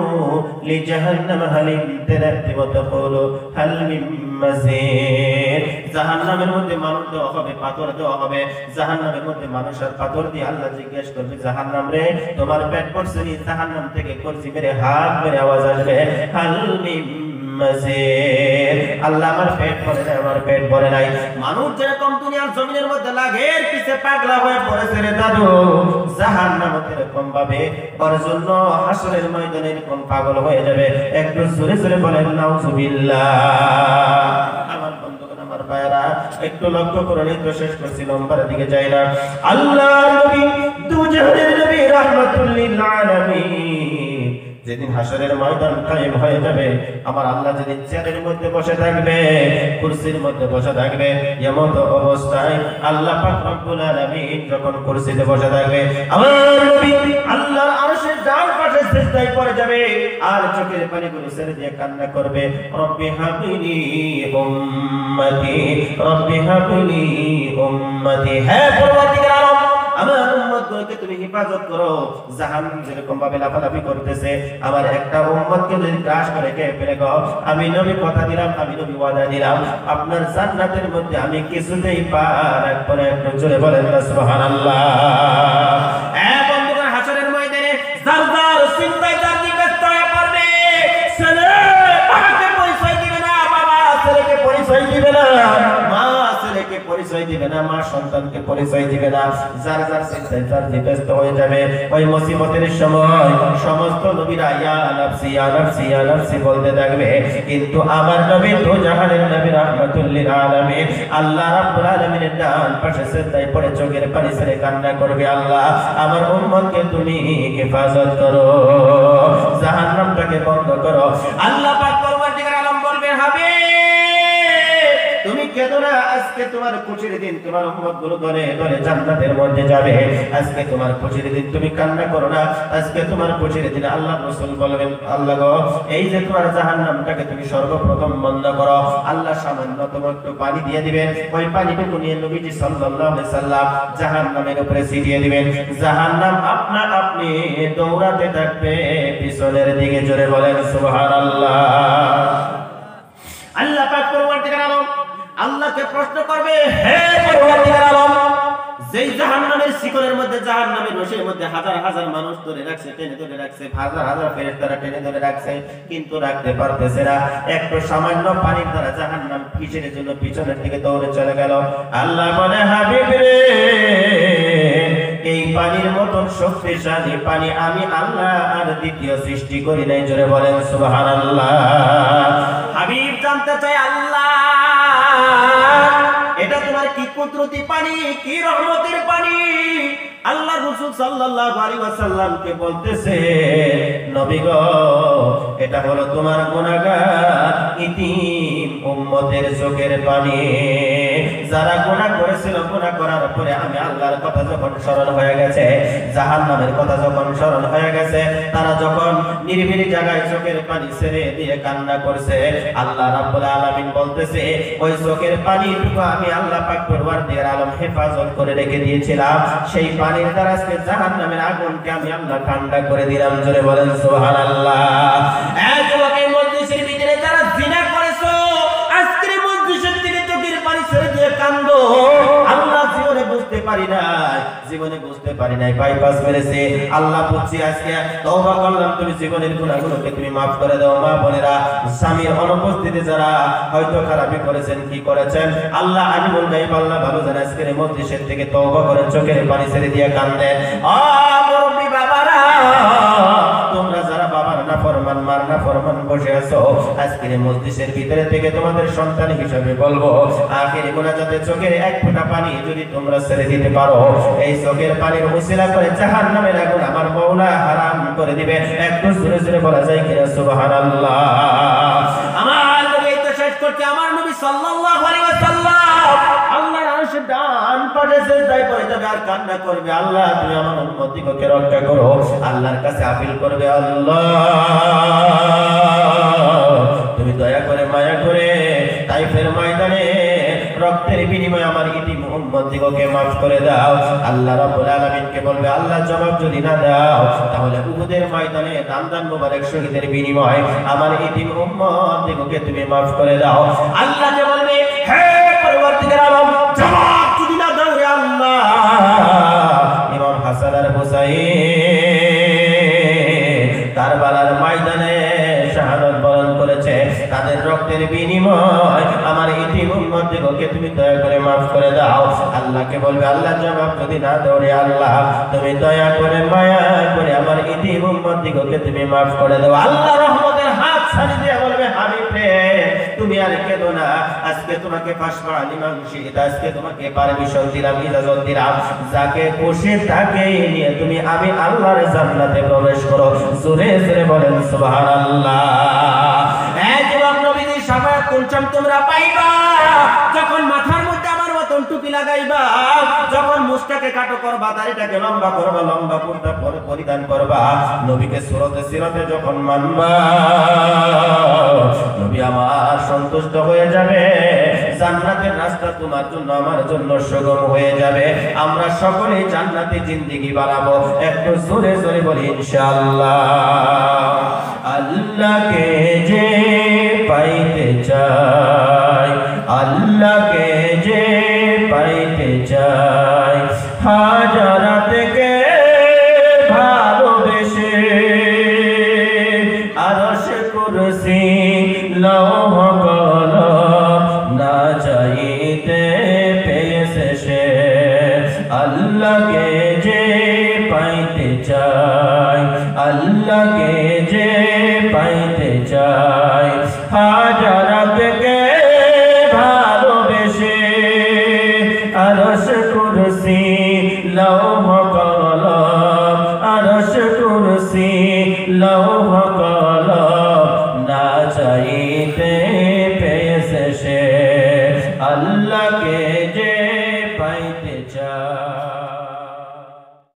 লিজাহান্নাম হাল ইমতালাতি ওয়া তাকুলু হাল মিন মাজিদ। জাহান্নামের মধ্যে মানুষ দেওয়া হবে, পাথর দেওয়া হবে। জাহান্নামের মধ্যে মানুষ আর পাথর দিয়ে আল্লাহ জিজ্ঞেস করবে, জাহান্নাম রে তোমার পেট ভরছে নি? জাহান্নাম থেকে করছি মেরে হাত মেরে আওয়াজ আসবে, হাল মিন মাজিদ। আল্লাহ আমার পেট ভরে নাই, আমার পেট ভরে নাই। মানুষ যেরকম দুনিয়ার জমিনের মধ্যে লাগের পিছে পাগলা হয়ে পড়েছে রে দাদু, জাহান্নাম এরকম ভাবে ওর জন্য হাসরের ময়দানে এরকম পাগল হয়ে যাবে। একটু জোরে জোরে বলেন নাউজুবিল্লাহ। আমার বন্ধুগণ, আমার ভাইরা, একটু লক্ষ্য করে নিতে শেষ করছি, লম্বার দিকে যাই না। আল্লাহ নবী দুজাহানের নবী রাহমাতুল লিল আলামিন যেদিন হাসরের ময়দান কায়েম হয়ে যাবে, আমার আল্লাহ যেদিন চেয়ারের মধ্যে বসে থাকবে, কুরসির মধ্যে বসে থাকবে, এমন অবস্থায় আল্লাহ পাক রব্বুল আলামিন যখন কুরসিতে বসে থাকবে, আমার নবী আল্লাহর আরশের ডান পাশে সিজদায় পড়ে যাবে আর চোখের পানিগুলো ছেড়ে দিয়ে কান্না করবে, রব্বি হাবলি উম্মতি, রব্বি হাবলি উম্মতি। হে পরওয়ারদিগার আলম, আমার উম্মতগুলোকে তুমি হেফাজত করো। জাহান্নাম যেরকম ভাবে লাফালাফি করতেছে, আমার একটা উম্মতকে যদি গ্রাস করে খেয়ে ফেলে গো, আমি নবী কথা দিলাম, আমি নবী ওয়াদা দিলাম, আপনার জান্নাতের মধ্যে আমি কিছুতেই পা রাখবো না। একটু জোরে বলেন না সুবহানাল্লাহ। বন্ধুগণ, হাসরের ময়দানে যার যার চিন্তায় যার দিকে ব্যস্ত হয়ে পড়বে। ছেলে বাবাকে পরিচয় দিবে না, বাবা ছেলেকে পরিচয় দিবে না, মা ছেলেকে পরিচয় দিবে না, মা সন্তানকে পরিচয় দিবে না। যার যার চিন্তায় যার দিকে ব্যস্ত হয়ে যাবে। ওই মুসিবতের সময় সমস্ত নবীরা ইয়া নাফসি ইয়া নাফসি ইয়া নাফসি বলতে থাকবে, কিন্তু আমার নবী তো জাহানের নবী রাহমাতুল লিল আলামিন আল্লাহ রাব্বুল আলামিনের ডান পাশে সিজদায় পড়ে চোখের পানি ছেড়ে কান্না করবে, আল্লাহ আমার উম্মতকে তুমি হেফাজত করো, জাহান্নামটাকে বন্ধ করো। আল্লাহ পাক পরওয়ারদিগার আলম বলবেন, হাবিব তুমি কেঁদো না, আজকে তোমার খুশির দিন, তোমার উম্মতগুলো ধরে ধরে জান্নাতের মধ্যে যাবে। আজকে তোমার খুশির দিন, তুমি কান্না করো না, আজকে তোমার খুশির দিন। আল্লাহ রাসূল বলবেন, আল্লাহ গো, এই যে তোমার জাহান্নামটাকে তুমি সর্বপ্রথম বন্ধ করো। আল্লাহ সামান্য তোমার একটু পানি দিয়ে দিবেন, ওই পানিটুকু নিয়ে নবীজি সাল্লাল্লাহু আলাইহি সাল্লাম জাহান্নামের উপরে ছিটিয়ে দিবেন। জাহান্নাম আপনা আপনি দৌড়াতে থাকবে পিছনের দিকে। জোরে বলেন সুবহানাল্লাহ। আল্লাহ পাক পরওয়ারদিগার আলম আল্লাহকে প্রশ্ন করবে, হে পরওয়ারদিগার আলম, যেই জাহান্নামের শিকলের মধ্যে, জাহান্নামের রশির মধ্যে হাজার হাজার মানুষ ধরে রাখছে, টেনে ধরে রাখছে, হাজার হাজার ফেরেশতারা টেনে ধরে রাখছে, কিন্তু রাখতে পারতেছে না। একটু সামান্য পানির দ্বারা জাহান্নাম কিসের জন্য পিছনের দিকে দৌড়ে চলে গেল। আল্লাহ বলে, হাবিব রে, এই পানির মতন শক্তিশালী পানি আমি আল্লাহ আর দ্বিতীয় সৃষ্টি করি নাই। জোরে বলেন সুবহানাল্লাহ। হাবিব জানতে চাই, আল্লাহ এটা তোমার কি কুদরতি পানি, কি রহমতের পানি? আল্লাহ রাসূল সাল্লাল্লাহু আলাইহি ওয়াসাল্লামকে বলতেছে, নবী গো, এটা হলো তোমার গুনাহগার ইতিম উম্মতের চোখের পানি। যারা গুনাহ করেছিল, গুনাহ করার পরে আমি আল্লাহর কথা যখন স্মরণ হয়ে গেছে, জাহান্নামের কথা যখন স্মরণ হয়ে গেছে, তারা যখন নিরিবিলি জায়গায় চোখের পানি ছেড়ে দিয়ে কান্না করছে, আল্লাহ রাব্বুল আলামিন বলতেছে, ওই চোখের পানিটুকু আমি আল্লাহ পাক পরওয়ারদিগার আলম হেফাজত করে রেখে দিয়েছিলাম। সেই পানির দ্বারা আজকে জাহান্নামের আগুনকে আমি আল্লাহ ঠান্ডা করে দিলাম। জোরে বলেন সুবহানাল্লাহ। এই মজলিসের ভিতরে যারা জিনা করেছো, আজকের মজলিসের থেকে চোখের পানি ছেড়ে দিয়ে কান্দো, আল্লাহ জীবনে বুঝতে পারি নাই, জীবনে বুঝতে পারি নাই, বাইপাস মেরেছে। আল্লাহ বুঝছি, আজকে তওবা করলাম, তুমি জীবনের গুনাহগুলোকে তুমি মাফ করে দাও। মা বোনেরা, স্বামীর অনুপস্থিতিতে যারা হয়তো খারাপি করেছেন, কি করেছেন, আল্লাহ আলিমুল গায়ব আল্লাহ ভালো জানে, আজকের মজলিসের থেকে তওবা করেন, চোখের পানি ছেড়ে দিয়ে কান্দেন। মুরব্বি বাবারা, তোমরা যারা বাবার নাফরমান মার নাফরমান বসে আছো, আজকের মজলিসের ভিতরে থেকে তোমাদের সন্তান হিসাবে বলবো, আখিরি মুনাজাতে চোখের এক ফোঁটা পানি যদি তোমরা ছেড়ে দিতে পারো, এই চোখের পানির উসিলা করে জাহান্নামের আগুন আমার মাওলা হারাম করে দিবে। একটু জোরে জোরে বলা যায় কিনা সুবহানাল্লাহ। আমার নবী এই তো শেষ করতে, আমার নবী সাল্লাল্লাহু আলাইহি ওয়াসাল্লাম আল্লাহর আরশের ডান পাশে সিজদায় পড়ে যাবে আর কান্না করবে, আল্লাহ তুমি আমার উম্মতকে রক্ষা করো। আল্লাহর কাছে আপিল করবে, আল্লাহ তুমি দয়া করে মায়া করে তাইফের ময়দানে রক্তের বিনিময়ে আমার ইতিম উম্মতদিগকে maaf করে দাও। আল্লাহ রাব্বুল আলামিনকে বলবে, আল্লাহ জবাব যদি না দাও তাহলে উহুদের ময়দানে দান মুবারক শহীদের বিনিময়ে আমার ইতিম উম্মতদিগকে তুমি maaf করে দাও। আল্লাহকে বলবে, হে পরবর্তীকার আলম, জবাব যদি না দাও রে আল্লাহ, ইমাম হাসান আর হুসাইন কারবালার ময়দানে শাহাদাত বরণ করেছে, তাদের রক্তের বিনিময় আমার ইতিম উম্মতদিগকে তুমি দয়া করে maaf করে দাও। আল্লাহকে বলবে, আল্লাহ জবাব যদি না দাও রে আল্লাহ, তুমি দয়া করে মায়া করে আমার ইতিম উম্মতদিগকে তুমি maaf করে দাও। আল্লাহ রহমতের হাত ছাড়ি দিয়ে বলবে, হাবিব রে তুমি আর কেঁদো না, আজকে তোমাকে ফাশফা লিমান শি'তা, আজকে তোমাকে পারমিশন দিলাম, ইজাজত দিলাম, যাকে খুশি তাকে নিয়ে তুমি আমি আল্লাহর জান্নাতে প্রবেশ করো। জোরে জোরে বলেন সুবহানাল্লাহ। এই জবাব নবীজির শাফায়াত কুনচাম তোমরা পাইবা যখন মাথার মধ্যে আমার মতন টুপি লাগাইবা, যখন মুখটাকে কাটো করবা, দাড়িটাকে লম্বা করবা, লম্বা কুর্তা পরিধান করবা, নবীকে সুরতে সিরতে যখন মানবা, নবী আমার সন্তুষ্ট হয়ে যাবে, জান্নাতের রাস্তা তোমার জন্য আমার জন্য সুগম হয়ে যাবে, আমরা সকলেই জান্নাতে জিন্দেগি বানাবো। একটু জোরে জোরে বলি ইনশাআল্লাহ। আল্লাহকে যে পাইতে চাই, আল্লাহকে যে পাইতে চাই, হাজারাতকে ভালোবেসে আরশ কুরসি লৌহ কলম না চাইতে পেয়েছে সে। আল্লাহকে যে পাইতে চাই, আল্লাহকে যে পাইতে চাই, হাজার